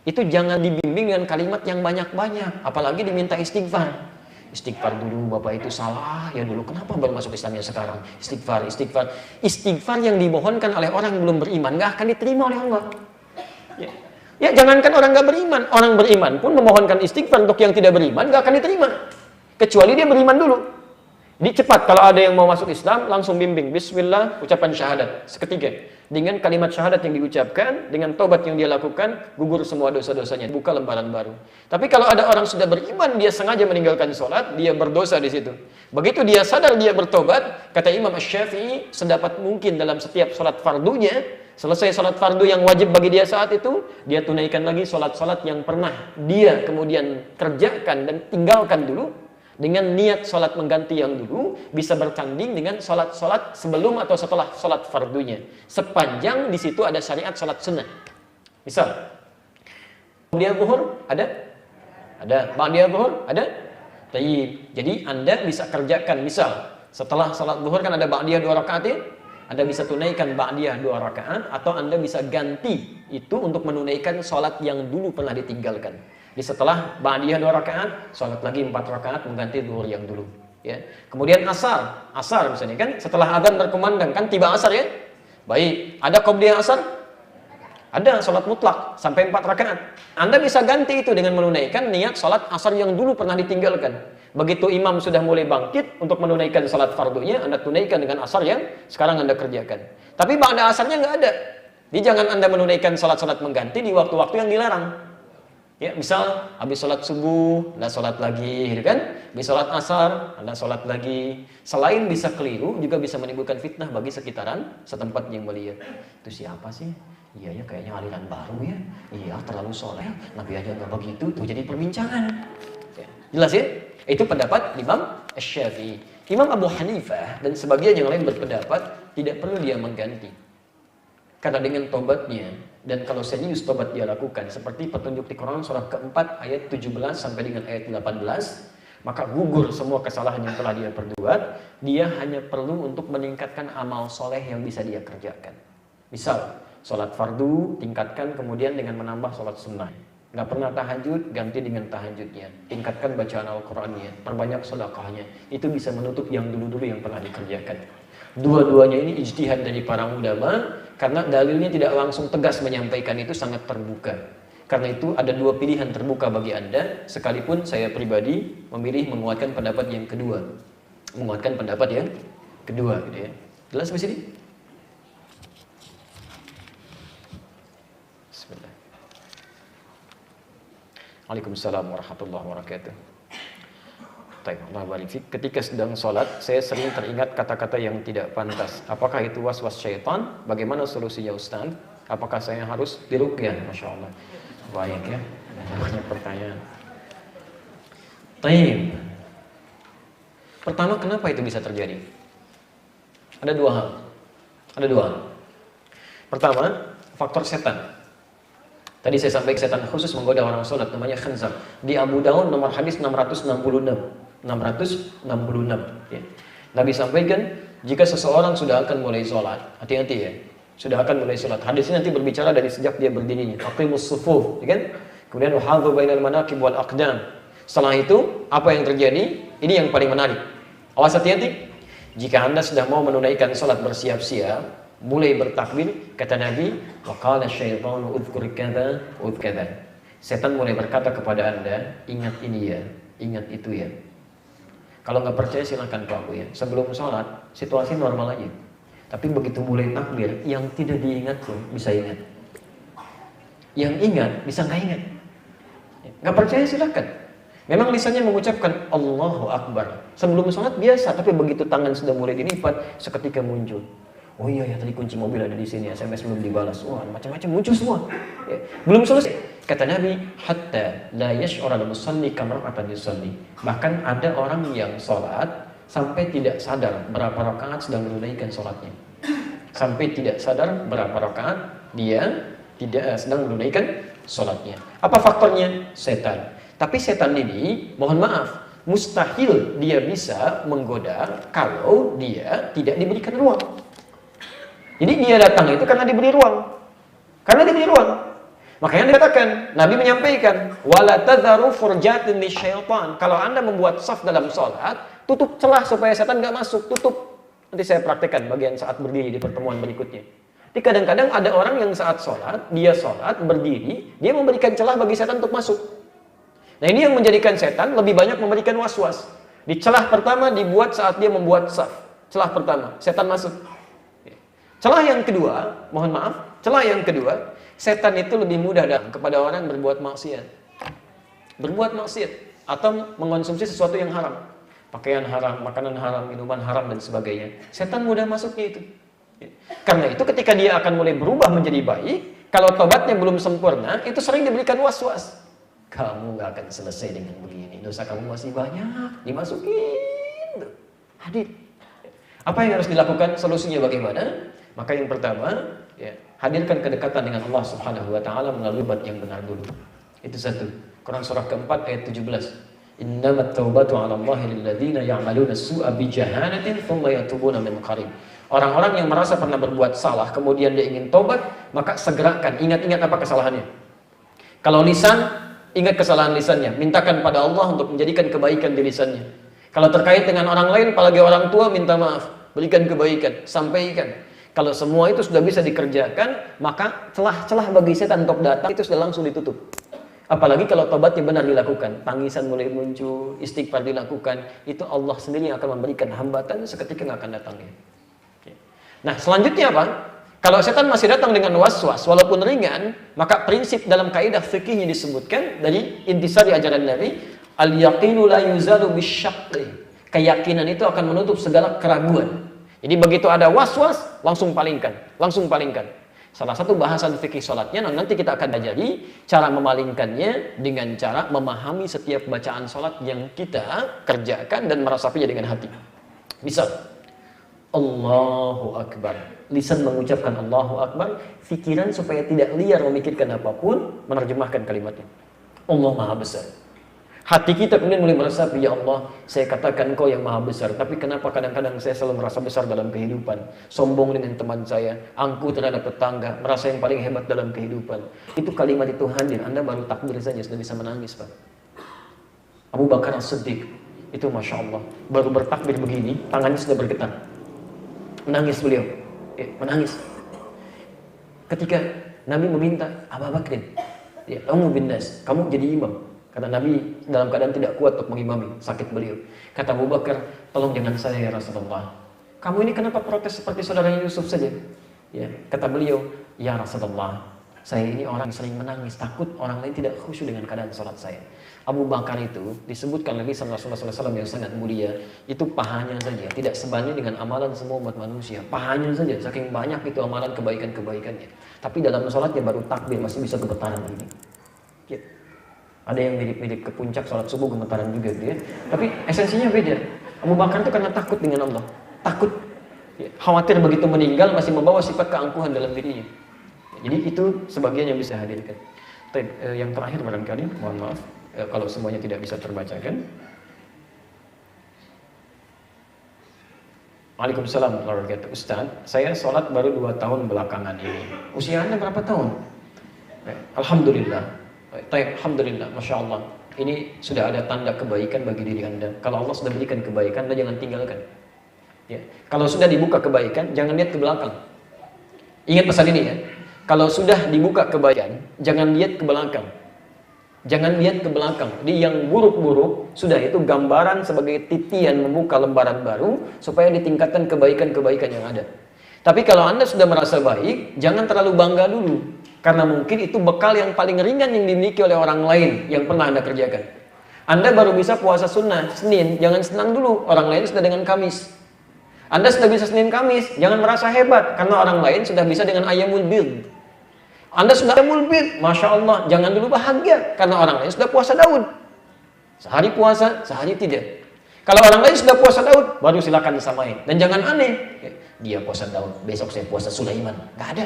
B: itu jangan dibimbing dengan kalimat yang banyak-banyak, apalagi diminta istighfar. Istighfar dulu, Bapak itu salah ya dulu, kenapa baru masuk Islamnya sekarang? Istighfar yang dimohonkan oleh orang yang belum beriman nggak akan diterima oleh Allah. Ya jangankan orang nggak beriman, orang beriman pun memohonkan istighfar untuk yang tidak beriman nggak akan diterima, kecuali dia beriman dulu. Cepat kalau ada yang mau masuk Islam langsung bimbing Bismillah, ucapan syahadat seketika. Dengan kalimat syahadat yang diucapkan, dengan tobat yang dia lakukan, gugur semua dosa-dosanya, buka lembaran baru. Tapi kalau ada orang sudah beriman, dia sengaja meninggalkan sholat, dia berdosa di situ. Begitu dia sadar, dia bertobat, kata Imam Asy-Syafi'i, sedapat mungkin dalam setiap sholat fardunya, selesai sholat fardu yang wajib bagi dia saat itu, dia tunaikan lagi sholat-sholat yang pernah dia kemudian kerjakan dan tinggalkan dulu. dengan niat sholat mengganti yang dulu bisa bertanding dengan sholat sebelum atau setelah sholat fardunya, sepanjang di situ ada syariat sholat sunnah. Misal ba'diyah zuhur ada ba'diyah zuhur ada. Jadi Anda bisa kerjakan, misal setelah sholat zuhur kan ada ba'diyah 2 rakaat ya, Anda bisa tunaikan ba'diyah 2 rakaat, atau Anda bisa ganti itu untuk menunaikan sholat yang dulu pernah ditinggalkan. Di setelah ba'diyah 2 rakaat, sholat lagi 4 rakaat mengganti zuhur yang dulu. Ya. Kemudian asar misalnya kan setelah adzan berkumandang kan tiba asar ya. Baik, ada qobliyah asar? Ada sholat mutlak sampai 4 rakaat. Anda bisa ganti itu dengan menunaikan niat sholat asar yang dulu pernah ditinggalkan. Begitu imam sudah mulai bangkit untuk menunaikan sholat fardunya, Anda tunaikan dengan asar yang sekarang Anda kerjakan. Tapi ba'da asarnya nggak ada. Jadi jangan Anda menunaikan sholat-sholat mengganti di waktu-waktu yang dilarang. Ya, misal habis sholat subuh, Anda sholat lagi, gitu kan? Habis sholat asar, Anda sholat lagi. Selain bisa keliru, juga bisa menimbulkan fitnah bagi sekitaran setempat yang melihat. Itu siapa sih? Iya ya, kayaknya aliran baru ya. Iya, terlalu soleh. Nabi aja nggak begitu. Tuh jadi perbincangan. Ya, jelas ya? Itu pendapat Imam Syafi'i. Imam Abu Hanifah dan sebagian yang lain berpendapat tidak perlu dia mengganti. Karena dengan tobatnya, dan kalau serius tobat dia lakukan, seperti petunjuk di Quran surah keempat ayat 17 sampai dengan ayat 18, maka gugur semua kesalahan yang telah dia perbuat. Dia hanya perlu untuk meningkatkan amal soleh yang bisa dia kerjakan. Misal, sholat fardu tingkatkan kemudian dengan menambah sholat sunnah. Nggak pernah tahajud, ganti dengan tahajudnya. Tingkatkan bacaan Al-Qurannya, perbanyak sedekahnya. Itu bisa menutup yang dulu-dulu yang pernah dikerjakan. Dua-duanya ini ijtihad dari para ulama, karena dalilnya tidak langsung tegas menyampaikan, itu sangat terbuka. Karena itu ada 2 pilihan terbuka bagi Anda, sekalipun saya pribadi memilih menguatkan pendapat yang kedua. Menguatkan pendapat yang kedua, gitu ya. Jelas di sini? Bismillah. Waalaikumsalam warahmatullahi wabarakatuh. Ketika sedang sholat, saya sering teringat kata-kata yang tidak pantas. Apakah itu was-was syaitan? Bagaimana solusinya Ustaz? Apakah saya harus diruqyah? Masya Allah. Baik ya. Banyak pertanyaan. Taib. Pertama, kenapa itu bisa terjadi? Ada 2 hal. Pertama, faktor setan. Tadi saya sampaikan setan khusus menggoda orang sholat, namanya khanzab. Di Abu Daud nomor hadis 666. Ya. Nabi sampaikan, jika seseorang sudah akan mulai sholat, hati-hati ya, sudah akan mulai sholat. Hadis ini nanti berbicara dari sejak dia berdirinya. Aqimus sufuf, ya kan? Kemudian wahadhu bainal manaqib wal aqdam. Setelah itu, apa yang terjadi? Ini yang paling menarik. Awas, hati-hati. Jika Anda sudah mau menunaikan sholat bersiap-siap, mulai bertakbir, kata Nabi, wa qala syaitanu udhkur kadza udhkadza. Setan mulai berkata kepada Anda, ingat ini ya, ingat itu ya. Kalau nggak percaya silahkan Pak Bu ya. Sebelum sholat, situasi normal aja. Tapi begitu mulai takbir, yang tidak diingat pun bisa ingat. Yang ingat bisa nggak ingat. Nggak percaya silahkan. Memang lisannya mengucapkan Allahu Akbar. Sebelum sholat biasa, tapi begitu tangan sudah mulai dilipat, seketika muncul. Oh iya ya, tadi kunci mobil ada di sini, SMS belum dibalas. Wah, macam-macam muncul semua. Ya. Belum selesai. Kata Nabi, hatta la yash'ura al-musalli kamra'atan yusalli. Bahkan ada orang yang sholat sampai tidak sadar berapa rakaat sedang menunaikan sholatnya. Sampai tidak sadar berapa rakaat dia tidak sedang menunaikan sholatnya. Apa faktornya? Setan. Tapi setan ini, mohon maaf, mustahil dia bisa menggoda kalau dia tidak diberikan ruang. Jadi dia datang itu karena diberi ruang. Makanya dikatakan, Nabi menyampaikan, wala tadharu furjatin lisyaitan. Kalau Anda membuat saf dalam sholat, tutup celah supaya setan nggak masuk, tutup. Nanti saya praktekkan bagian saat berdiri di pertemuan berikutnya. Jadi kadang-kadang ada orang yang saat sholat, dia sholat, berdiri, dia memberikan celah bagi setan untuk masuk. Nah ini yang menjadikan setan lebih banyak memberikan was-was. Di celah pertama dibuat saat dia membuat saf. Celah pertama, setan masuk. Celah yang kedua, mohon maaf, setan itu lebih mudah datang kepada orang berbuat maksiat. Atau mengonsumsi sesuatu yang haram. Pakaian haram, makanan haram, minuman haram, dan sebagainya. Setan mudah masuknya itu. Karena itu ketika dia akan mulai berubah menjadi baik, kalau tobatnya belum sempurna, itu sering diberikan was-was. kamu nggak akan selesai dengan begini. Dosa kamu masih banyak, dimasukin tuh. Hadir. Apa yang harus dilakukan? Solusinya bagaimana? Maka yang pertama, ya, hadirkan kedekatan dengan Allah Subhanahu wa taala melalui bab yang benar dulu. Itu satu. Quran surah keempat ayat 17. Innamat taubatu 'ala Allahi lil ladzina ya'maluna as-su'a bi jahalatin tsumma yatubuna min qarib. Orang-orang yang merasa pernah berbuat salah kemudian dia ingin tobat, maka segerakan, ingat-ingat apa kesalahannya. Kalau lisan, ingat kesalahan lisannya, mintakan pada Allah untuk menjadikan kebaikan di lisannya. Kalau terkait dengan orang lain, apalagi orang tua, minta maaf, berikan kebaikan, sampaikan. Kalau semua itu sudah bisa dikerjakan, maka celah-celah bagi setan untuk datang itu sudah langsung ditutup. Apalagi kalau tobatnya benar dilakukan, tangisan mulai muncul, istighfar dilakukan, itu Allah sendiri yang akan memberikan hambatan seketika nggak akan datangnya. Nah, selanjutnya apa? Kalau setan masih datang dengan was-was, walaupun ringan, maka prinsip dalam kaidah fikihnya disebutkan dari intisari ajaran Nabi, al-yaqinu la yuzalu bisyaqli. Keyakinan itu akan menutup segala keraguan. Jadi begitu ada was-was, langsung palingkan. Salah satu bahasan fikih sholatnya, nanti kita akan ajari cara memalingkannya dengan cara memahami setiap bacaan sholat yang kita kerjakan dan meresapinya dengan hati. Misal, Allahu Akbar. Lisan mengucapkan Allahu Akbar, pikiran supaya tidak liar memikirkan apapun, menerjemahkan kalimatnya. Allah Maha Besar. Hati kita kemudian mulai meresapi, ya Allah, saya katakan Kau yang Maha Besar, tapi kenapa kadang-kadang saya selalu merasa besar dalam kehidupan, sombong dengan teman saya, angkuh terhadap tetangga, merasa yang paling hebat dalam kehidupan. Itu kalimat itu hadir, Anda baru takbir saja sudah bisa menangis, Pak. Abu Bakar As-Siddiq, itu Masya Allah, baru bertakbir begini, tangannya sudah bergetar. Menangis beliau, menangis. Ketika Nabi meminta, Abu Bakr, ya, kamu bin nas, kamu jadi imam. Karena Nabi dalam keadaan tidak kuat untuk mengimami, sakit beliau. Kata Abu Bakar, tolong jangan saya ya Rasulullah. Kamu ini kenapa protes seperti saudara Yusuf saja? Ya, kata beliau, ya Rasulullah, saya ini orang yang sering menangis, takut orang lain tidak khusyuk dengan keadaan sholat saya. Abu Bakar itu disebutkan Nabi sallallahu alaihi wasallam yang sangat mulia, itu pahanya saja, tidak sebanding dengan amalan semua umat manusia. Pahanya saja, saking banyak itu amalan kebaikan-kebaikannya. Tapi dalam sholatnya baru takbir masih bisa gemetaran begini. Ya. Ada yang mirip-mirip ke puncak sholat subuh gemetaran juga gitu ya. Tapi esensinya beda. Abu Bakar itu karena takut dengan Allah. Takut. Ya. Khawatir begitu meninggal masih membawa sifat keangkuhan dalam dirinya. Jadi itu sebagian yang bisa hadirkan. Yang terakhir barangkali, mohon maaf. Kalau semuanya tidak bisa terbacakan. Waalaikumsalam warahmatullahi wabarakatuh. Ustaz, saya sholat baru 2 tahun belakangan ini. Usia Anda berapa tahun? Alhamdulillah. Alhamdulillah, Masya Allah. Ini sudah ada tanda kebaikan bagi diri Anda. Kalau Allah sudah berikan kebaikan, Anda jangan tinggalkan. Ya. Kalau sudah dibuka kebaikan, jangan lihat ke belakang. Ingat pesan ini ya. Kalau sudah dibuka kebaikan, jangan lihat ke belakang. Jangan lihat ke belakang. Jadi yang buruk-buruk, sudah itu gambaran sebagai titian membuka lembaran baru, supaya ditingkatkan kebaikan-kebaikan yang ada. Tapi kalau Anda sudah merasa baik, jangan terlalu bangga dulu. Karena mungkin itu bekal yang paling ringan yang dimiliki oleh orang lain yang pernah Anda kerjakan. Anda baru bisa puasa sunnah, Senin, jangan senang dulu, orang lain sudah dengan Kamis. Anda sudah bisa Senin Kamis, jangan merasa hebat, karena orang lain sudah bisa dengan Ayyamul Bid. Anda sudah Ayyamul Bid, Masya Allah, jangan dulu bahagia, karena orang lain sudah puasa Daud. Sehari puasa, sehari tidak. Kalau orang lain sudah puasa Daud, baru silakan disamain. Dan jangan aneh, dia puasa Daud, besok saya puasa Sulaiman. Gak ada.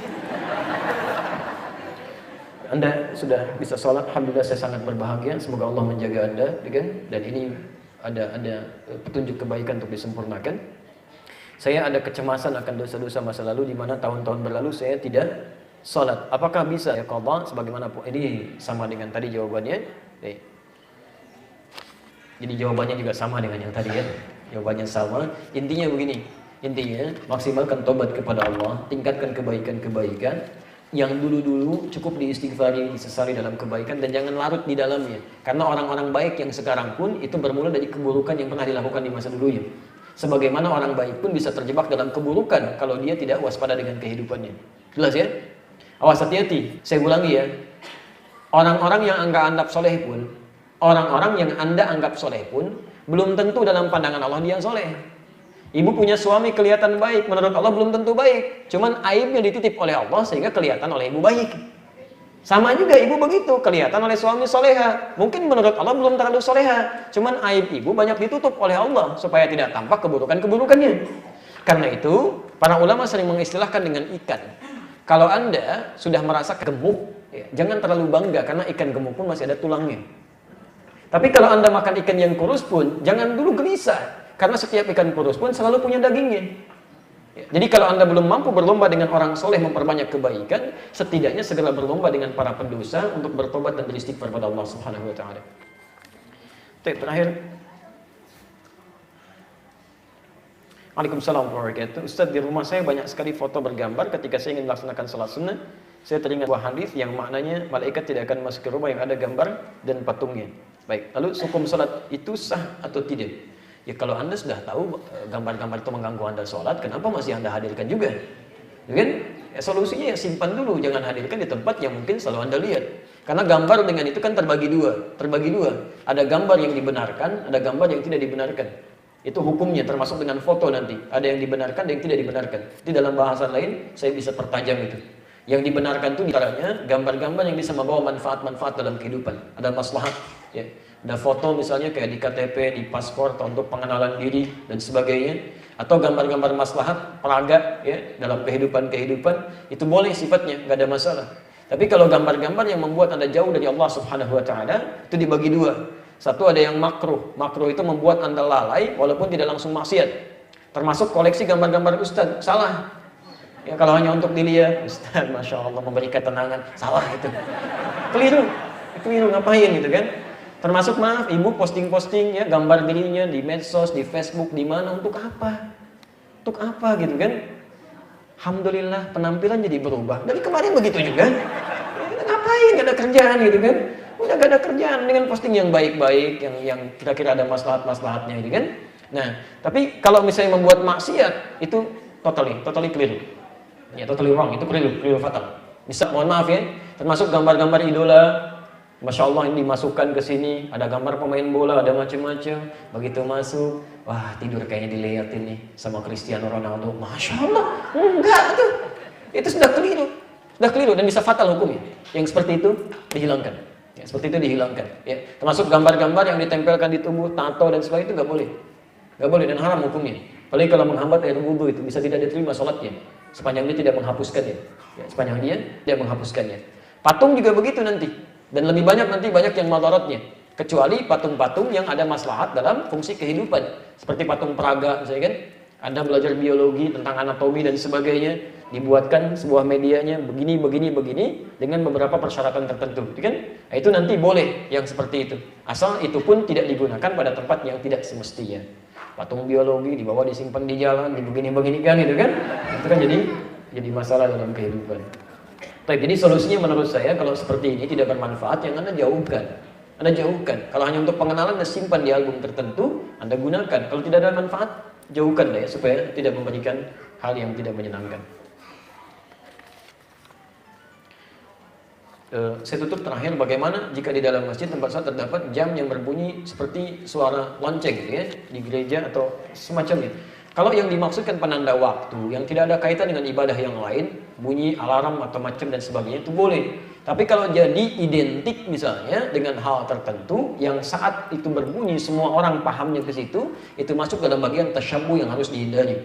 B: Anda sudah bisa sholat, alhamdulillah saya sangat berbahagia. Semoga Allah menjaga Anda, dan ini ada petunjuk kebaikan untuk disempurnakan. Saya ada kecemasan akan dosa-dosa masa lalu, di mana tahun-tahun berlalu saya tidak sholat. Apakah bisa ya qadha? Sebagaimana ini sama dengan tadi jawabannya. Jadi jawabannya juga sama dengan yang tadi ya. Jawabannya sama. Intinya begini. Intinya maksimalkan tobat kepada Allah, tingkatkan kebaikan-kebaikan. Yang dulu-dulu cukup diistighfari, disesali dalam kebaikan, dan jangan larut di dalamnya. Karena orang-orang baik yang sekarang pun itu bermula dari keburukan yang pernah dilakukan di masa dulunya. Sebagaimana orang baik pun bisa terjebak dalam keburukan kalau dia tidak waspada dengan kehidupannya. Jelas ya? Awas, hati-hati. Saya ulangi ya. Orang-orang yang Anda anggap soleh pun, orang-orang yang Anda anggap soleh pun, belum tentu dalam pandangan Allah dia soleh. Ibu punya suami kelihatan baik, menurut Allah belum tentu baik. Cuman aibnya dititip oleh Allah sehingga kelihatan oleh ibu baik. Sama juga ibu begitu, kelihatan oleh suami soleha. Mungkin menurut Allah belum terlalu soleha, cuman aib ibu banyak ditutup oleh Allah supaya tidak tampak keburukan-keburukannya. Karena itu, para ulama sering mengistilahkan dengan ikan. Kalau Anda sudah merasa gemuk, ya, jangan terlalu bangga karena ikan gemuk pun masih ada tulangnya. Tapi kalau Anda makan ikan yang kurus pun, jangan dulu gelisah. Karena setiap ikan kurus pun selalu punya dagingnya. Jadi kalau Anda belum mampu berlomba dengan orang soleh memperbanyak kebaikan, setidaknya segera berlomba dengan para pendosa untuk bertobat dan beristighfar pada Allah Subhanahu wa taala. Terakhir. Waalaikumsalam warahmatullahi wabarakatuh. Ustaz, di rumah saya banyak sekali foto bergambar ketika saya ingin melaksanakan salat sunnah. Saya teringat sebuah hadis yang maknanya malaikat tidak akan masuk ke rumah yang ada gambar dan patungnya. Baik, lalu hukum salat itu sah atau tidak? Ya kalau Anda sudah tahu gambar-gambar itu mengganggu Anda sholat, kenapa masih Anda hadirkan juga? Ya kan? Ya, solusinya ya simpan dulu, jangan hadirkan di tempat yang mungkin selalu Anda lihat. Karena gambar dengan itu kan terbagi dua. Ada gambar yang dibenarkan, ada gambar yang tidak dibenarkan. Itu hukumnya termasuk dengan foto nanti. Ada yang dibenarkan, ada yang tidak dibenarkan. Di dalam bahasa lain saya bisa pertajam itu. Yang dibenarkan itu diantaranya gambar-gambar yang bisa membawa manfaat-manfaat dalam kehidupan. Ada maslahat, ya. Ada foto misalnya kayak di KTP, di paspor, atau untuk pengenalan diri dan sebagainya, atau gambar-gambar maslahat peraga ya dalam kehidupan itu boleh sifatnya, nggak ada masalah. Tapi kalau gambar-gambar yang membuat Anda jauh dari Allah Subhanahu wa taala, itu dibagi dua. Satu ada yang makruh. Makruh itu membuat Anda lalai walaupun tidak langsung maksiat. Termasuk koleksi gambar-gambar ustaz, salah. Ya kalau hanya untuk dilihat, ustaz Masya Allah memberi ketenangan, salah itu. Keliru ngapain gitu kan? Termasuk maaf, ibu posting-posting ya gambar dirinya di medsos, di Facebook, di mana, untuk apa? Untuk apa gitu kan? Alhamdulillah penampilan jadi berubah. Dari kemarin begitu juga. Ya, ngapain? Gak ada kerjaan gitu kan? Udah gak ada kerjaan dengan posting yang baik-baik, yang kira-kira ada maslahat-maslahatnya gitu kan? Nah, tapi kalau misalnya membuat maksiat itu totally keliru. Ya, totally wrong, itu keliru fatal. Bisa mohon maaf ya, termasuk gambar-gambar idola. Masya Allah ini dimasukkan ke sini, ada gambar pemain bola, ada macam-macam. Begitu masuk, wah tidur kayaknya dilihatin nih sama Cristiano Ronaldo. Masya Allah, enggak tuh. Itu sudah keliru dan bisa fatal hukumnya. Yang seperti itu dihilangkan. Ya, seperti itu dihilangkan. Ya, termasuk gambar-gambar yang ditempelkan di tubuh, tato dan sebagainya itu nggak boleh dan haram hukumnya. Apalagi kalau menghambat air wudhu itu bisa tidak diterima sholatnya. Sepanjang dia tidak menghapuskannya. Ya, sepanjang dia tidak menghapuskannya. Patung juga begitu nanti. Dan lebih banyak yang madaratnya. Kecuali patung-patung yang ada maslahat dalam fungsi kehidupan. Seperti patung peraga misalnya kan. Anda belajar biologi tentang anatomi dan sebagainya. Dibuatkan sebuah medianya begini dengan beberapa persyaratan tertentu. Kan? Nah, itu nanti boleh yang seperti itu. Asal itu pun tidak digunakan pada tempat yang tidak semestinya. Patung biologi dibawa disimpan di jalan, begini kan itu kan. Itu kan jadi masalah dalam kehidupan. Jadi solusinya menurut saya kalau seperti ini tidak bermanfaat, yang Anda jauhkan. Kalau hanya untuk pengenalan, Anda simpan di album tertentu, Anda gunakan. Kalau tidak ada manfaat, jauhkan ya supaya tidak memberikan hal yang tidak menyenangkan. Saya tutup terakhir, bagaimana jika di dalam masjid tempat salat terdapat jam yang berbunyi seperti suara lonceng gitu ya, di gereja atau semacamnya. Kalau yang dimaksudkan penanda waktu yang tidak ada kaitan dengan ibadah yang lain, bunyi alarm atau macam dan sebagainya, itu boleh. Tapi kalau jadi identik misalnya dengan hal tertentu yang saat itu berbunyi semua orang pahamnya ke situ, itu masuk dalam bagian tasyabuh yang harus dihindari.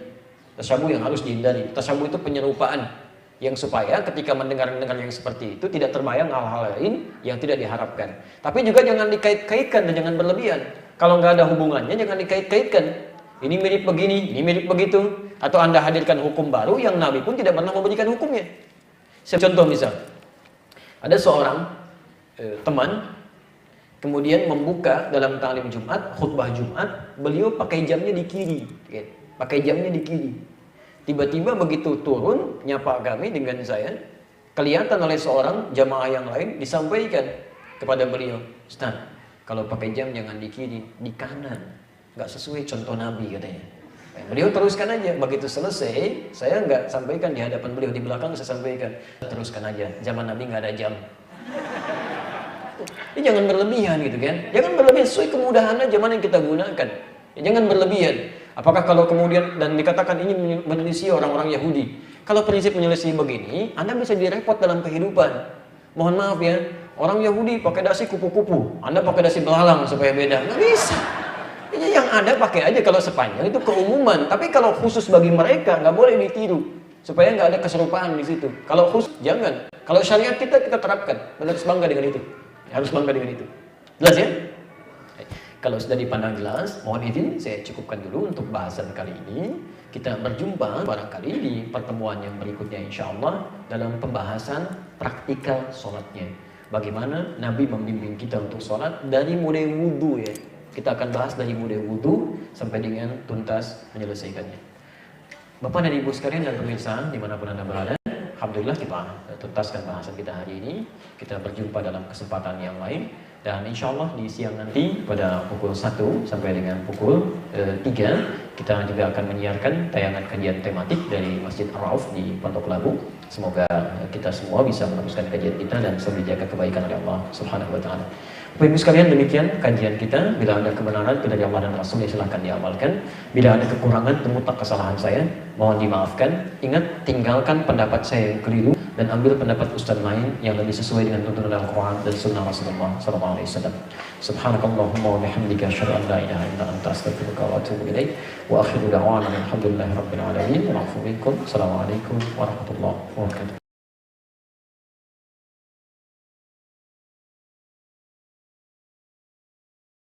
B: Tasyabuh itu penyerupaan yang supaya ketika mendengar yang seperti itu tidak terbayang hal-hal lain yang tidak diharapkan. Tapi juga jangan dikait-kaitkan dan jangan berlebihan. Kalau nggak ada hubungannya jangan dikait-kaitkan. Ini mirip begini, ini mirip begitu. Atau Anda hadirkan hukum baru yang Nabi pun tidak pernah memberikan hukumnya. Contoh misal, ada seorang teman kemudian membuka dalam ta'lim Jumat, khutbah Jumat, beliau pakai jamnya di kiri. Tiba-tiba begitu turun, nyapa kami dengan saya, kelihatan oleh seorang jamaah yang lain, disampaikan kepada beliau, Ustaz, kalau pakai jam jangan di kiri, di kanan. Nggak sesuai contoh Nabi katanya. Beliau teruskan aja. Begitu selesai, saya nggak sampaikan di hadapan beliau, di belakang saya sampaikan. Teruskan aja. Zaman Nabi nggak ada jam. Ini jangan berlebihan gitu kan. Jangan berlebihan sesuai kemudahannya zaman yang kita gunakan. Ya, jangan berlebihan. Apakah kalau kemudian dan dikatakan ini menyelisih orang-orang Yahudi. Kalau prinsip menyelisih begini, Anda bisa direpot dalam kehidupan. Mohon maaf ya, orang Yahudi pakai dasi kupu-kupu, Anda pakai dasi belalang supaya beda. Nggak bisa. Ini yang ada pakai aja kalau sepanjang itu keumuman. Tapi kalau khusus bagi mereka nggak boleh ditiru, supaya nggak ada keserupaan di situ. Kalau khusus jangan. Kalau syariat kita terapkan, harus bangga dengan itu. Harus bangga dengan itu. Jelas ya? Kalau sudah dipandang jelas, mohon izin saya cukupkan dulu untuk bahasan kali ini. Kita berjumpa barangkali di pertemuan yang berikutnya insya Allah dalam pembahasan praktikal sholatnya. Bagaimana Nabi membimbing kita untuk sholat dari mulai wudhu ya. Kita akan bahas dari mulai wudhu sampai dengan tuntas menyelesaikannya. Bapak dan Ibu sekalian dan pemirsa dimanapun Anda berada, alhamdulillah kita tuntaskan bahasan kita hari ini. Kita berjumpa dalam kesempatan yang lain. Dan insya Allah di siang nanti pada pukul 1 sampai dengan pukul 3 kita juga akan menyiarkan tayangan kajian tematik dari Masjid Ar-Rauf di Pondok Labu. Semoga kita semua bisa meneruskan kajian kita dan selalu dijaga kebaikan oleh Allah Subhanahu wa taala. Bapak Ibu sekalian, demikian kajian kita. Bila ada kebenaran dari Allah dan Rasul, silahkan diamalkan. Bila ada kekurangan, termutak kesalahan saya, mohon dimaafkan. Ingat, tinggalkan pendapat saya yang keliru dan ambil pendapat ustaz lain yang lebih sesuai dengan tuntunan Al-Quran dan Sunnah Rasulullah SAW. Subhanakallahumma wa bihamdika asyhadu an la ilaha illa anta astaghfiruka wa atubu ilaik. Wa akhiru da'wana alhamdulillahi rabbil alamin. Wa afu minkum. Assalamualaikum warahmatullahi wabarakatuh.